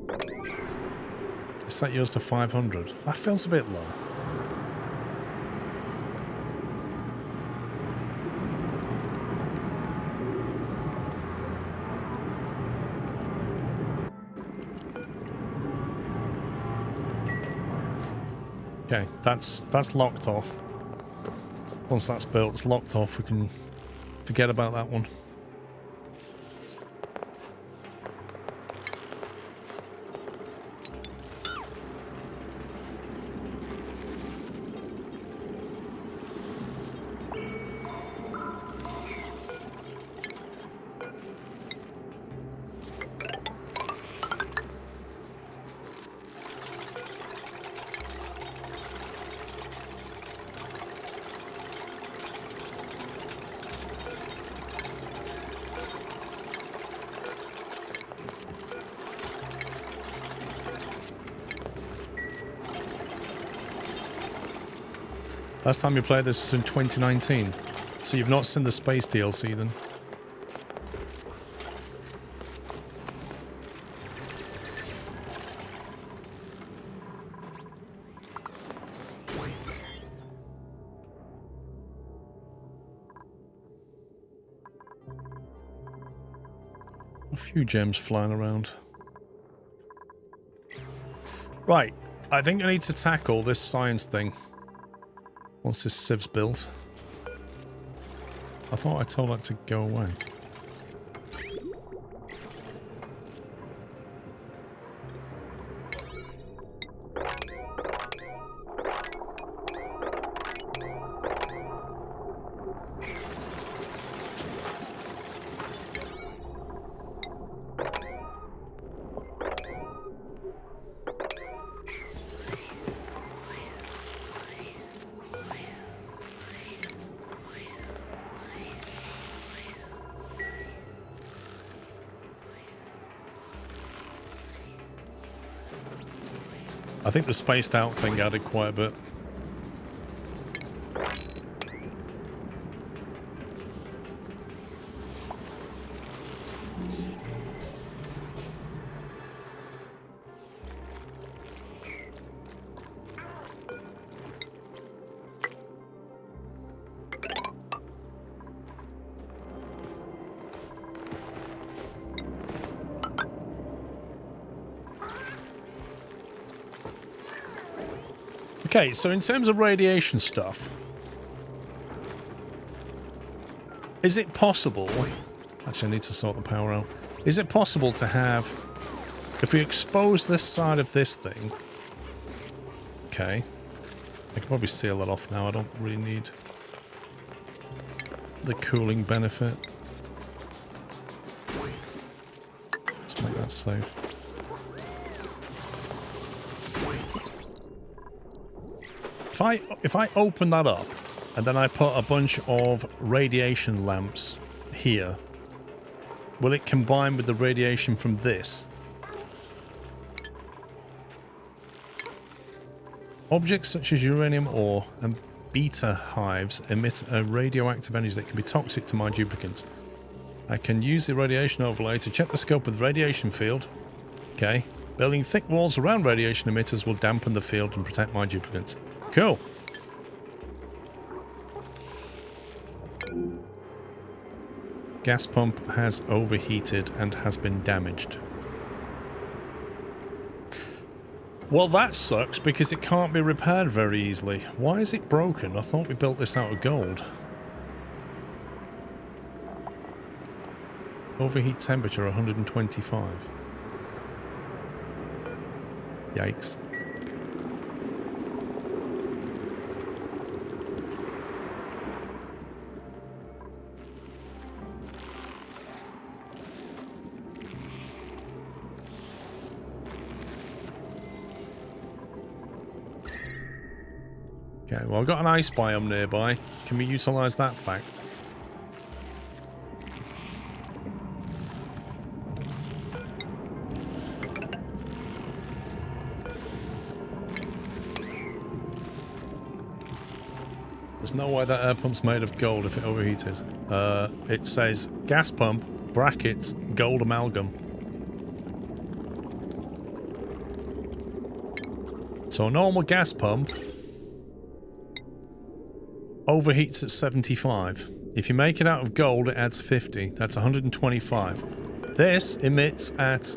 I set yours to 500. That feels a bit low. Okay, that's locked off. Once that's built, it's locked off. We can forget about that one. Last time you played this was in 2019. So you've not seen the space DLC then? A few gems flying around. Right, I think I need to tackle this science thing. Once this siev's built. I thought I told that to go away. I think the spaced out thing added quite a bit. Okay, so in terms of radiation stuff, is it possible... Actually, I need to sort the power out. Is it possible to have... If we expose this side of this thing... Okay. I can probably seal it off now. I don't really need the cooling benefit. Let's make that safe. If I open that up and then I put a bunch of radiation lamps here, will it combine with the radiation from this? Objects such as uranium ore and beta hives emit a radioactive energy that can be toxic to my duplicants. I can use the radiation overlay to check the scope of the radiation field. Okay. Building thick walls around radiation emitters will dampen the field and protect my duplicants. Cool. Gas pump has overheated and has been damaged. Well, that sucks because it can't be repaired very easily. Why is it broken? I thought we built this out of gold. Overheat temperature 125. Yikes. Okay, well, I've got an ice biome nearby. Can we utilize that fact? There's no way that air pump's made of gold if it overheated. It says gas pump, brackets, gold amalgam. So a normal gas pump overheats at 75. If you make it out of gold, it adds 50. That's 125. This emits at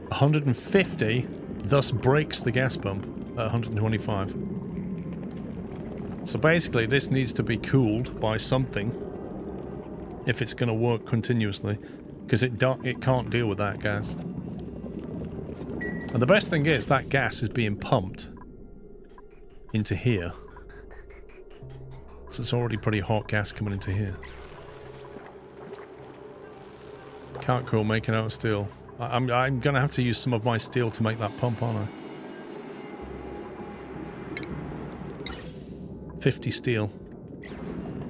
150, thus breaks the gas pump at 125. So basically, this needs to be cooled by something if it's going to work continuously, because it can't deal with that gas. And the best thing is that gas is being pumped into here. So it's already pretty hot gas coming into here. Can't cool making out of steel. I'm going to have to use some of my steel to make that pump, aren't I? 50 steel.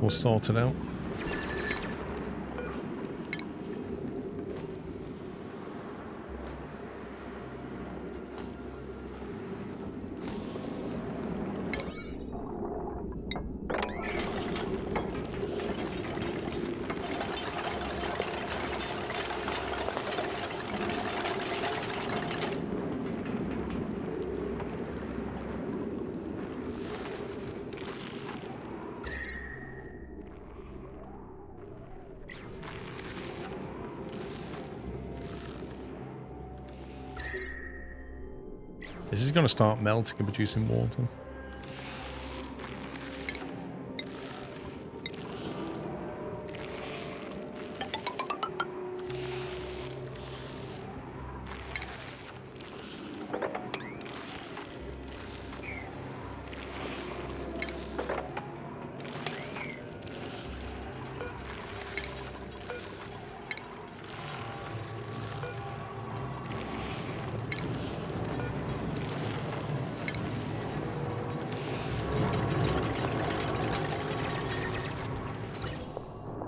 We'll sort it out. This is going to start melting and producing water.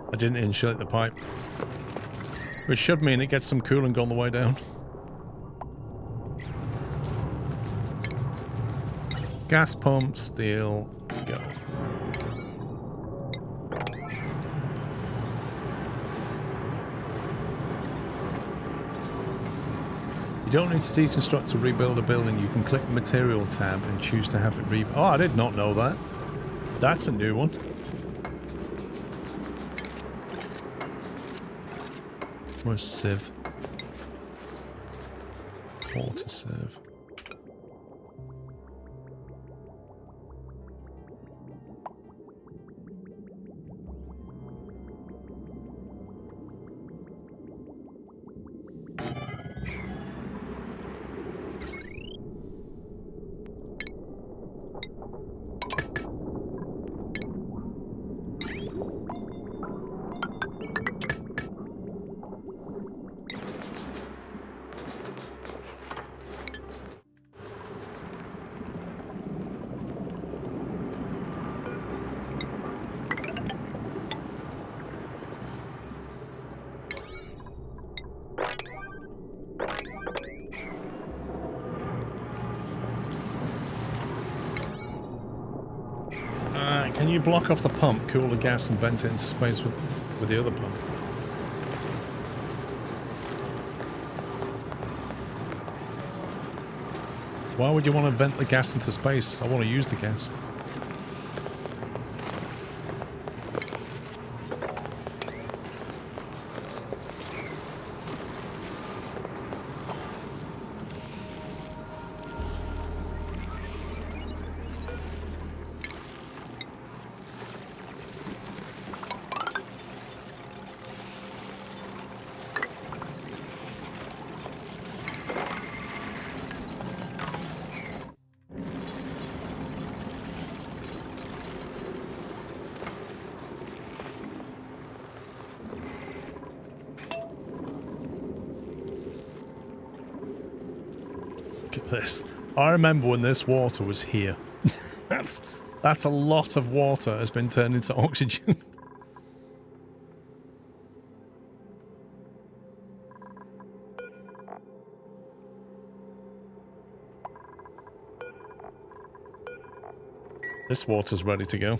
I didn't insulate the pipe, which should mean it gets some cooling on the way down. Gas pump, steel, go. You don't need to deconstruct to rebuild a building. You can click the material tab and choose to have it rebuilt. Oh, I did not know that. That's a new one. Where's sieve? Water sieve. Can you block off the pump, cool the gas, and vent it into space with the other pump? Why would you want to vent the gas into space? I want to use the gas. This. I remember when this water was here. that's a lot of water has been turned into oxygen. This water's ready to go.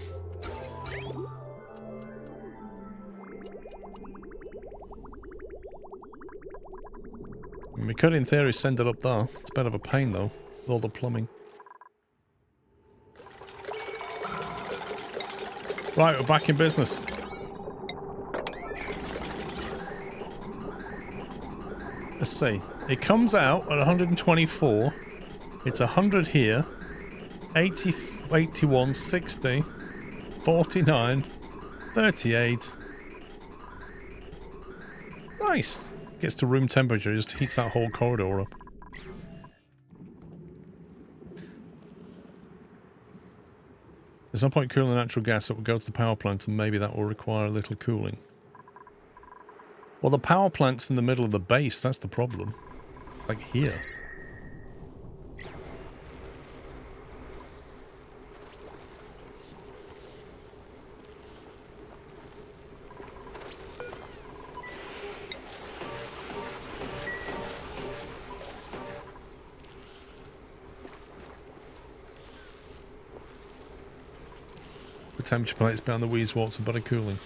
We could, in theory, send it up there. It's a bit of a pain, though, with all the plumbing. Right, we're back in business. Let's see. It comes out at 124. It's 100 here. 80, 81, 60, 49, 38. Nice. Gets to room temperature, just heats that whole corridor up. There's no point cooling the natural gas, it will go to the power plant and maybe that will require a little cooling. Well, the power plant's in the middle of the base, that's the problem. Like here. Temperature plates behind the wheeze walks and better cooling.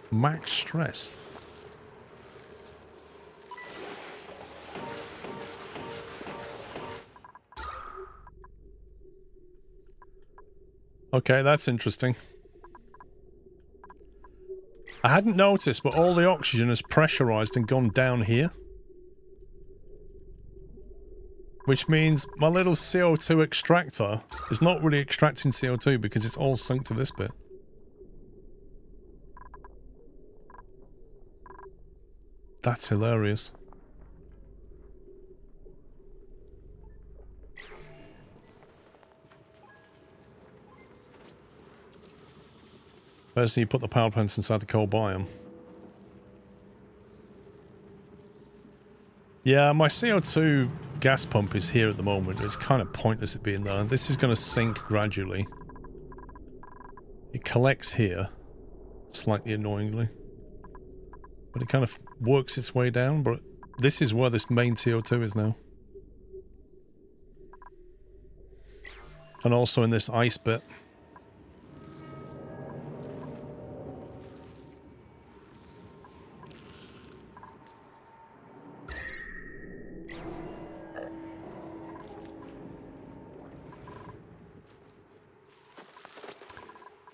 Max stress. Okay, that's interesting. I hadn't noticed, but all the oxygen is pressurized and gone down here. Which means my little CO2 extractor is not really extracting CO2 because it's all sunk to this bit. That's hilarious. First, you put the power plants inside the coal biome. Yeah, my CO2 gas pump is here at the moment. It's kind of pointless it being there. This is going to sink gradually. It collects here, slightly annoyingly. But it kind of works its way down, but this is where this main CO2 is now. And also in this ice bit.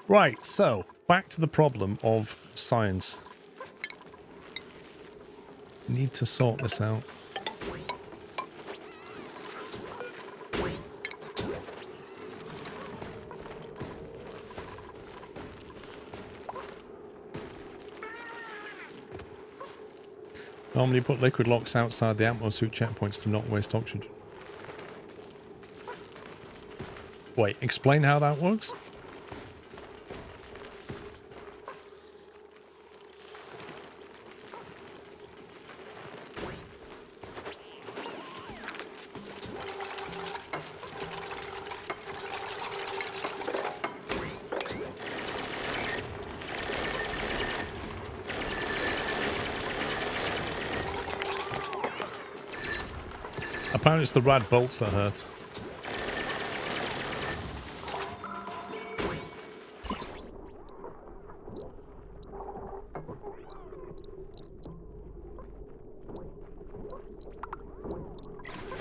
Right, so, back to the problem of science. Need to sort this out. Normally put liquid locks outside the atmosphere checkpoints to not waste oxygen. Wait, explain how that works? Apparently it's the rad bolts that hurt.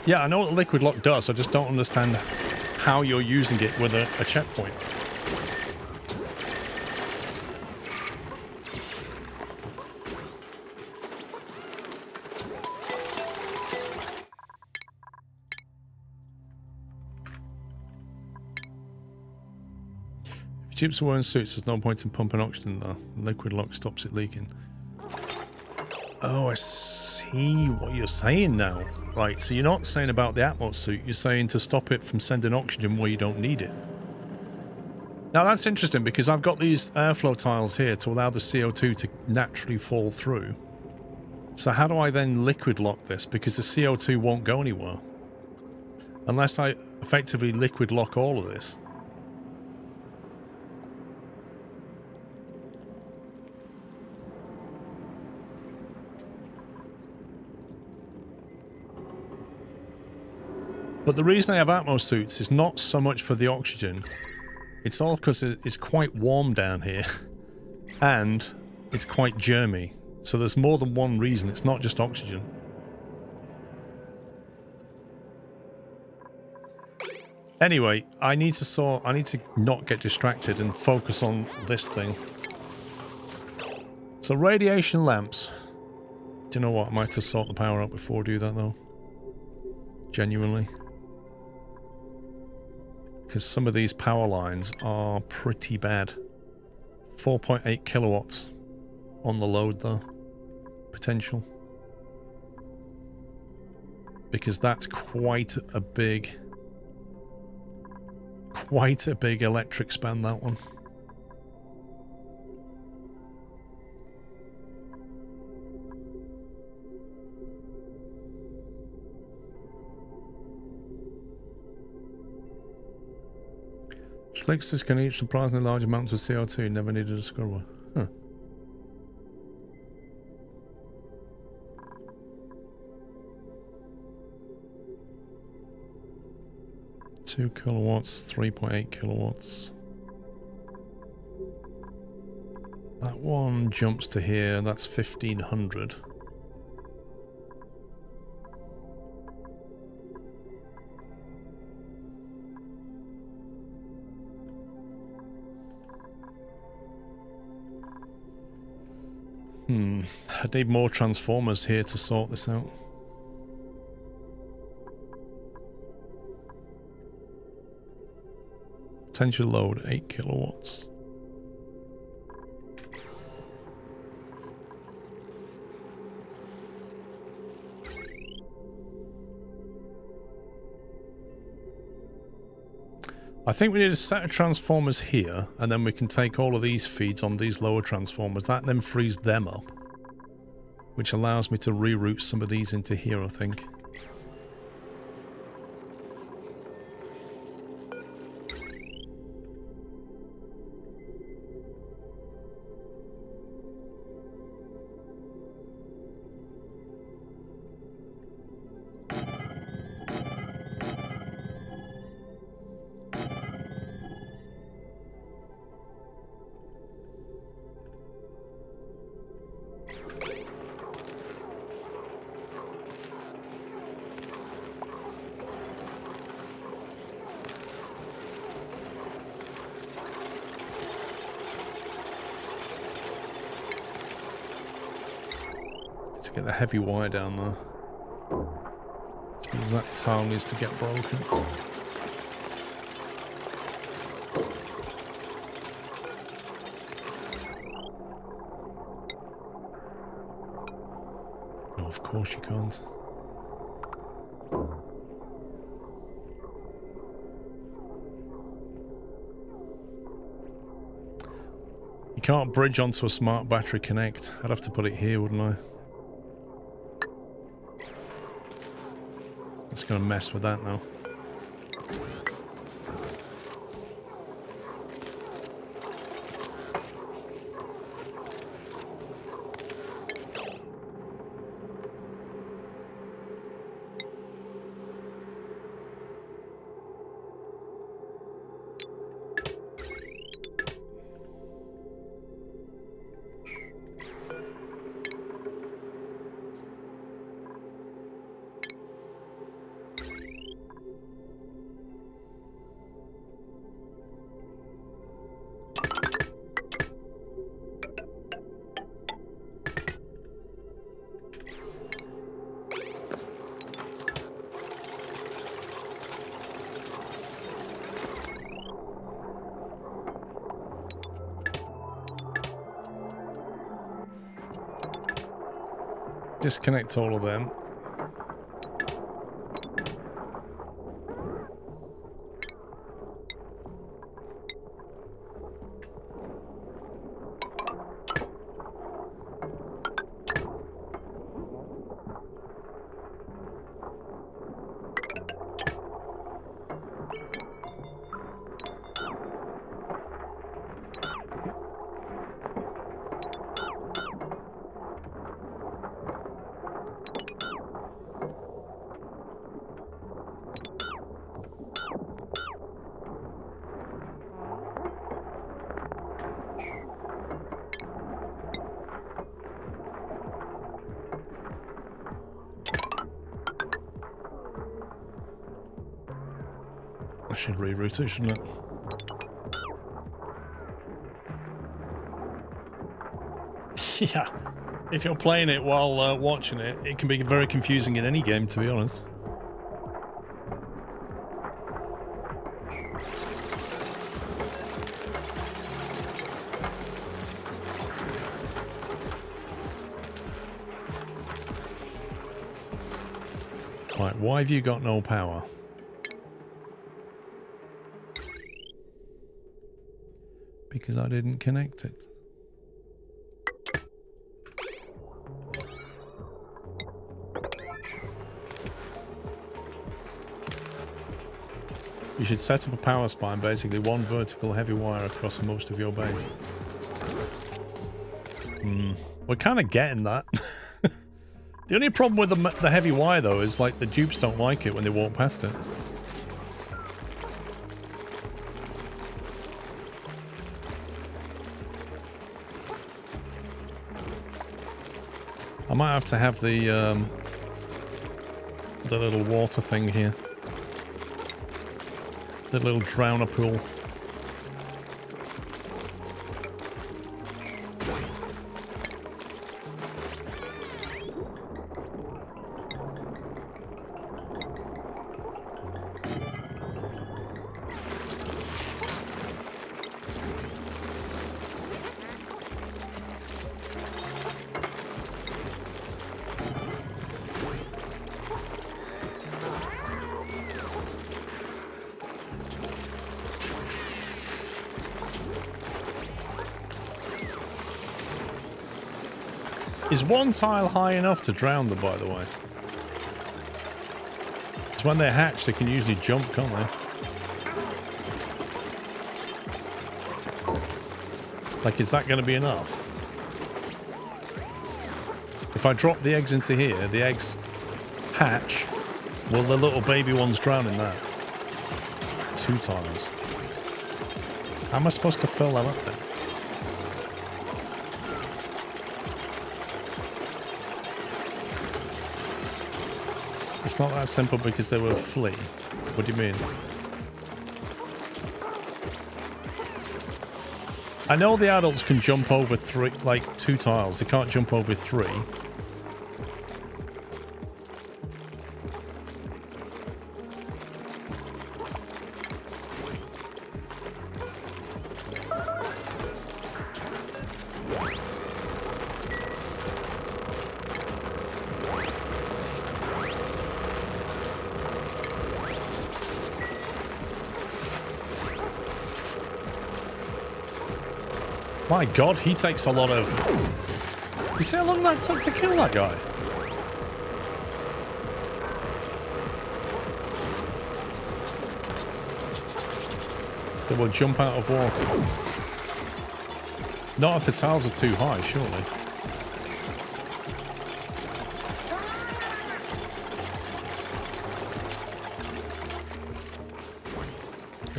Yeah, I know what the liquid lock does, I just don't understand how you're using it with a checkpoint. If ships are wearing suits, there's no point in pumping oxygen though. The liquid lock stops it leaking. Oh, I see what you're saying now. Right, so you're not saying about the Atmos suit, you're saying to stop it from sending oxygen where you don't need it. Now that's interesting because I've got these airflow tiles here to allow the CO2 to naturally fall through. So how do I then liquid lock this? Because the CO2 won't go anywhere. Unless I effectively liquid lock all of this. But the reason I have Atmos suits is not so much for the oxygen. It's all because it's quite warm down here. And it's quite germy. So there's more than one reason. It's not just oxygen. Anyway, I need to not get distracted and focus on this thing. So radiation lamps. Do you know what? I might have to sort the power out before I do that though. Genuinely. Because some of these power lines are pretty bad. 4.8 kilowatts on the load though. Potential. Because that's quite a big electric span, that one. Slicksters can eat surprisingly large amounts of CO2, never needed a scrubber. Huh. Two kilowatts, 3.8 kilowatts. That one jumps to here, that's 1500. I need more transformers here to sort this out. Potential load 8 kilowatts. I think we need a set of transformers here, and then we can take all of these feeds on these lower transformers. That then frees them up, which allows me to reroute some of these into here, I think. To get the heavy wire down there. Which means that tile needs to get broken. No, of course you can't. You can't bridge onto a smart battery connect. I'd have to put it here, wouldn't I? It's going to mess with that now. disconnect all of them. I should reroute it, shouldn't it? Yeah. If you're playing it while watching it, it can be very confusing in any game, to be honest. Right, why have you got no power? Because I didn't connect it. You should set up a power spine, basically one vertical heavy wire across most of your base. We're kind of getting that. The only problem with the heavy wire, though, is like the dupes don't like it when they walk past it. I might have to have the little water thing here. The little drowner pool. Is one tile high enough to drown them, by the way? Because when they hatch, they can usually jump, can't they? Like, is that going to be enough? If I drop the eggs into here, the eggs hatch. Will the little baby ones drown in that? 2 tiles. How am I supposed to fill that up then? It's not that simple because they will flee. What do you mean? I know the adults can jump over 2 tiles. They can't jump over 3. My god, he takes a lot of... You see how long that took to kill that guy? They will jump out of water. Not if the tiles are too high, surely.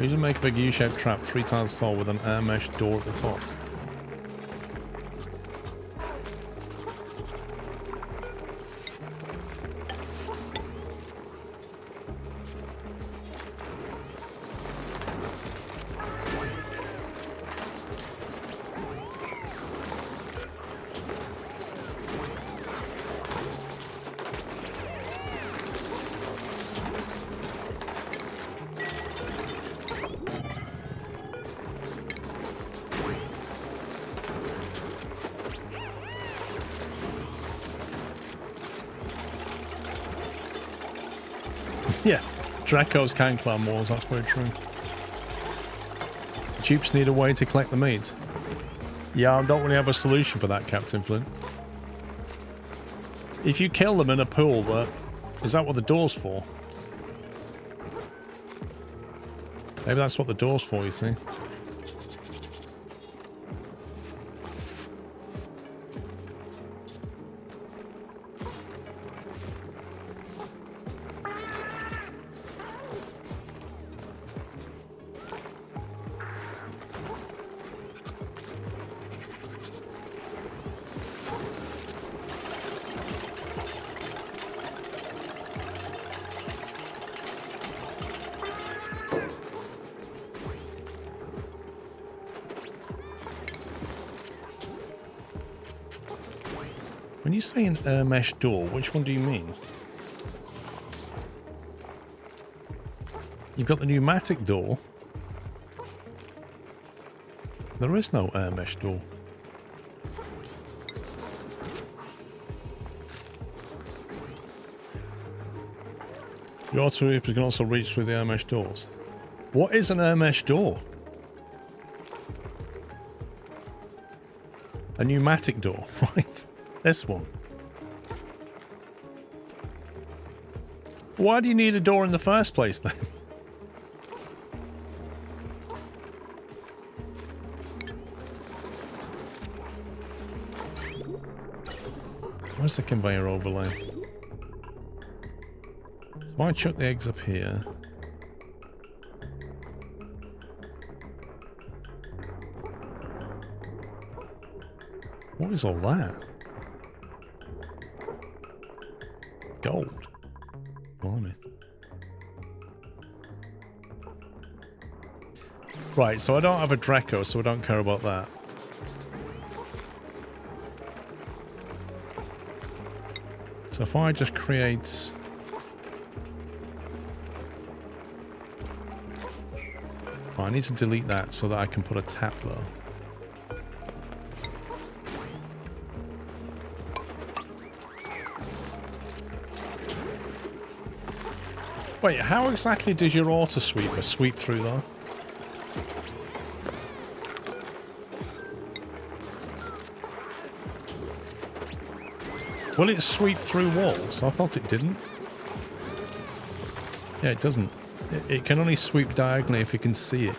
Usually make a big U-shaped trap 3 tiles tall with an air mesh door at the top. Yeah, Dracos can climb walls, that's very true. Dupes need a way to collect the meat. Yeah, I don't really have a solution for that, Captain Flint. If you kill them in a pool, is that what the door's for? Maybe that's what the door's for, you see. When you say an air mesh door, which one do you mean? You've got the pneumatic door. There is no air mesh door. Your auto reapers can also reach through the air mesh doors. What is an air mesh door? A pneumatic door, right? This one. Why do you need a door in the first place then? Where's the conveyor overlay? So if I chuck the eggs up here. What is all that? Gold. Blimey. Right, so I don't have a Draco, so I don't care about that. So if I just create... Oh, I need to delete that so that I can put a tap though. Wait, how exactly does your auto sweeper sweep through though? Will it sweep through walls? I thought it didn't. Yeah, it doesn't. It can only sweep diagonally if you can see it.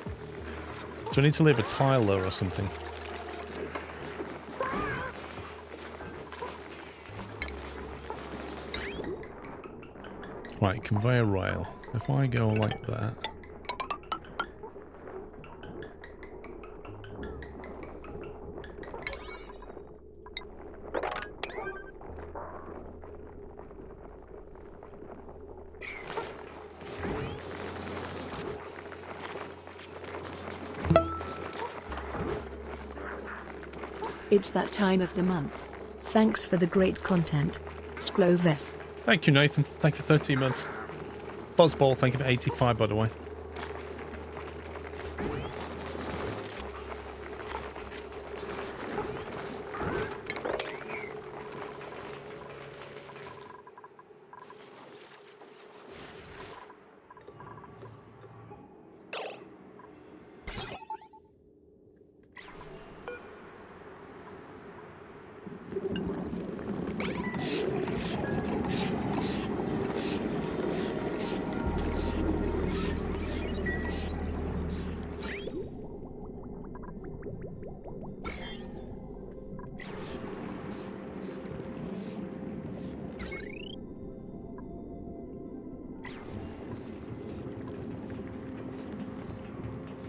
So I need to leave a tile there or something. Right, conveyor rail. If I go like that. It's that time of the month. Thanks for the great content. Sklovev. Thank you, Nathan. Thank you for 13 months. Fuzzball, thank you for 85, by the way.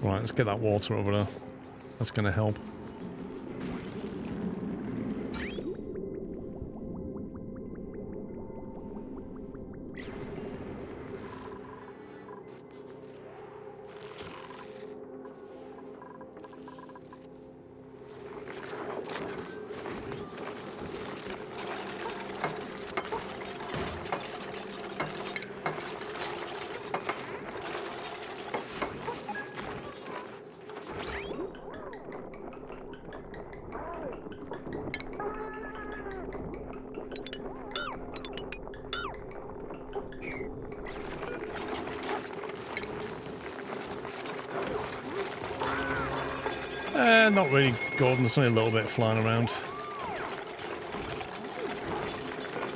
Right, let's get that water over there. That's going to help. Not really, Gordon. There's only a little bit flying around.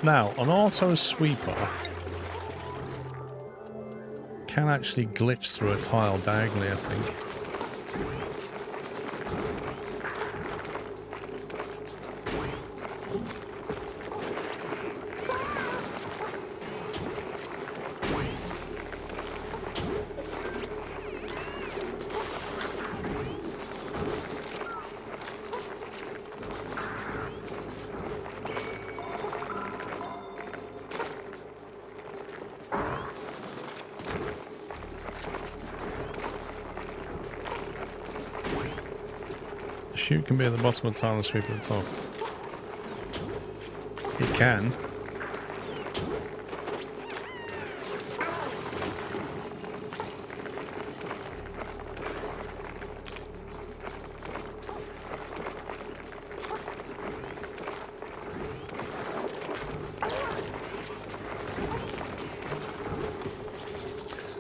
Now, an auto sweeper can actually glitch through a tile diagonally, I think. Chute can be at the bottom of the tile and sweep at the top. It can.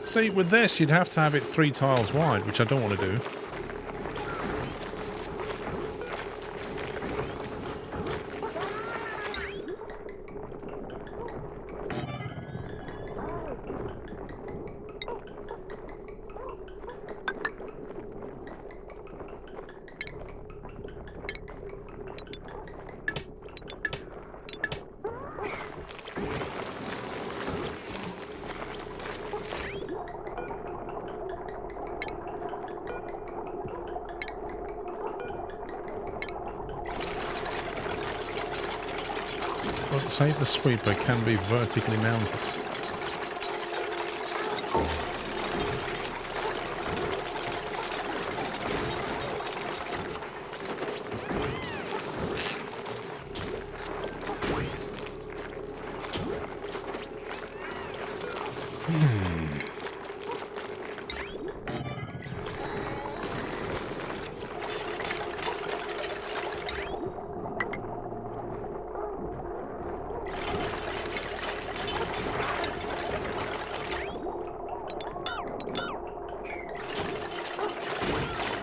See, with this, you'd have to have it 3 tiles wide, which I don't want to do. Say the sweeper can be vertically mounted.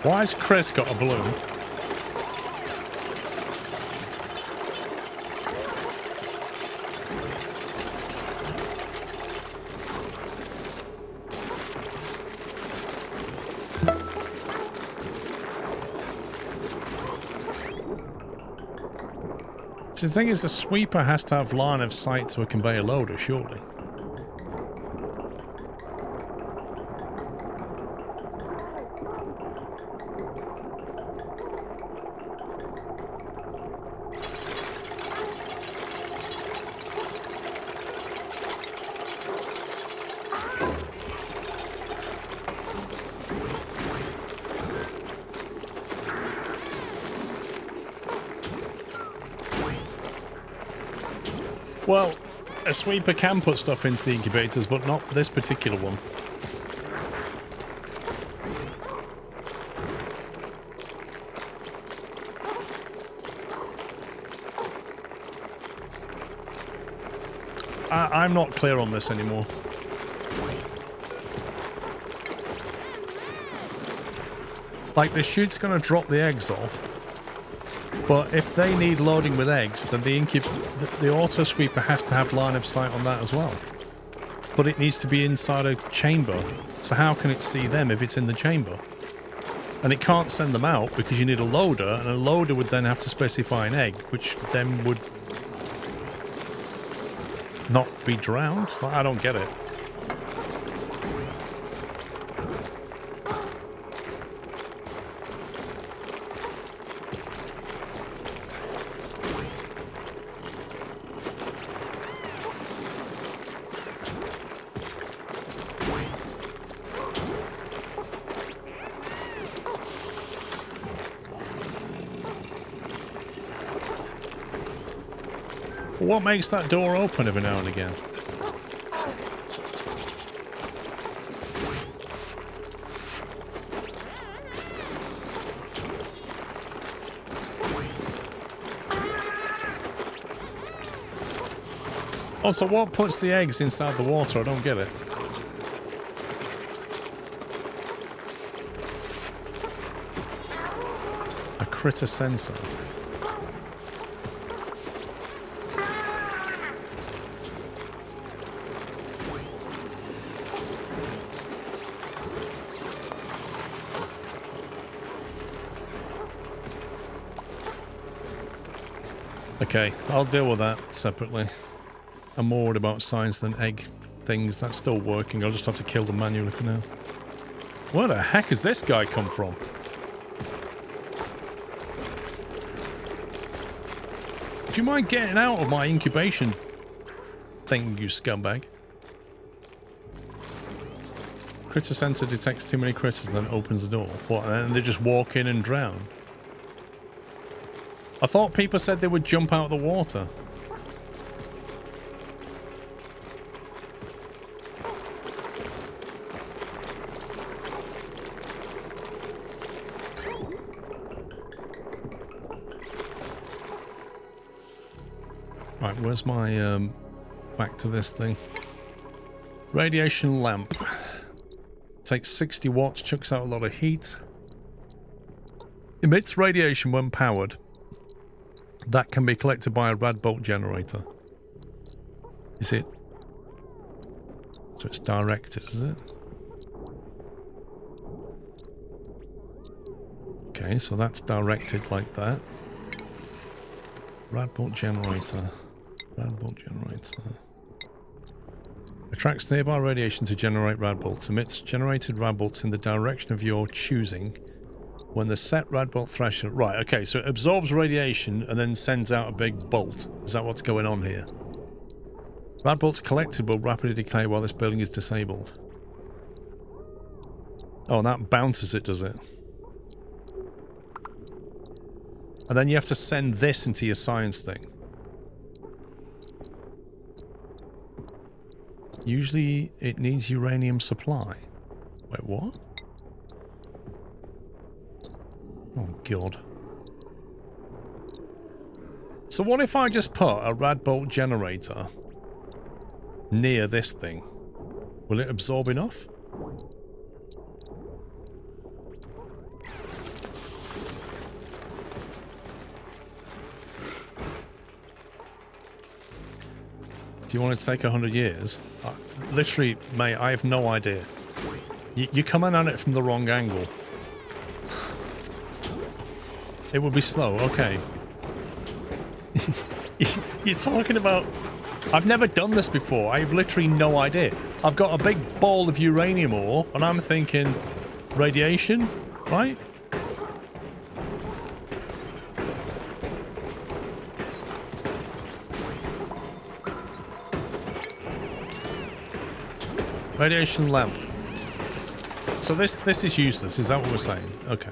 Why has Chris got a balloon? So the thing is, the sweeper has to have line of sight to a conveyor loader, surely. Well, a sweeper can put stuff into the incubators, but not this particular one. I'm not clear on this anymore. Like, the chute's going to drop the eggs off. But if they need loading with eggs, then the auto sweeper has to have line of sight on that as well. But it needs to be inside a chamber. So how can it see them if it's in the chamber? And it can't send them out because you need a loader, and a loader would then have to specify an egg, which then would not be drowned. I don't get it. What makes that door open every now and again? Also, what puts the eggs inside the water? I don't get it. critter sensor. Okay, I'll deal with that separately. I'm more worried about science than egg things. That's still working. I'll just have to kill them manually for now. Where the heck has this guy come from? Do you mind getting out of my incubation thing, you scumbag? Critter sensor detects too many critters, then opens the door. What, and then they just walk in and drown? I thought people said they would jump out of the water. Right, where's my, back to this thing. Radiation lamp. Takes 60 watts, chucks out a lot of heat. Emits radiation when powered. That can be collected by a rad bolt generator. Is it? So it's directed, is it? Okay, so that's directed like that. Rad bolt generator. Rad bolt generator. Attracts nearby radiation to generate rad bolts. Emits generated rad bolts in the direction of your choosing. When the set rad bolt threshold... Right, okay, so it absorbs radiation and then sends out a big bolt. Is that what's going on here? Rad bolts collected will rapidly decay while this building is disabled. Oh, and that bounces it, does it? And then you have to send this into your science thing. Usually it needs uranium supply. Wait, what? Oh, God. So what if I just put a rad bolt generator near this thing? Will it absorb enough? Do you want it to take 100 years? Literally, mate, I have no idea. You're coming at it from the wrong angle. It would be slow, okay. You're talking about... I've never done this before. I have literally no idea. I've got a big ball of uranium ore, and I'm thinking... Radiation? Right? Radiation lamp. So this is useless, is that what we're saying? Okay.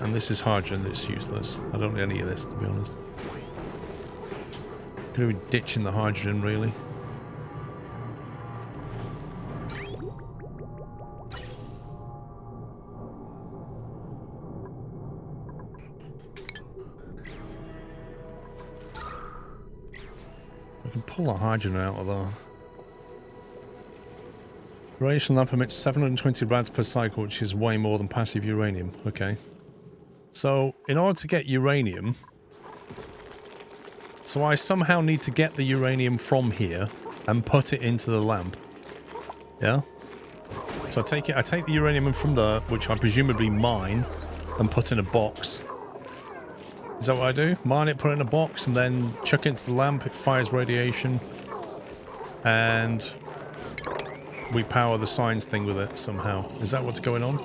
And this is hydrogen that's useless. I don't need any of this, to be honest. Could be ditching the hydrogen, really. We can pull the hydrogen out of there. Radiation lamp emits 720 rads per cycle, which is way more than passive uranium. Okay. So, in order to get uranium... So I somehow need to get the uranium from here and put it into the lamp. Yeah? So I take the uranium from there, which I presumably mine, and put in a box. Is that what I do? Mine it, put it in a box, and then chuck it into the lamp, it fires radiation. And... we power the science thing with it somehow. Is that what's going on?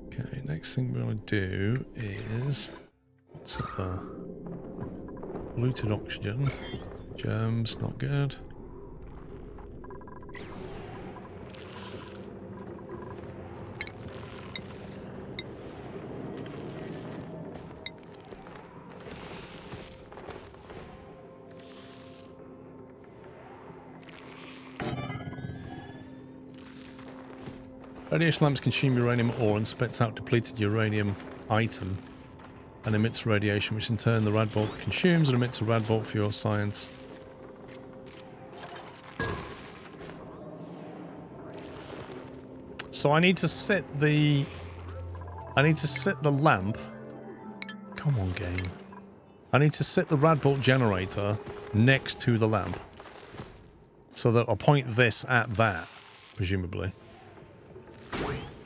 Okay, next thing we're going to do is... what's up there? Polluted oxygen. Germs, not good. Radiation lamps consume uranium ore and spits out depleted uranium item. and emits radiation, which in turn the radbolt consumes and emits a radbolt for your science. So I need to set the lamp. Come on, game. I need to set the radbolt generator next to the lamp. So that I'll point this at that, presumably.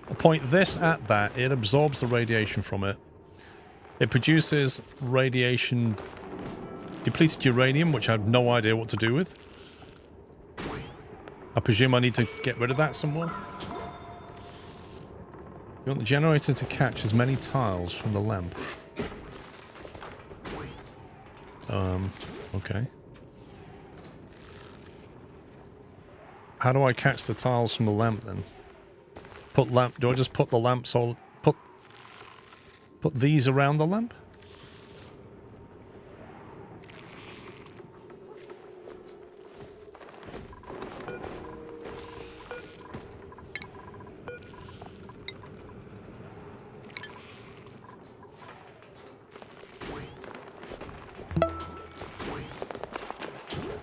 I'll point this at that, it absorbs the radiation from it. It produces radiation, depleted uranium, which I have no idea what to do with. I presume I need to get rid of that somewhere. You want the generator to catch as many tiles from the lamp. Okay. How do I catch the tiles from the lamp then? Do I just put the lamps all... Put these around the lamp?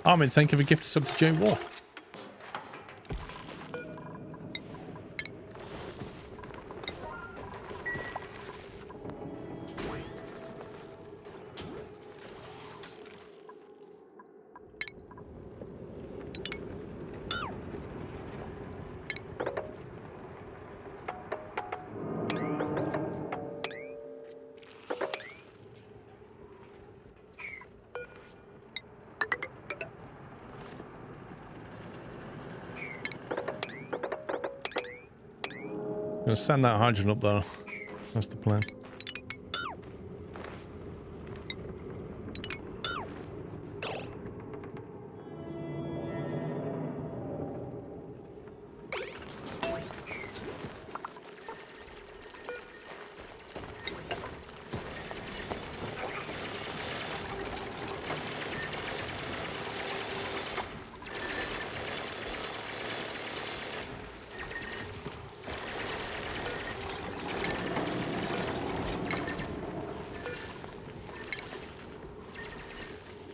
Armin, thank you for gifting sub to J War. I'm gonna send that hydrogen up though. That's the plan.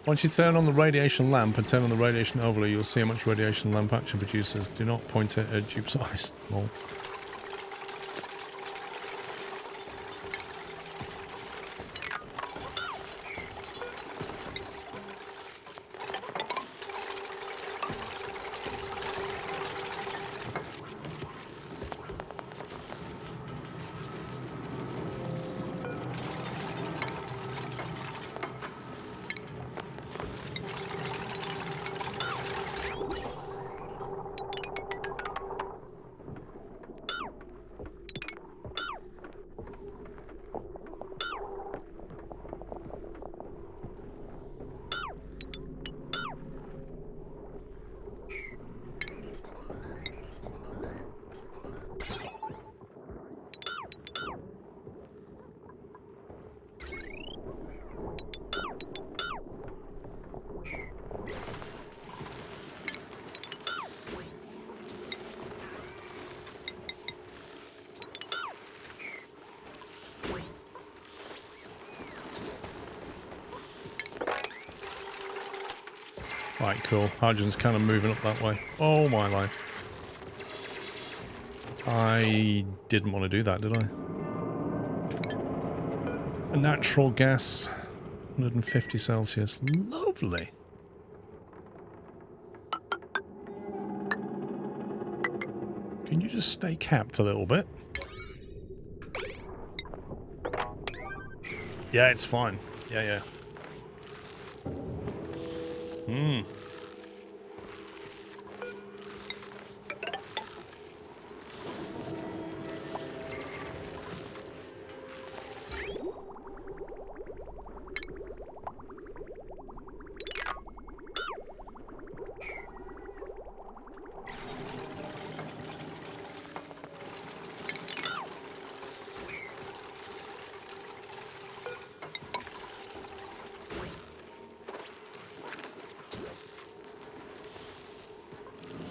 Once you turn on the radiation lamp and turn on the radiation overlay, you'll see how much radiation the lamp actually produces. Do not point it at Duke's eyes. Lol. Right, cool. Hydrogen's kind of moving up that way. Oh my life. I didn't want to do that, did I? A natural gas, 150 Celsius. Lovely. Can you just stay capped a little bit? Yeah, it's fine. Yeah.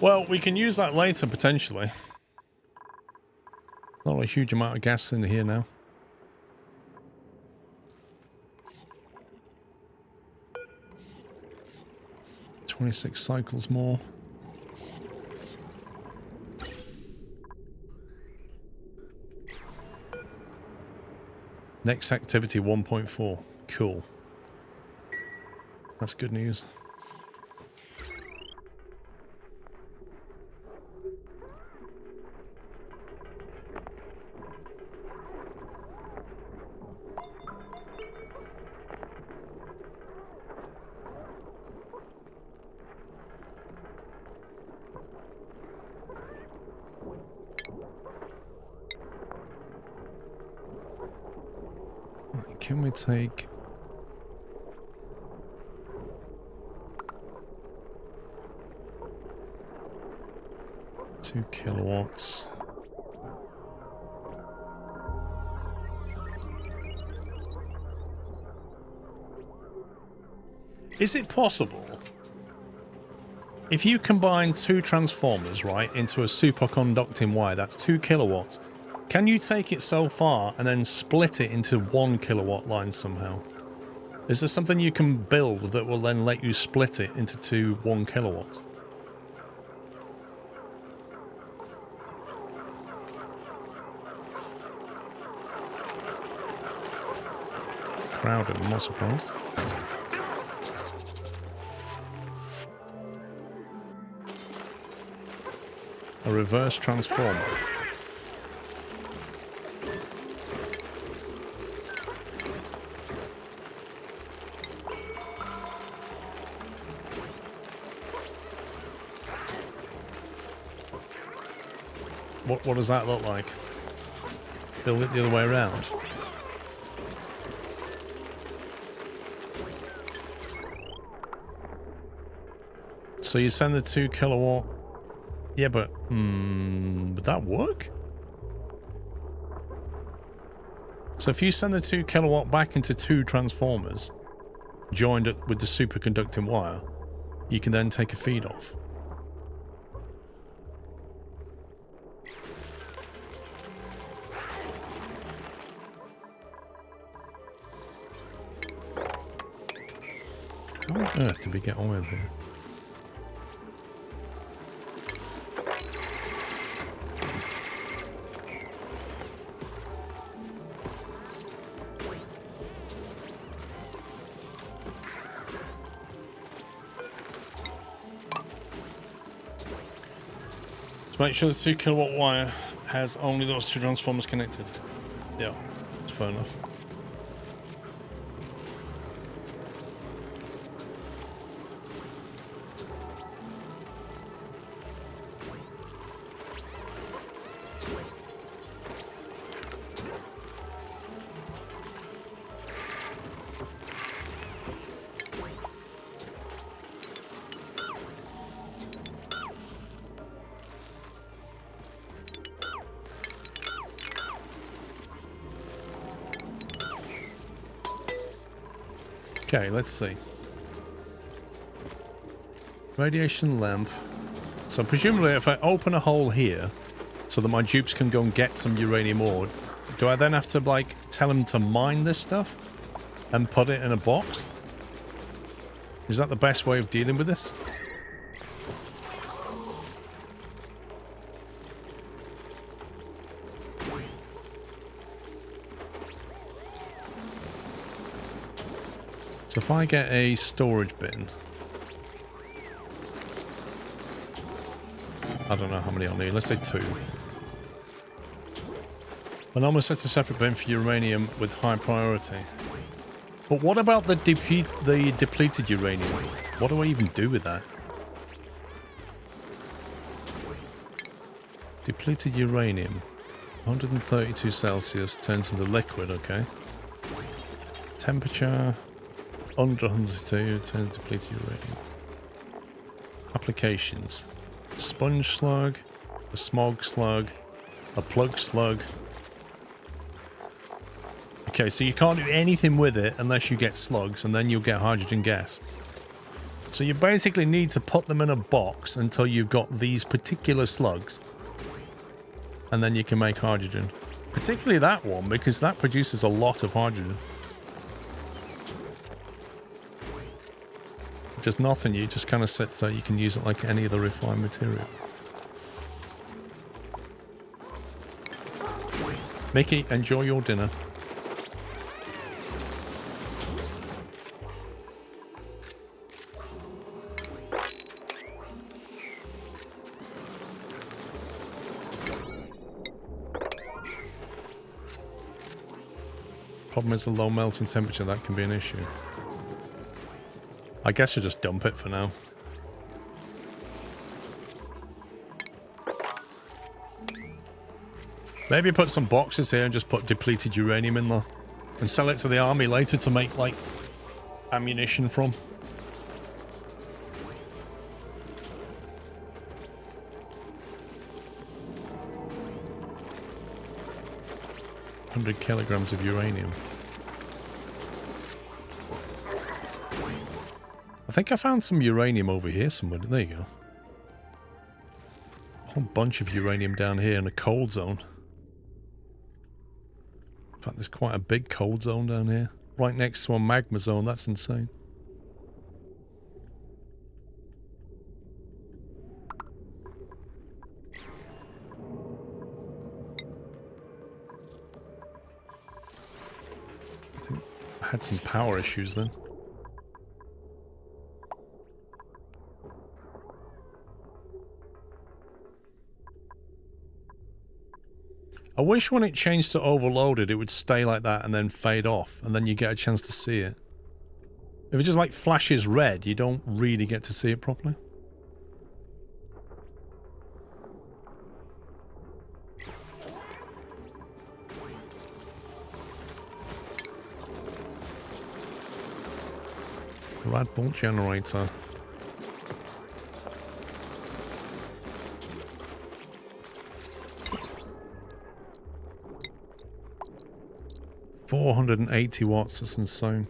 Well, we can use that later, potentially. Not a huge amount of gas in here now. 26 cycles more. Next activity 1.4. Cool. That's good news. Can we take... ...2 kilowatts. Is it possible, if you combine 2 transformers, right, into a superconducting wire, that's 2 kilowatts, can you take it so far and then split it into 1 kilowatt lines somehow? Is there something you can build that will then let you split it into 2 1 kilowatts? Crowded, I'm not surprised. A reverse transformer. What does that look like? Build it the other way around. So you send the 2 kilowatt. Yeah, but would that work? So if you send the 2 kilowatt back into 2 transformers, joined it with the superconducting wire, you can then take a feed off. How on earth did we get oil here? So make sure the 2 kilowatt wire has only those 2 transformers connected. Yeah, that's fair enough. Okay, let's see. Radiation lamp. So presumably if I open a hole here so that my dupes can go and get some uranium ore, do I then have to, like, tell them to mine this stuff and put it in a box? Is that the best way of dealing with this? So if I get a storage bin, I don't know how many I'll need, let's say 2. I normally set a separate bin for uranium with high priority. But what about the depleted uranium? What do I even do with that? Depleted uranium. 132 Celsius turns into liquid, okay. Temperature... under 102, turn depleted uranium. Applications. Sponge slug, a smog slug, a plug slug. Okay, so you can't do anything with it unless you get slugs, and then you'll get hydrogen gas. So you basically need to put them in a box until you've got these particular slugs. And then you can make hydrogen. Particularly that one, because that produces a lot of hydrogen. Just nothing. You just kind of sits there. You can use it like any other refined material. Mickey, enjoy your dinner. Problem is the low melting temperature. That can be an issue. I guess you just dump it for now. Maybe put some boxes here and just put depleted uranium in there. And sell it to the army later to make, like, ammunition from. $100 kilograms of uranium. I think I found some uranium over here somewhere. There you go. A whole bunch of uranium down here in a cold zone. In fact, there's quite a big cold zone down here. Right next to a magma zone. That's insane. I think I had some power issues then. I wish when it changed to overloaded, it would stay like that and then fade off, and then you get a chance to see it. If it just like flashes red, you don't really get to see it properly. Rad bolt generator. $480 that's insane.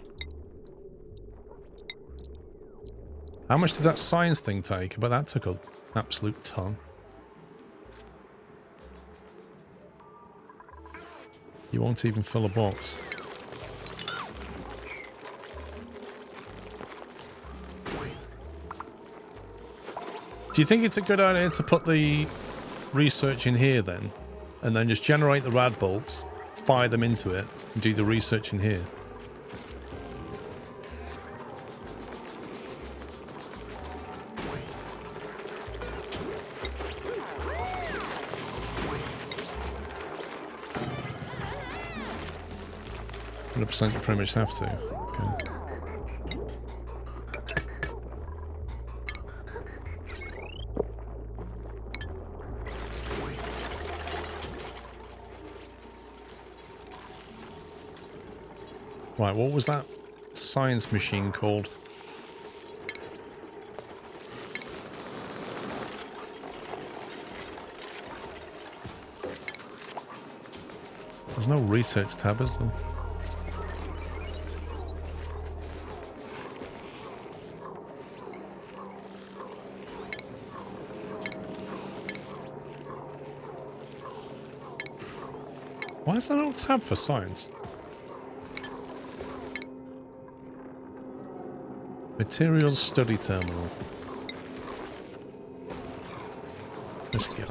How much does that science thing take? But that took an absolute ton. You won't even fill a box. Do you think it's a good idea to put the research in here then? And then just generate the rad bolts, fire them into it, and do the research in here? You pretty much have to. Okay. Right, what was that science machine called? There's no research tab, is there? Why is there no tab for science? Materials study terminal. This guy.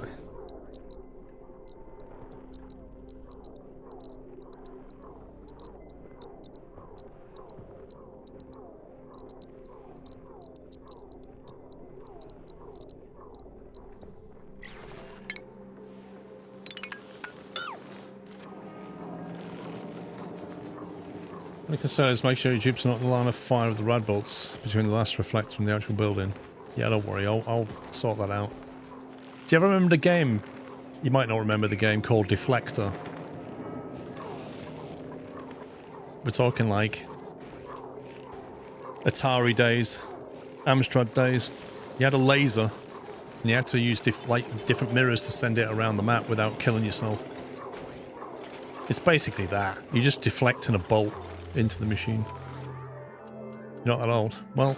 The concern is make sure your jeep's not in the line of fire of the rad bolts between the last reflector and the actual building. Yeah, don't worry, I'll sort that out. Do you ever remember the game? You might not remember the game called Deflector. We're talking like Atari days, Amstrad days. You had a laser and you had to use different mirrors to send it around the map without killing yourself. It's basically that. You're just deflecting a bolt into the machine. You're not that old. Well,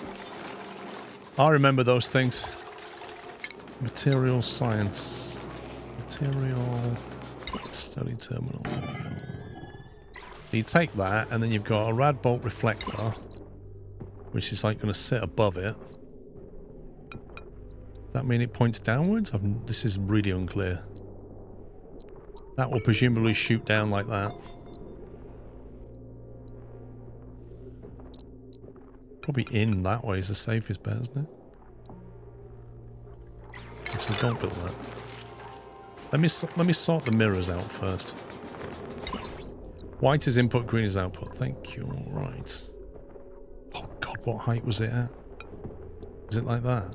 I remember those things. Material science. Material study terminal. So you take that and then you've got a rad bolt reflector. which is like going to sit above it. Does that mean it points downwards? This is really unclear. That will presumably shoot down like that. Probably in that way is the safest bet, isn't it? Actually, don't build that. Let me sort the mirrors out first. White is input, green is output. Thank you. All right. Oh God, what height was it at? Is it like that?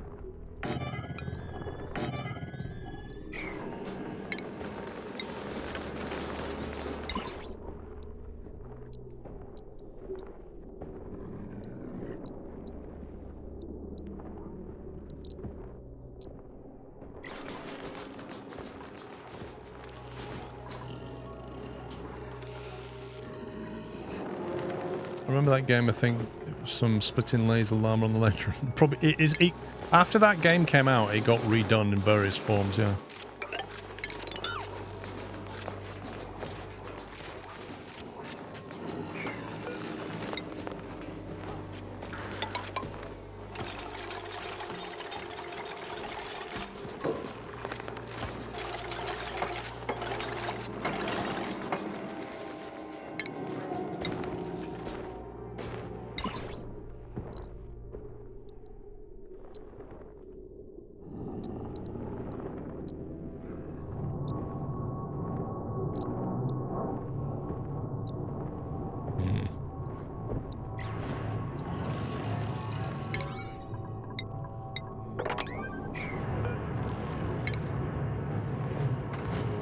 I remember that game, I think it was some splitting laser alarm on the ledger. Probably after that game came out, it got redone in various forms, yeah.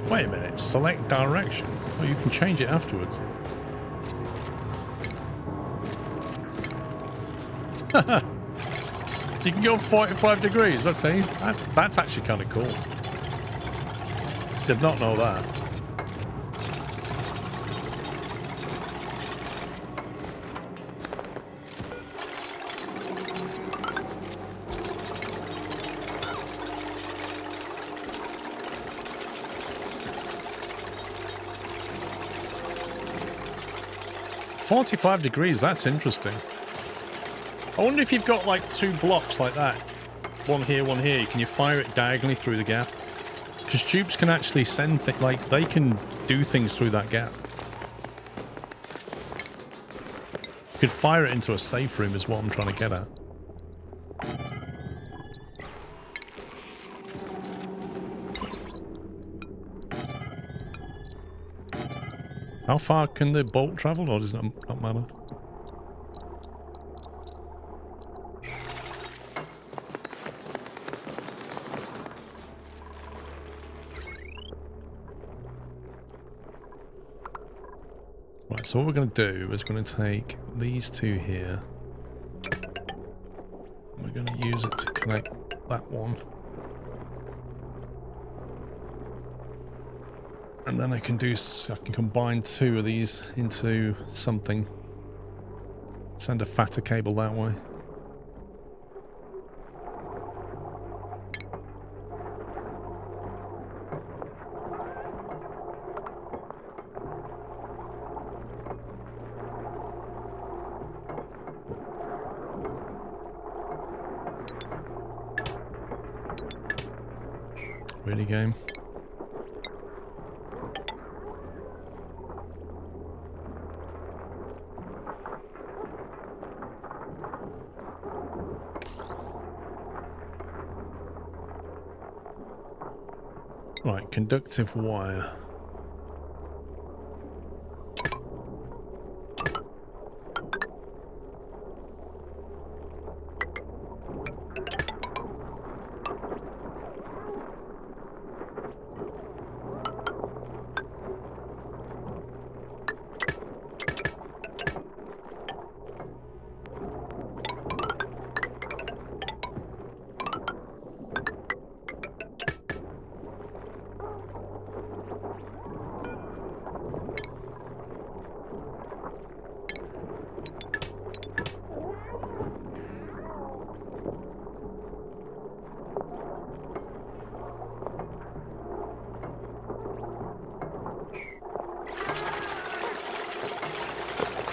Wait a minute, select direction. Oh, you can change it afterwards. You can go 45 degrees. That's actually kind of cool. Did not know that. "45 degrees, that's interesting. I wonder if you've got like two blocks like that. One here, can you fire it diagonally through the gap? Because tubes can actually send things, like they can do things through that gap. You could fire it into a safe room is what I'm trying to get at. How far can the bolt travel, or does it not matter? Right, so what we're going to do is we're going to take these two here. We're going to use it to connect that one. And then I can combine two of these into something. Send a fatter cable that way. Really, game? Right, conductive wire.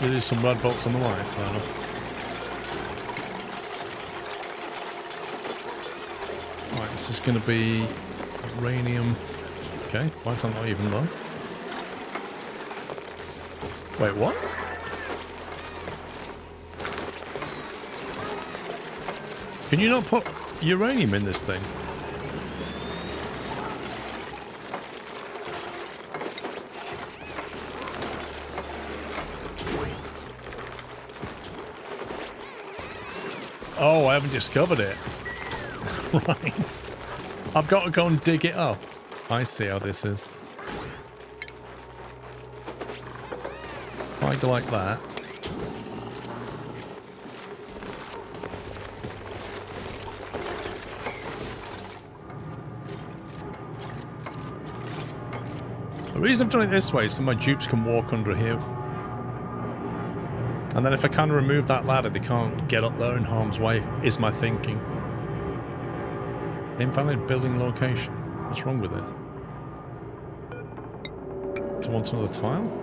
There is some rad bolts on the line, fair enough. This is going to be uranium. Okay, why is that not even low? Wait, what? Can you not put uranium in this thing? Oh, I haven't discovered it. Right. I've got to go and dig it up. I see how this is. I go like that. The reason I've done it this way is so my dupes can walk under here. And then if I kind of remove that ladder, they can't get up there in harm's way, is my thinking. Invalid building location. What's wrong with it? Does it want another tile?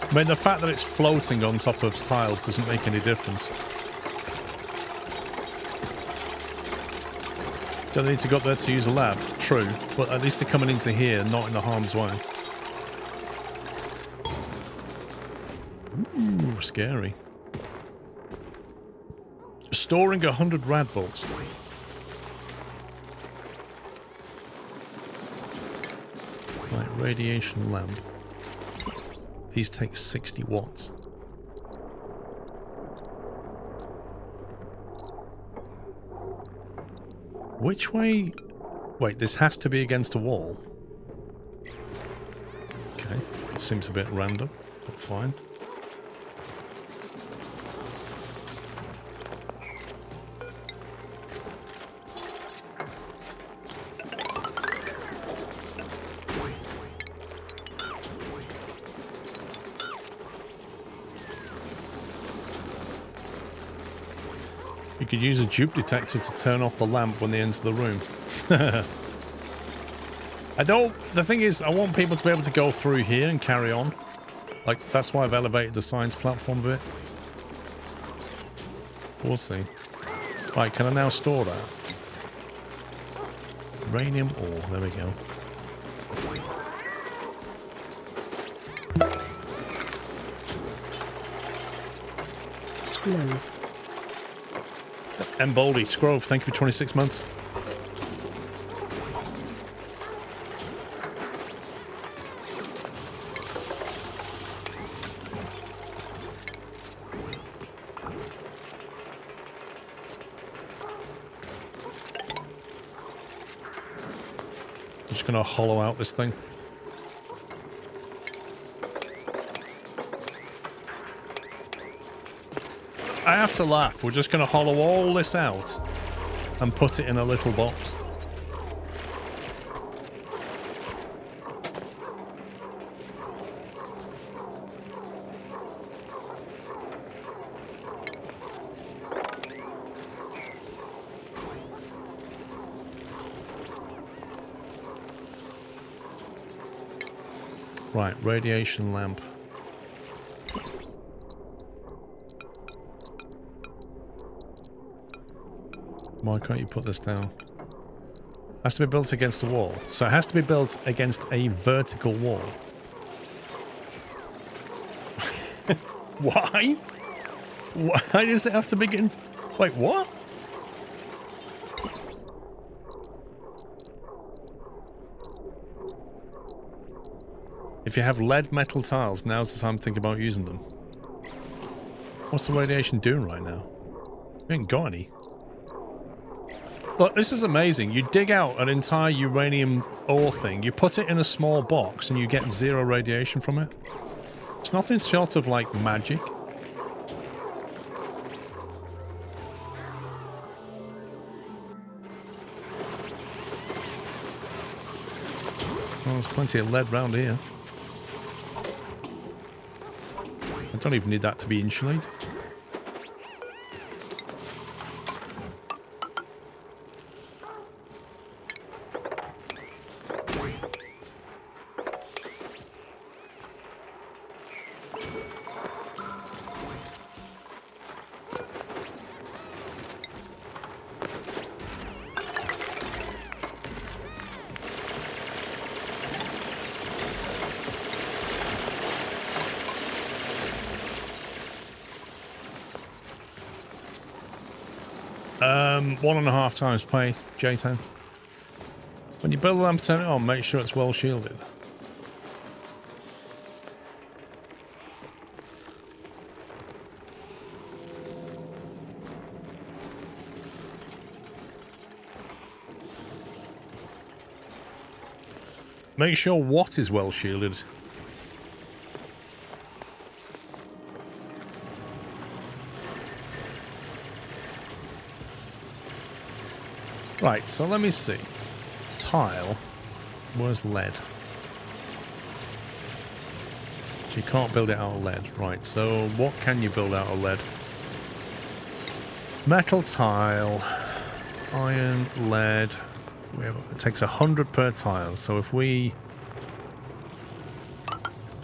I mean, the fact that it's floating on top of tiles doesn't make any difference. Don't need to go up there to use a lab. True, but at least they're coming into here, not in the harm's way. Ooh, scary. Storing 100 rad bolts. Right, radiation lamp. These take 60 watts. Which way? Wait, this has to be against a wall. Okay, seems a bit random, but fine. You could use a dupe detector to turn off the lamp when they enter the room. The thing is, I want people to be able to go through here and carry on. Like, that's why I've elevated the science platform a bit. We'll see. Right, can I now store that? Uranium ore, there we go. Scrove. Emboldy, Scrove, thank you for 26 months. I'm just going to hollow out this thing. I have to laugh. We're just going to hollow all this out and put it in a little box. Right, radiation lamp. Why can't you put this down? Has to be built against the wall. So it has to be built against a vertical wall. Why? Why does it have to be against... Wait, what? If you have lead metal tiles, now's the time to think about using them. What's the radiation doing right now? We ain't got any. Look, this is amazing. You dig out an entire uranium ore thing, you put it in a small box, and you get 0 radiation from it. It's nothing short of, like, magic. Well, there's plenty of lead round here. I don't even need that to be insulated. 1.5 times pace, J10. When you build a lamp, turn it on, make sure it's well shielded. Make sure what is well shielded. Right, so let me see. Tile. Where's lead? So you can't build it out of lead. Right, so what can you build out of lead? Metal tile. Iron, lead. It takes 100 per tile. So if we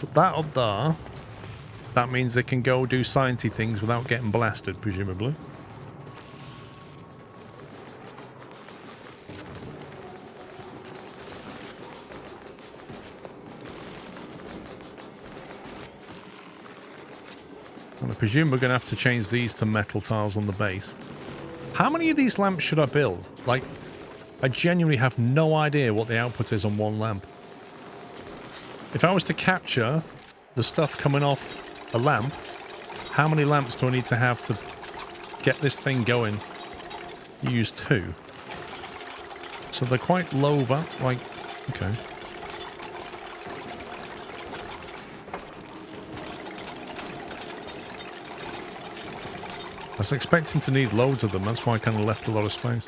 put that up there, that means they can go do sciencey things without getting blasted, presumably. And I presume we're going to have to change these to metal tiles on the base. How many of these lamps should I build? Like, I genuinely have no idea what the output is on one lamp. If I was to capture the stuff coming off a lamp, how many lamps do I need to have to get this thing going? Use 2. So they're quite low, like, okay. I was expecting to need loads of them, that's why I kind of left a lot of space.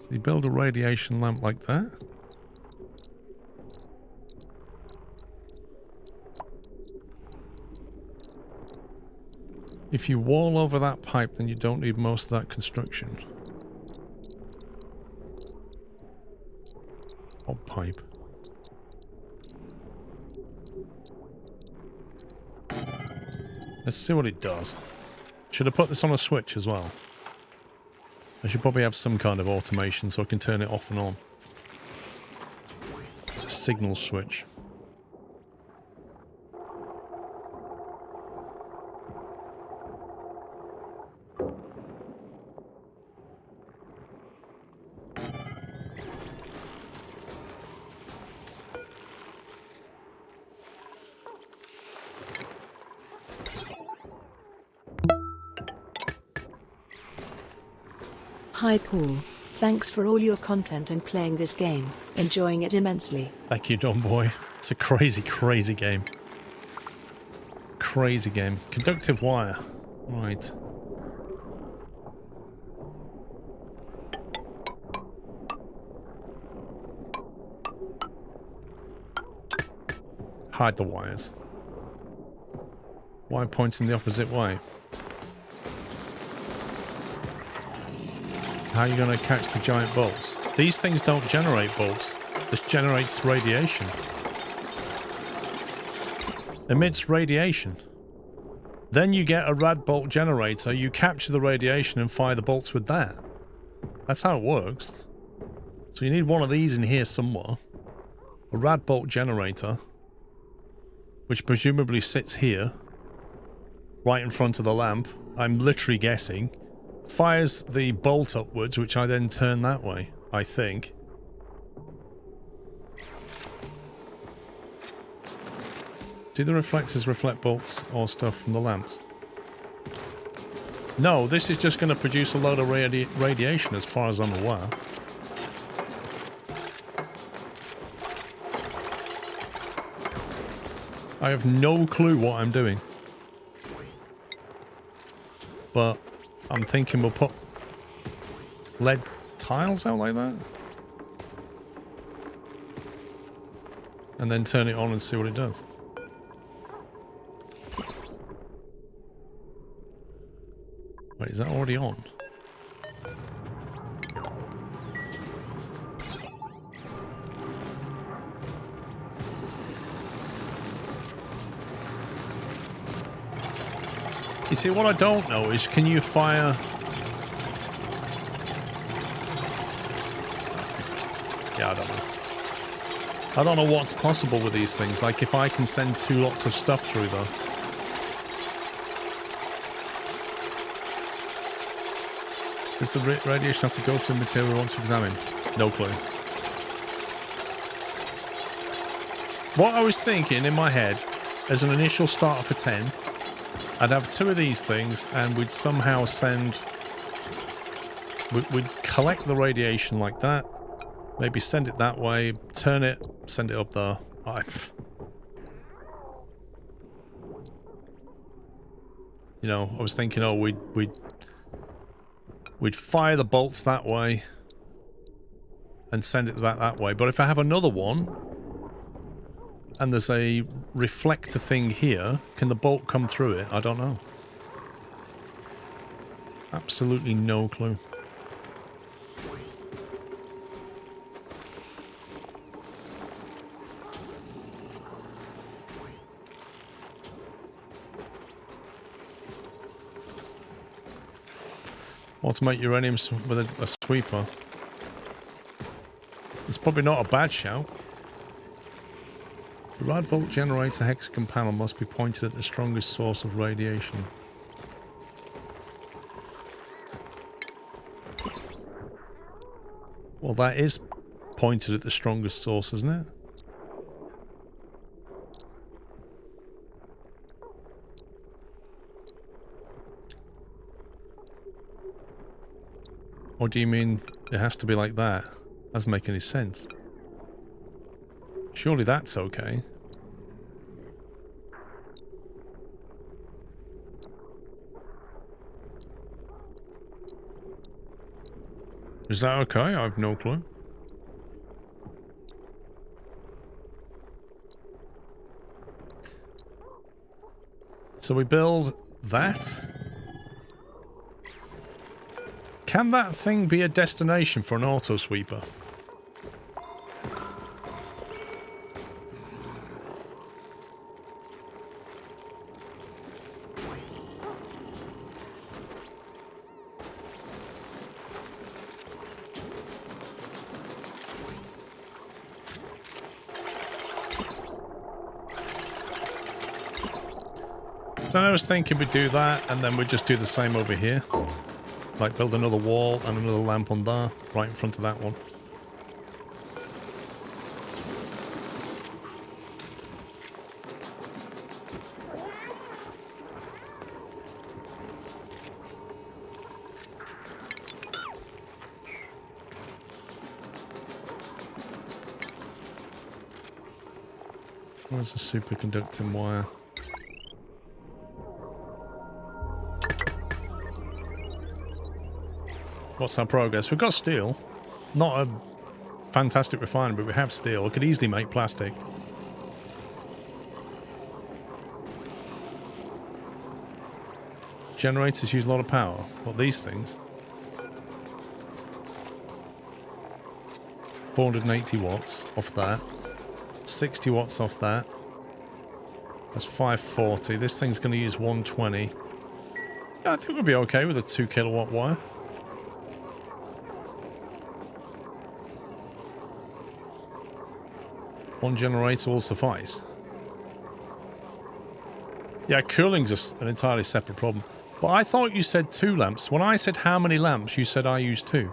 You build a radiation lamp like that? If you wall over that pipe, then you don't need most of that construction. What pipe? Let's see what it does. Should I put this on a switch as well? I should probably have some kind of automation so I can turn it off and on. A signal switch. Hi Paul, thanks for all your content and playing this game, enjoying it immensely. Thank you, Don Boy. It's a crazy, crazy game. Crazy game. Conductive wire. Right. Hide the wires. Wire points in the opposite way. How are you going to catch the giant bolts? These things don't generate bolts. This generates radiation. Emits radiation. Then you get a rad bolt generator. You capture the radiation and fire the bolts with that. That's how it works. So you need one of these in here somewhere. A rad bolt generator. Which presumably sits here. Right in front of the lamp. I'm literally guessing. Fires the bolt upwards, which I then turn that way, I think. Do the reflectors reflect bolts or stuff from the lamps? No, this is just going to produce a load of radiation as far as I'm aware. I have no clue what I'm doing. But I'm thinking we'll put lead tiles out like that. And then turn it on and see what it does. Wait, is that already on? You see, what I don't know is, can you fire... Yeah, I don't know. I don't know what's possible with these things. Like if I can send 2 lots of stuff through though. Does the radiation have to go through the material we want to examine? No clue. What I was thinking in my head, as an initial starter for 10, I'd have 2 of these things and we'd somehow send... We'd collect the radiation like that, maybe send it that way, turn it, send it up there. You know, I was thinking, oh, we'd fire the bolts that way and send it back that way. But if I have another one and there's a reflector thing here, can the bolt come through it? I don't know. Absolutely no clue. Automate uranium with a sweeper. It's probably not a bad shout. The rad bolt generator hexagon panel must be pointed at the strongest source of radiation. Well, that is pointed at the strongest source, isn't it? Or do you mean it has to be like that? That doesn't make any sense. Surely that's okay. Is that okay? I have no clue. So we build that. Can that thing be a destination for an auto sweeper? So I was thinking we'd do that and then we'd just do the same over here. Like build another wall and another lamp on there, right in front of that one. Where's the superconducting wire? What's our progress? We've got steel. Not a fantastic refinery, but we have steel. We could easily make plastic. Generators use a lot of power. What, these things? 480 watts off that. 60 watts off that. That's 540. This thing's going to use 120. Yeah, I think we'll be okay with a 2 kilowatt wire. One generator will suffice. Yeah, cooling's an entirely separate problem. But I thought you said 2 lamps. When I said how many lamps, you said I use 2.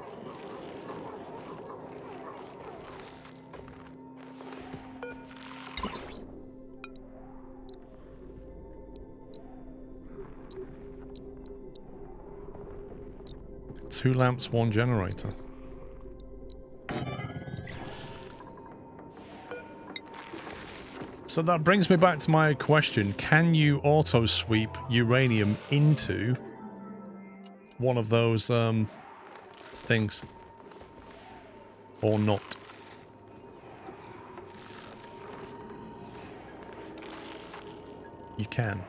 Two lamps, 1 generator. So that brings me back to my question. Can you auto sweep uranium into one of those things? Or not? You can.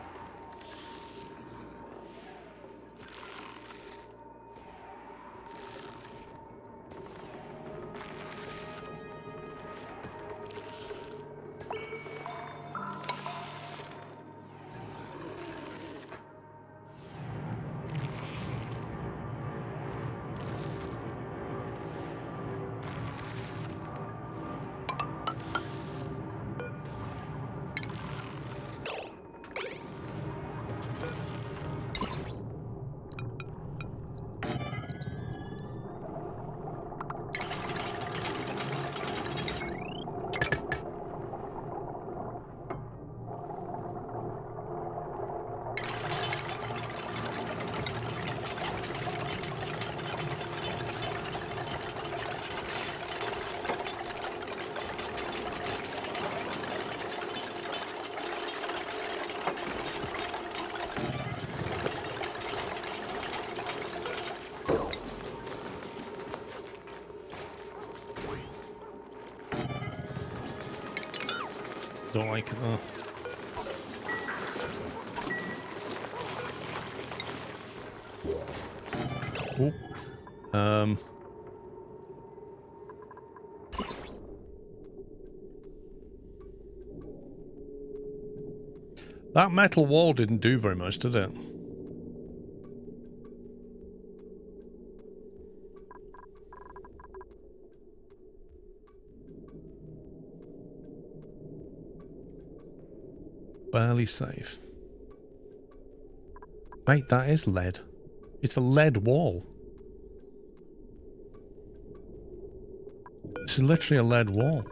Don't like it though. Oop. That metal wall didn't do very much, did it? Barely safe. Mate, that is lead. It's a lead wall. It's literally a lead wall.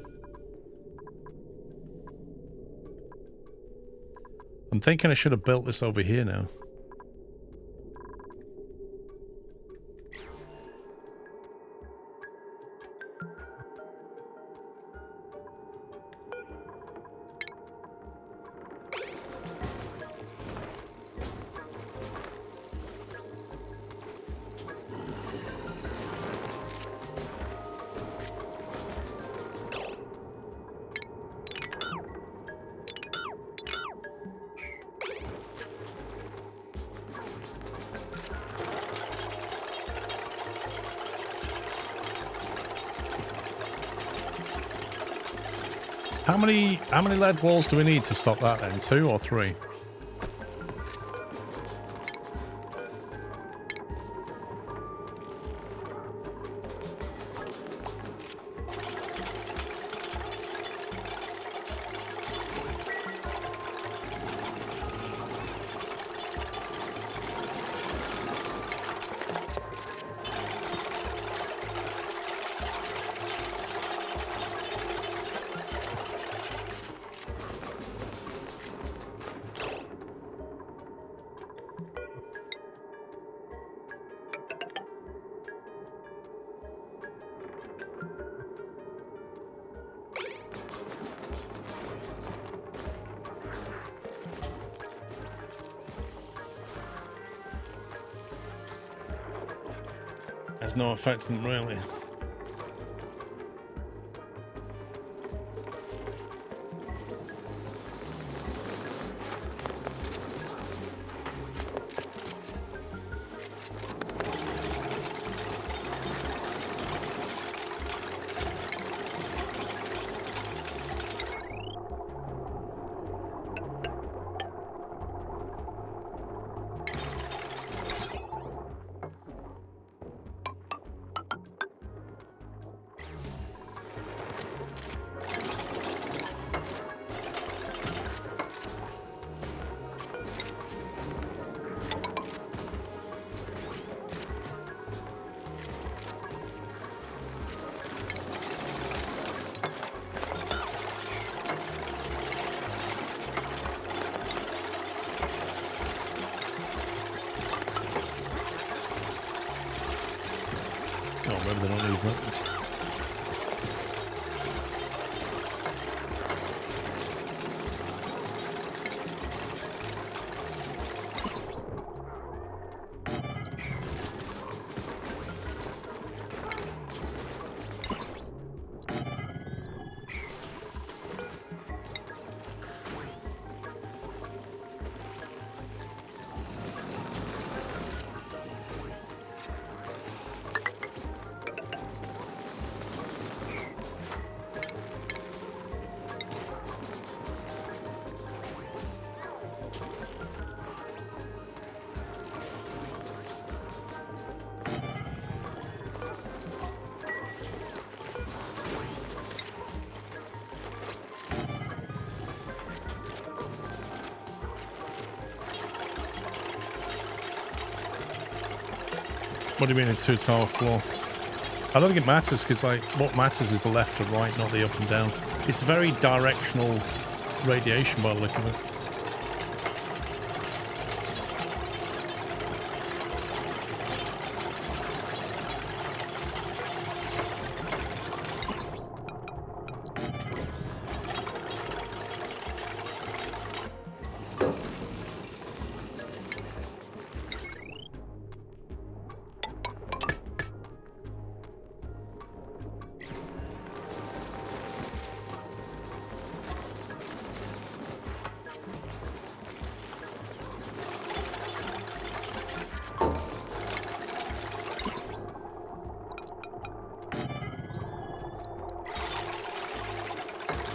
I'm thinking I should have built this over here now. How many lead walls do we need to stop that then? 2 or 3? There's no effect on them really. Oh, maybe they don't need that. What do you mean a 2-tower floor? I don't think it matters because, like, what matters is the left or right, not the up and down. It's very directional radiation by the look of it.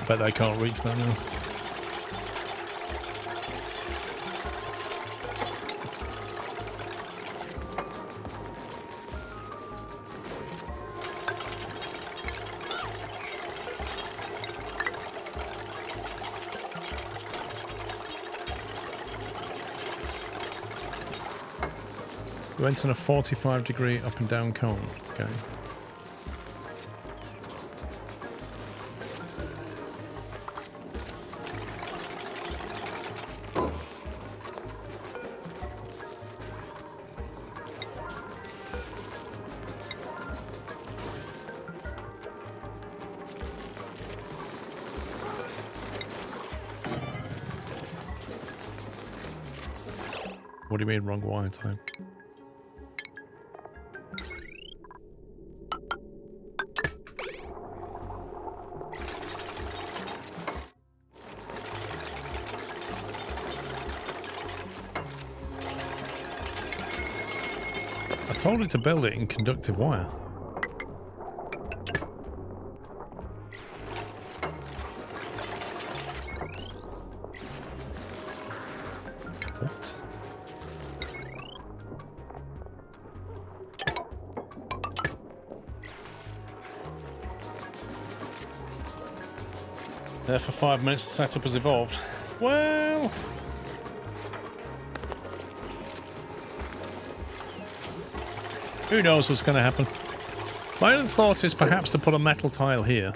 Bet they can't reach that now. We went on a 45-degree up and down cone. Okay. What do you mean wrong wire type? I told it to build it in conductive wire. What? There for 5 minutes, the setup has evolved. Well... who knows what's going to happen? My other thought is perhaps to put a metal tile here.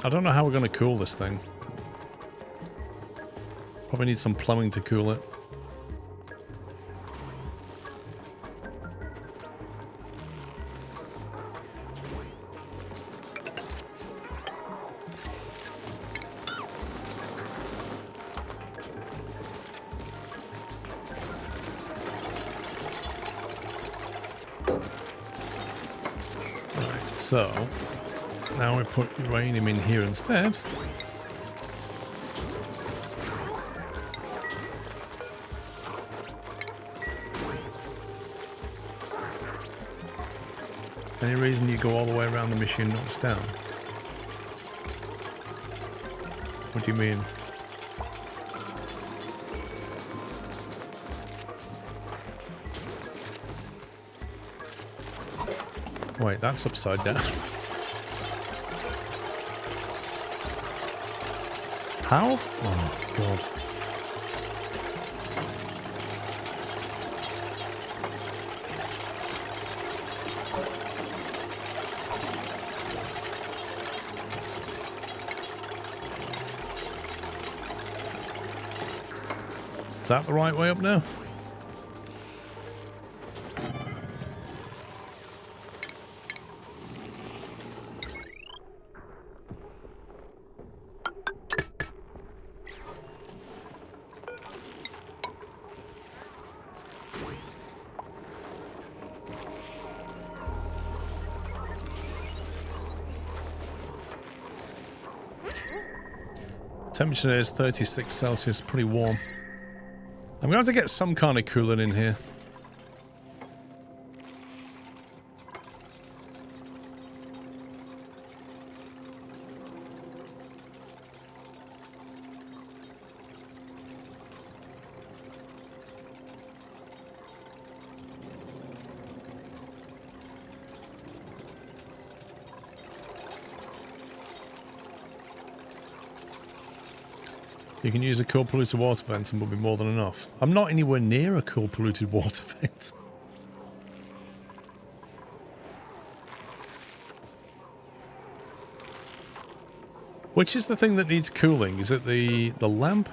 I don't know how we're going to cool this thing. Probably need some plumbing to cool it. So, now we put uranium in here instead. Any reason you go all the way around the machine not it's down? What do you mean? Wait, that's upside down. How? Oh, God. Is that the right way up now? Temperature is 36 Celsius, pretty warm. I'm going to have to get some kind of coolant in here. You can use a cool polluted water vent and will be more than enough. I'm not anywhere near a cool polluted water vent. Which is the thing that needs cooling? Is it the lamp?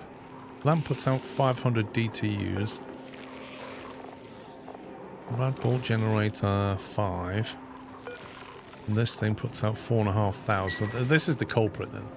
Lamp puts out 500 DTUs. Rad ball generator 5. And this thing puts out 4,500. This is the culprit then.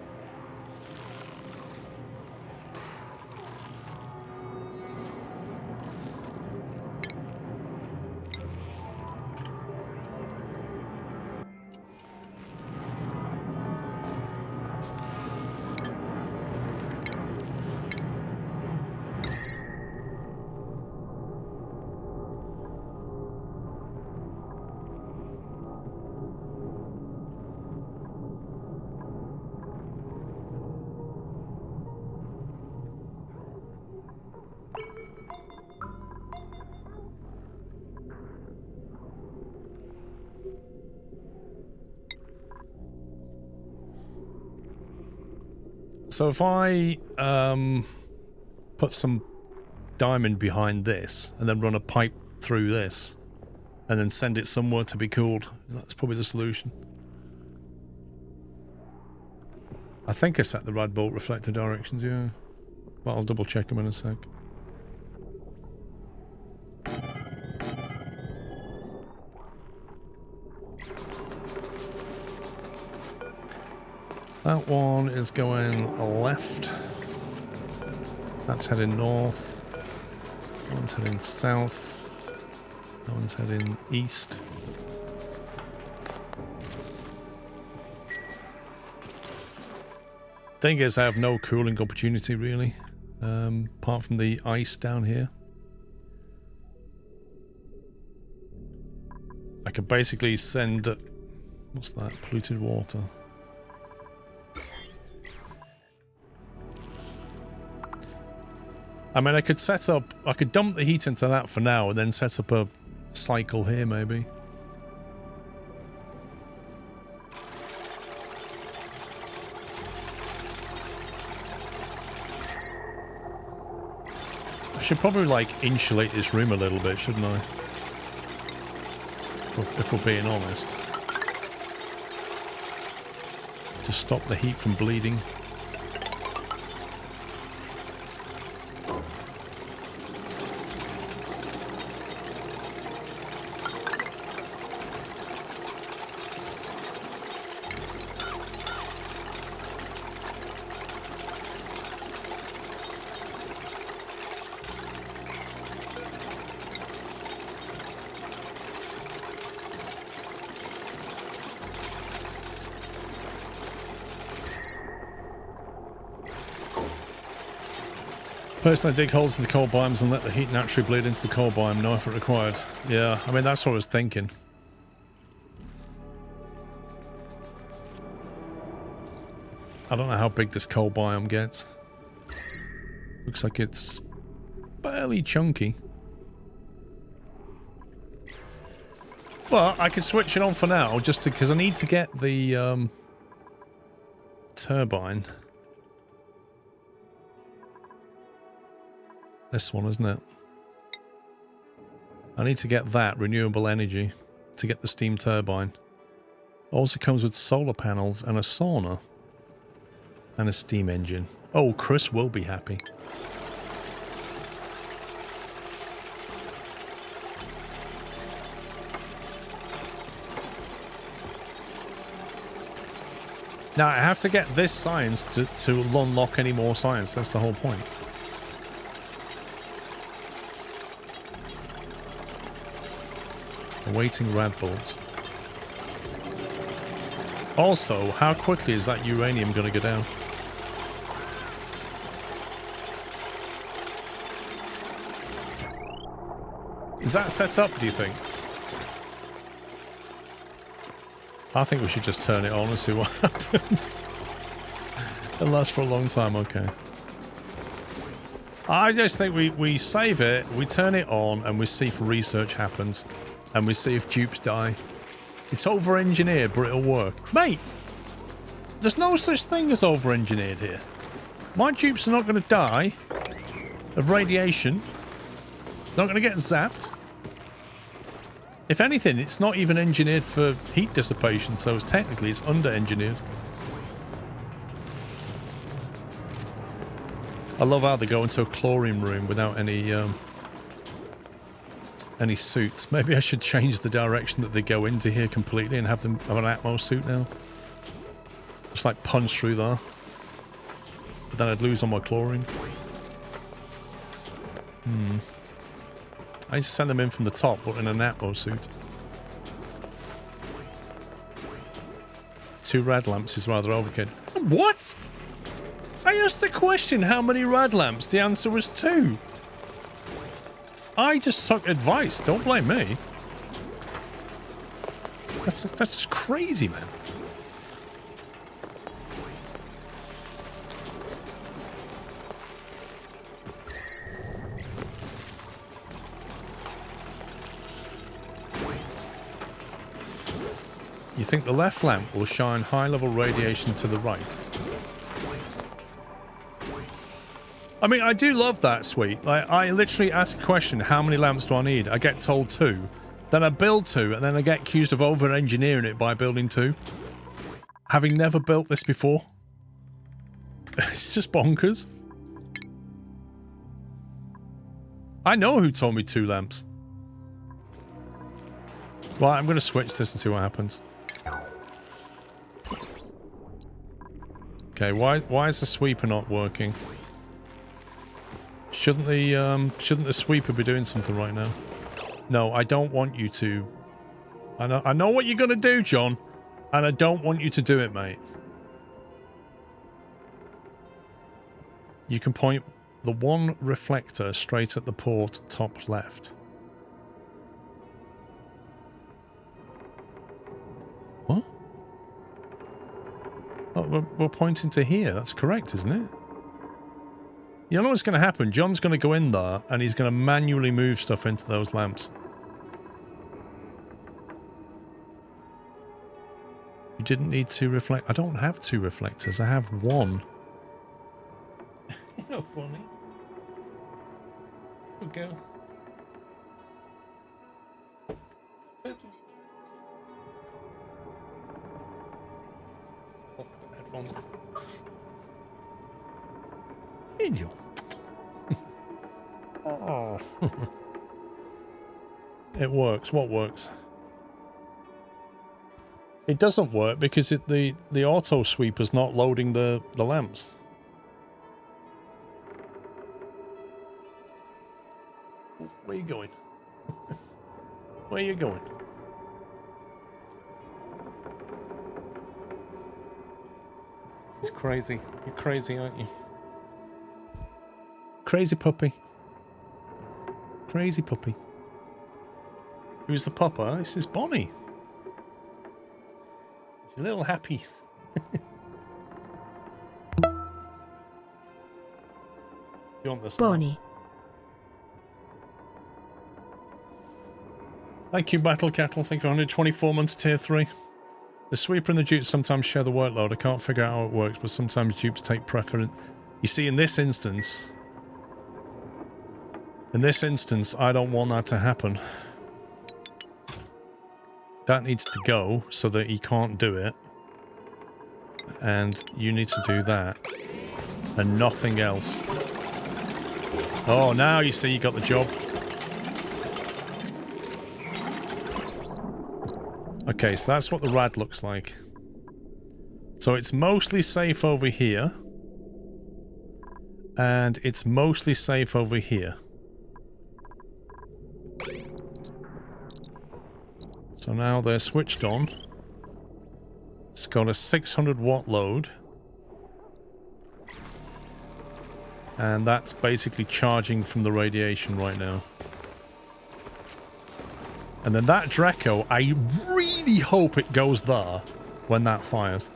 So if I put some diamond behind this and then run a pipe through this and then send it somewhere to be cooled, that's probably the solution. I think I set the rad bolt reflector directions, yeah. But I'll double check them in a sec. That one is going left. That's heading north. That one's heading south. That one's heading east. Thing is, I have no cooling opportunity really, apart from the ice down here. I could basically send... what's that? Polluted water. I mean, I could set up... I could dump the heat into that for now and then set up a cycle here, maybe. I should probably, like, insulate this room a little bit, shouldn't I? If we're being honest. To stop the heat from bleeding. Personally, I dig holes in the coal biomes and let the heat naturally bleed into the coal biome. No effort required. Yeah, I mean, that's what I was thinking. I don't know how big this coal biome gets. Looks like it's fairly chunky. Well, I could switch it on for now, just because I need to get the turbine. This one, isn't it? I need to get that renewable energy to get the steam turbine. Also comes with solar panels and a sauna. And a steam engine. Oh, Chris will be happy. Now, I have to get this science to unlock any more science. That's the whole point. Awaiting rad bolts. Also, how quickly is that uranium going to go down? Is that set up, do you think? I think we should just turn it on and see what happens. It'll last for a long time, okay. I just think we save it, we turn it on, and we see if research happens. And we see if dupes die. It's over-engineered, but it'll work. Mate! There's no such thing as over-engineered here. My dupes are not going to die of radiation. Not going to get zapped. If anything, it's not even engineered for heat dissipation, so it's technically it's under-engineered. I love how they go into a chlorine room without any suits. Maybe I should change the direction that they go into here completely and have them have an Atmos suit now. Just like punch through there. But then I'd lose all my chlorine. I need to send them in from the top, but in an Atmos suit. 2 rad lamps is rather overkill. What? I asked the question, how many rad lamps? The answer was 2. I just took advice. Don't blame me. That's just crazy, man. You think the left lamp will shine high-level radiation to the right? I mean, I do love that suite. Like, I literally ask a question, how many lamps do I need? I get told 2. Then I build 2, and then I get accused of over-engineering it by building 2. Having never built this before. It's just bonkers. I know who told me 2 lamps. Well, I'm going to switch this and see what happens. Okay, why is the sweeper not working? Shouldn't the sweeper be doing something right now? No, I don't want you to. I know what you're gonna do, John, and I don't want you to do it, mate. You can point the one reflector straight at the port top left. What? Oh, we're pointing to here. That's correct, isn't it? You know what's going to happen? John's going to go in there and he's going to manually move stuff into those lamps. You didn't need 2 reflect. I don't have 2 reflectors. I have 1. You're not funny. Good girl. Headphones. Angel. Oh. It works. What works? It doesn't work because the auto sweeper's not loading the lamps. Where are you going? Where are you going? It's crazy. You're crazy, aren't you? Crazy puppy. Crazy puppy. Who's the pupper? This is Bonnie. She's a little happy. You want this Bonnie. one? Thank you, Battle Cattle. Thank you for 124 months tier 3. The sweeper and the dupes sometimes share the workload. I can't figure out how it works, but sometimes dupes take preference. You see, in this instance, I don't want that to happen. That needs to go so that he can't do it. And you need to do that. And nothing else. Oh, now you see you got the job. Okay, so that's what the rad looks like. So it's mostly safe over here. And it's mostly safe over here. So now they're switched on. It's got a 600 watt load. And that's basically charging from the radiation right now. And then that Draco, I really hope it goes there when that fires.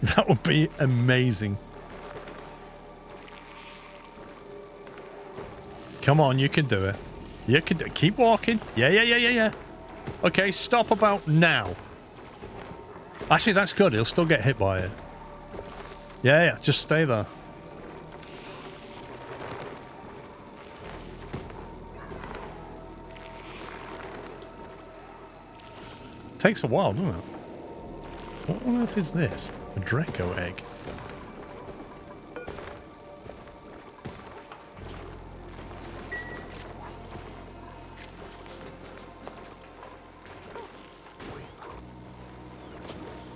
That would be amazing. Come on, you can do it. You can do it. Keep walking. Yeah. Okay, stop about now. Actually, that's good. He'll still get hit by it. Yeah, just stay there. Takes a while, doesn't it? What on earth is this? A Draco egg.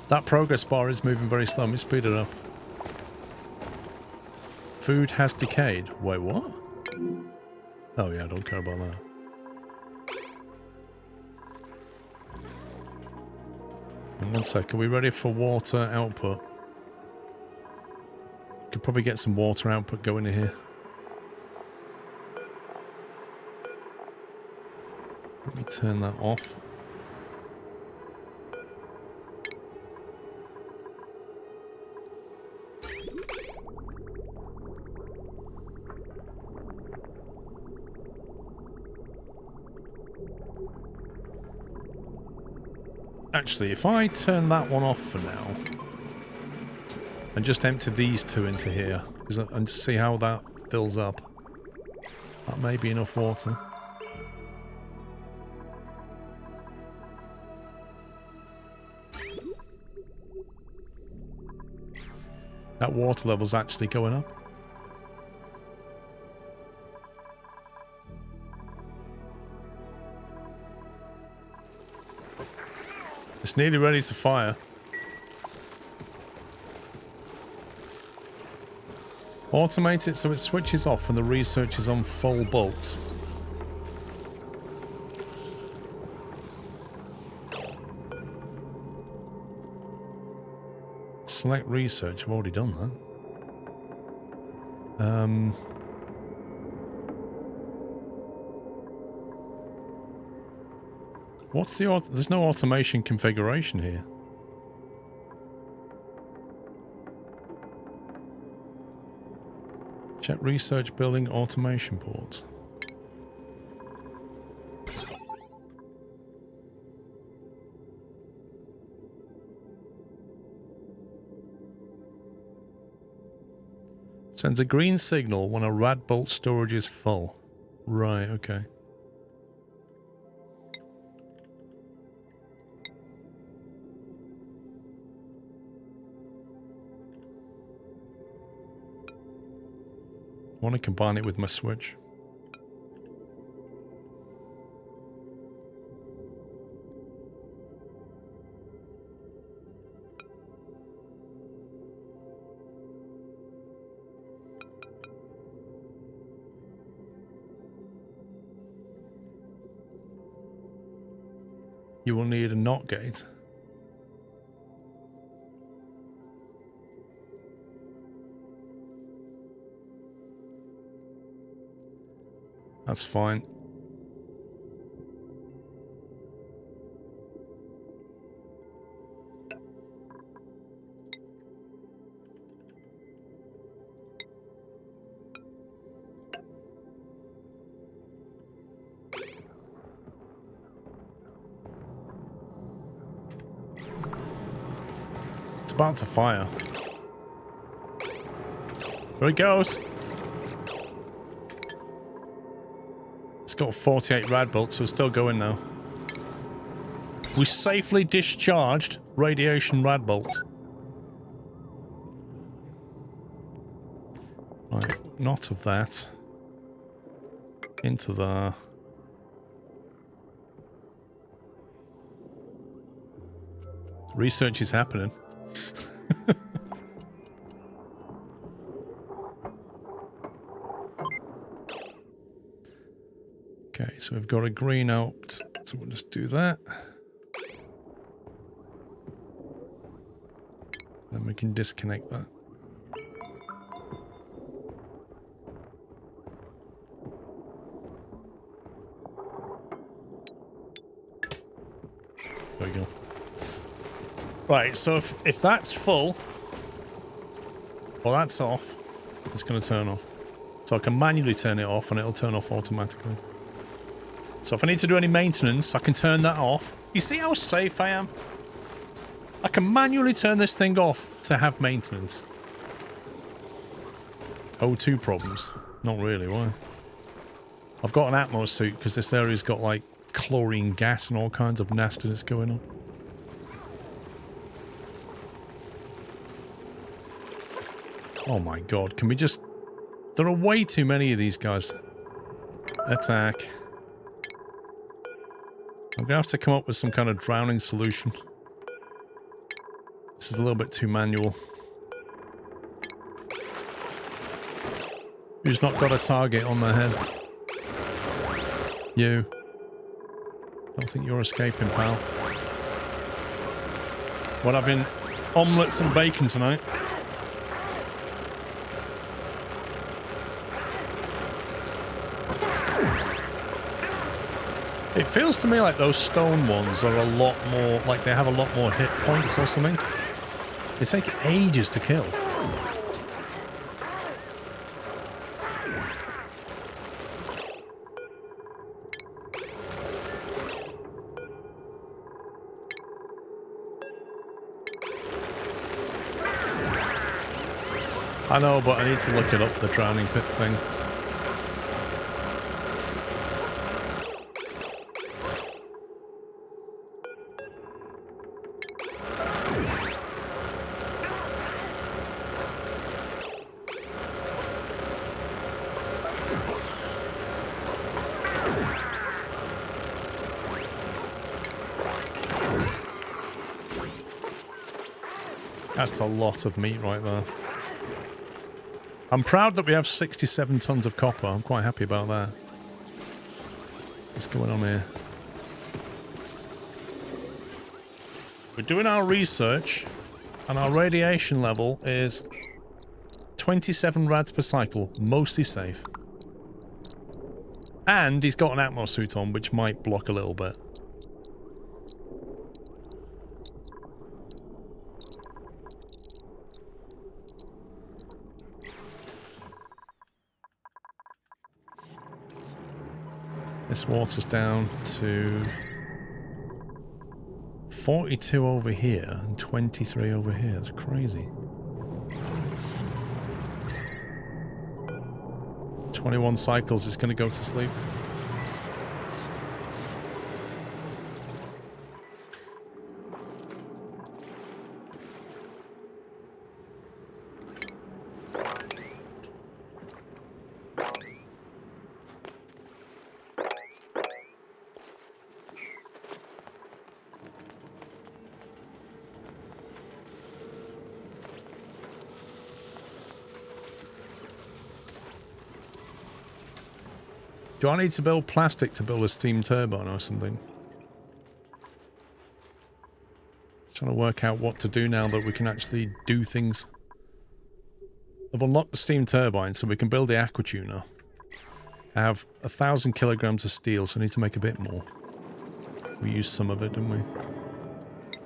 That progress bar is moving very slow. Let me speed it up. Food has decayed. Wait, what? Oh yeah, I don't care about that. One sec, are we ready for water output? Could probably get some water output going in here. Let me turn that off. Actually, if I turn that one off for now and just empty these 2 into here, and to see how that fills up. That may be enough water. That water level's actually going up. It's nearly ready to fire. Automate it so it switches off when the research is on full bolts. Select research. I've already done that. What's the... There's no automation configuration here. Check research building automation ports. Sends a green signal when a rad bolt storage is full. Right, okay. I want to combine it with my switch. You will need a NOT gate. That's fine. It's about to fire. There it goes. It's got 48 rad bolts, so it's still going now. We safely discharged radiation rad bolts. Right, not of that. Into there. Research is happening. Okay, so we've got a green out, so we'll just do that. Then we can disconnect that. There we go. Right, so if that's full, well, that's off, it's going to turn off. So I can manually turn it off and it'll turn off automatically. So if I need to do any maintenance, I can turn that off. You see how safe I am? I can manually turn this thing off to have maintenance. O2 problems? Not really, why? I've got an Atmos suit because this area's got like chlorine gas and all kinds of nastiness going on. Oh my god, can we just... There are way too many of these guys. Attack. I'm gonna have to come up with some kind of drowning solution. This is a little bit too manual. Who's not got a target on their head? You. Don't think you're escaping, pal. What, having omelettes and bacon tonight? It feels to me like those stone ones are a lot more, like they have a lot more hit points or something. They take ages to kill. I know, but I need to look it up, the drowning pit thing. That's a lot of meat right there. I'm proud that we have 67 tons of copper. I'm quite happy about that. What's going on here? We're doing our research, and our radiation level is 27 rads per cycle, mostly safe. And he's got an atmo suit on, which might block a little bit. This water's down to 42 over here and 23 over here. It's crazy. 21 cycles is going to go to sleep. Do I need to build plastic to build a steam turbine or something? Trying to work out what to do now that we can actually do things. I've unlocked the steam turbine so we can build the aqua tuner. I have 1,000 kilograms of steel, so I need to make a bit more. We used some of it, didn't we?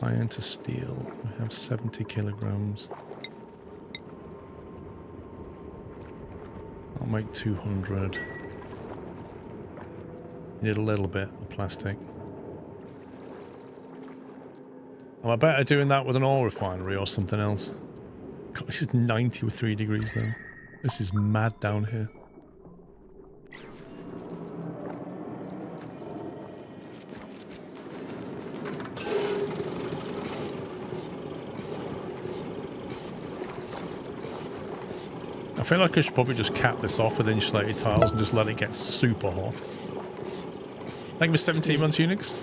Iron to steel. We have 70 kilograms. I'll make 200. Need a little bit of plastic. Am I better doing that with an oil refinery or something else? God, this is 93 degrees now. This is mad down here. I feel like I should probably just cap this off with insulated tiles and just let it get super hot. Thank you for 17 months, Unix.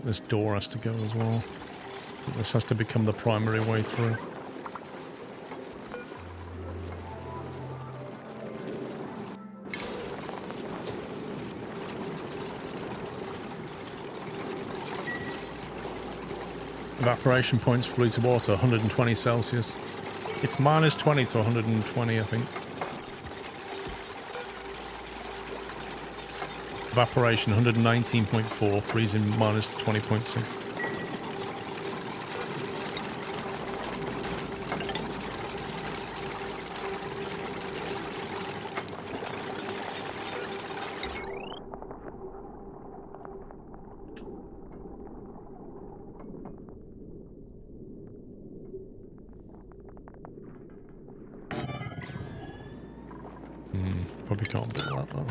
This door has to go as well. This has to become the primary way through. Evaporation points for polluted water, 120 Celsius. It's minus 20 to 120, I think. Evaporation 119.4, freezing minus 20.6. Probably can't build that though.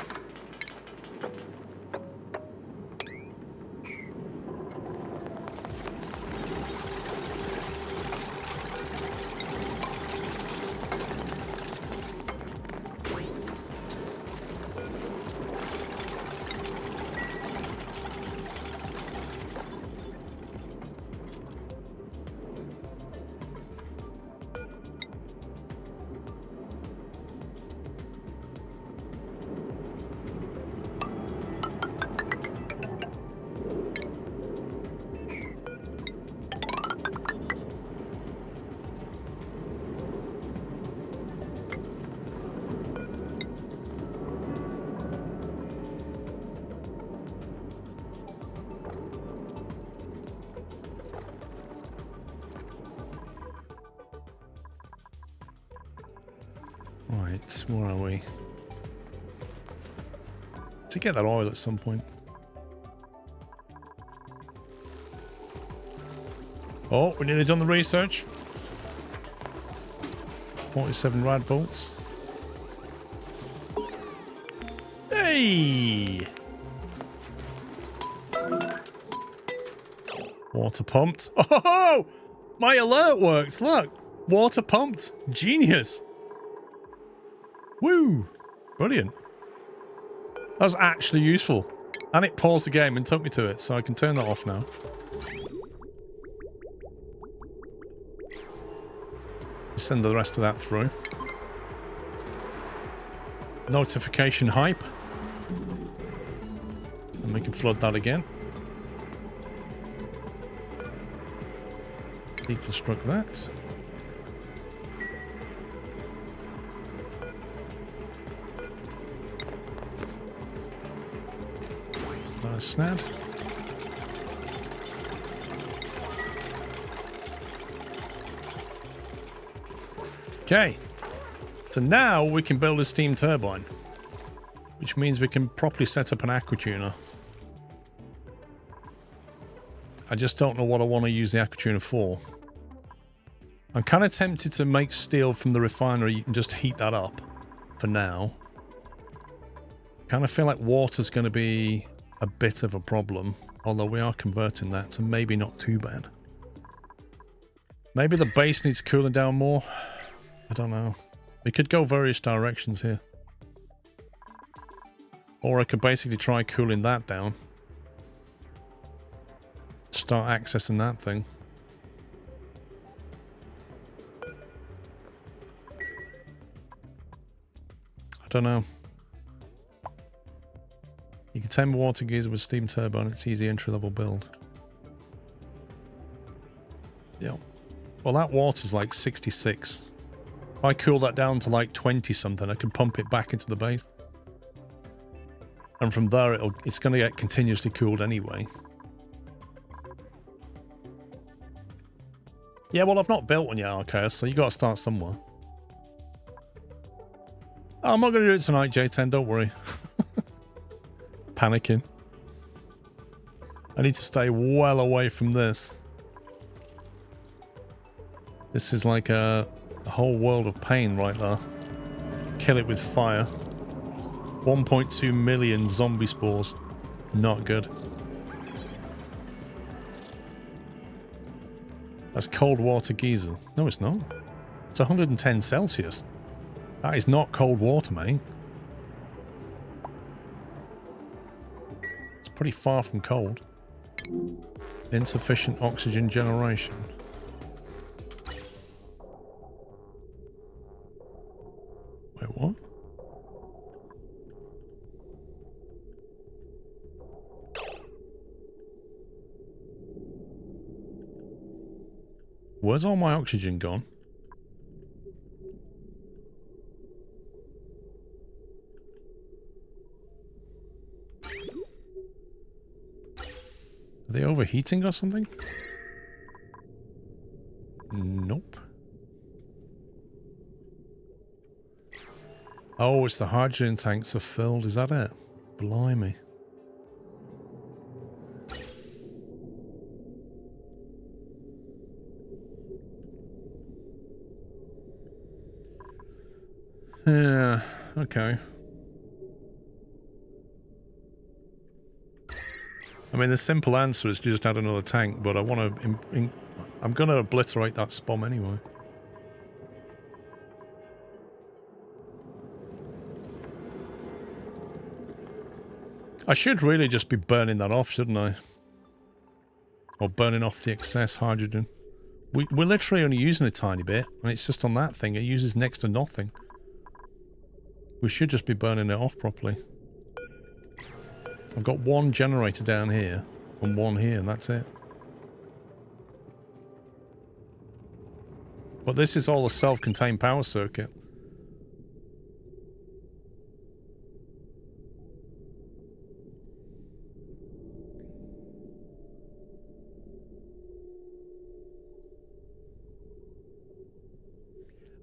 Right, where are we? To get that oil at some point. Oh, we nearly done the research. 47 rad bolts. Hey! Water pumped. Oh! My alert works, look! Water pumped. Genius. Woo! Brilliant. That was actually useful. And it paused the game and took me to it, so I can turn that off now. Send the rest of that through. Notification hype. And we can flood that again. Deconstruct that. Nice snad. Okay, so now we can build a steam turbine, which means we can properly set up an aqua tuner. I just don't know what I want to use the aqua tuner for. I'm kind of tempted to make steel from the refinery and just heat that up for now. Kind of feel like water's going to be a bit of a problem, although we are converting that, so maybe not too bad. Maybe the base needs cooling down more. I don't know. We could go various directions here. Or I could basically try cooling that down. Start accessing that thing. I don't know. You can tame a water geyser with steam turbine. It's easy entry-level build. Yeah. Well, that water's like 66. If I cool that down to like 20 something, I can pump it back into the base. And from there, it's going to get continuously cooled anyway. Yeah, well, I've not built one yet, Arceus, so you got to start somewhere. Oh, I'm not going to do it tonight, J10, don't worry. Panicking. I need to stay well away from this. This is like a whole world of pain right there. Kill it with fire. 1.2 million zombie spores. Not good. That's cold water geyser. No, it's not. It's 110 Celsius. That is not cold water, mate. It's pretty far from cold. Insufficient oxygen generation. Wait, what? Where's all my oxygen gone? Are they overheating or something? Nope. Oh, it's the hydrogen tanks are filled. Is that it? Blimey. Yeah, okay. I mean, the simple answer is just add another tank, but I want to... I'm going to obliterate that SPOM anyway. I should really just be burning that off, shouldn't I? Or burning off the excess hydrogen. We're literally only using a tiny bit, and it's just on that thing. It uses next to nothing. We should just be burning it off properly. I've got one generator down here, and one here, and that's it. But this is all a self-contained power circuit.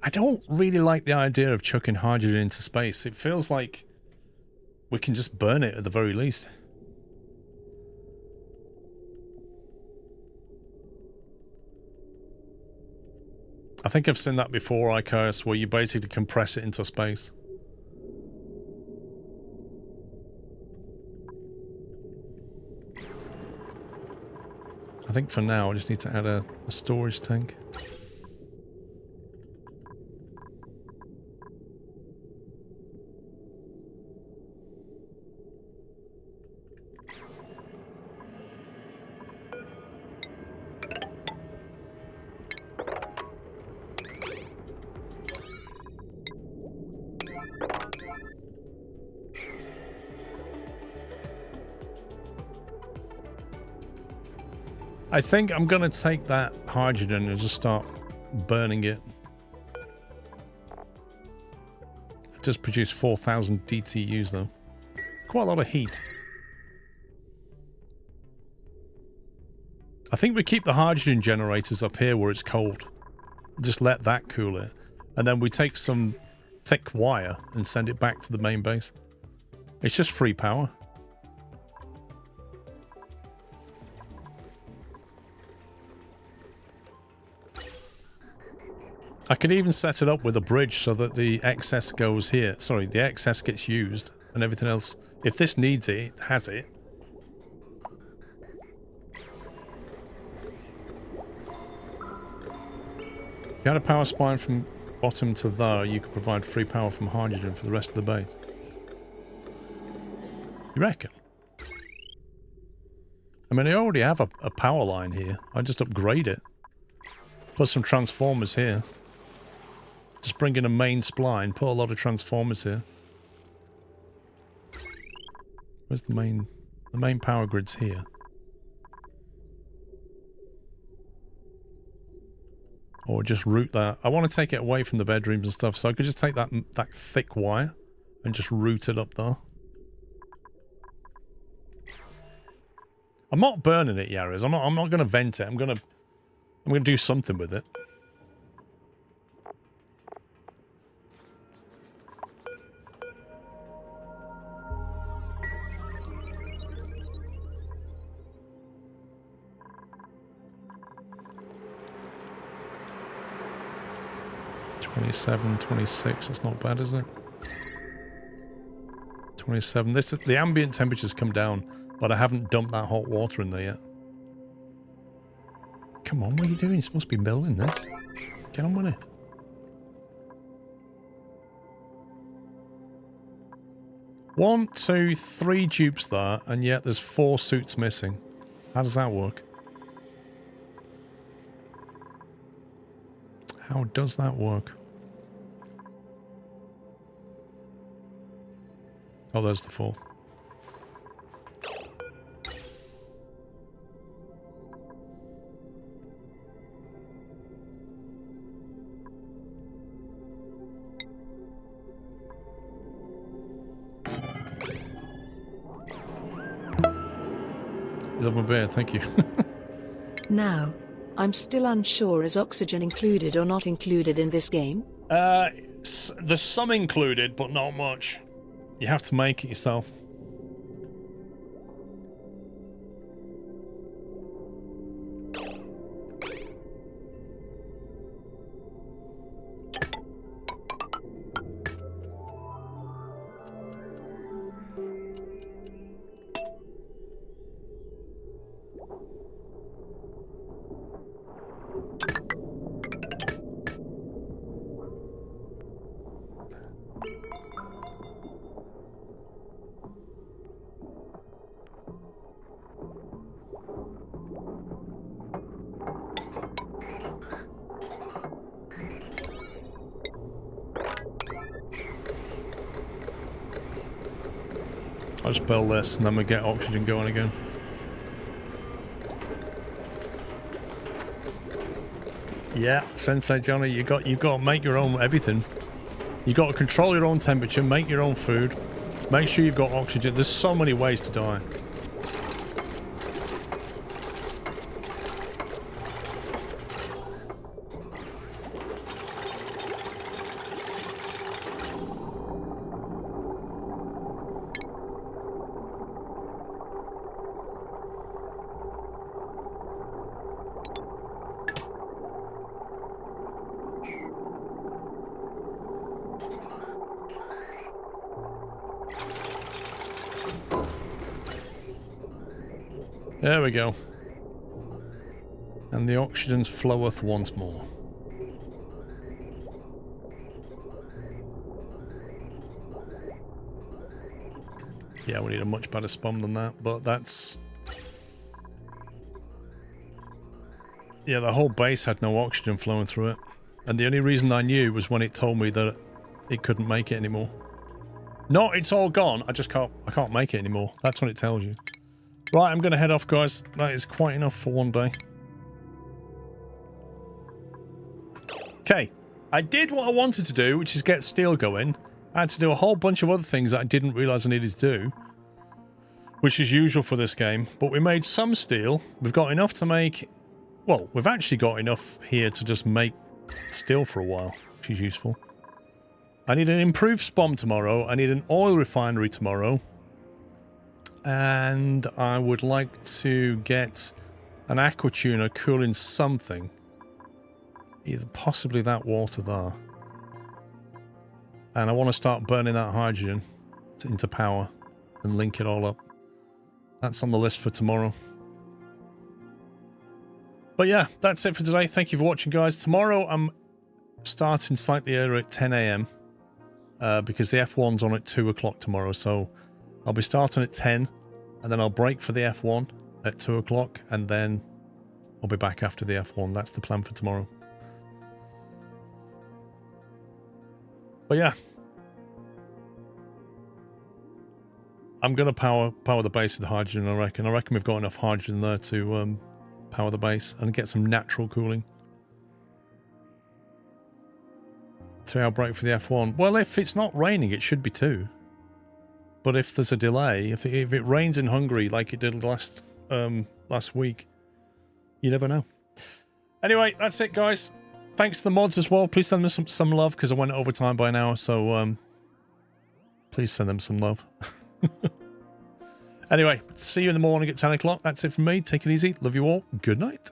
I don't really like the idea of chucking hydrogen into space. It feels like we can just burn it at the very least. I think I've seen that before, ICAS, where you basically compress it into space. I think for now I just need to add a storage tank. I think I'm going to take that hydrogen and just start burning it. It does produce 4,000 DTUs though. Quite a lot of heat. I think we keep the hydrogen generators up here where it's cold. Just let that cool it. And then we take some thick wire and send it back to the main base. It's just free power. I could even set it up with a bridge so that the excess goes here. Sorry, the excess gets used and everything else. If this needs it, it has it. If you had a power spine from bottom to there, you could provide free power from hydrogen for the rest of the base. You reckon? I mean, I already have a power line here. I just upgrade it. Put some transformers here. Just bring in a main spline, put a lot of transformers here. Where's the main... The main power grid's here. Or just route that. I want to take it away from the bedrooms and stuff, so I could just take that thick wire and just route it up there. I'm not burning it, Yaris. I'm not going to vent it. I'm going to do something with it. $27, $26, that's not bad, is it? 27. The ambient temperature's come down, but I haven't dumped that hot water in there yet. Come on, what are you doing? You're supposed to be building this. Get on with it. One, two, three dupes there, and yet there's 4 suits missing. How does that work? How does that work? Oh, there's the 4th. Love my beer, thank you. Now, I'm still unsure, is oxygen included or not included in this game? There's some included, but not much. You have to make it yourself. I'll just build this and then we get oxygen going again. Yeah, Sensei Johnny, you got to make your own everything. You got to control your own temperature, make your own food, make sure you've got oxygen. There's so many ways to die. There we go. And the oxygen floweth once more. Yeah, we need a much better spawn than that, but that's... Yeah, the whole base had no oxygen flowing through it. And the only reason I knew was when it told me that it couldn't make it anymore. No, it's all gone. I can't make it anymore. That's when it tells you. Right, I'm going to head off, guys. That is quite enough for one day. Okay, I did what I wanted to do, which is get steel going. I had to do a whole bunch of other things that I didn't realise I needed to do, which is usual for this game. But we made some steel. We've got enough to make... Well, we've actually got enough here to just make steel for a while, which is useful. I need an improved spawn tomorrow. I need an oil refinery tomorrow. And I would like to get an aqua tuner cooling something. Either possibly that water there. And I want to start burning that hydrogen into power and link it all up. That's on the list for tomorrow. But yeah, that's it for today. Thank you for watching, guys. Tomorrow I'm starting slightly earlier at 10 AM because the F1's on at 2 o'clock tomorrow. So I'll be starting at 10 and then I'll break for the F1 at 2 o'clock and then I'll be back after the F1. That's the plan for tomorrow. But yeah, I'm going to power the base with hydrogen, I reckon. I reckon we've got enough hydrogen there to power the base and get some natural cooling. 3-hour break for the F1. Well, if it's not raining, it should be 2. But if there's a delay, if it rains in Hungary like it did last week, you never know. Anyway, that's it, guys. Thanks to the mods as well. Please send them some love because I went over time by an hour. So please send them some love. Anyway, see you in the morning at 10 o'clock. That's it from me. Take it easy. Love you all. Good night.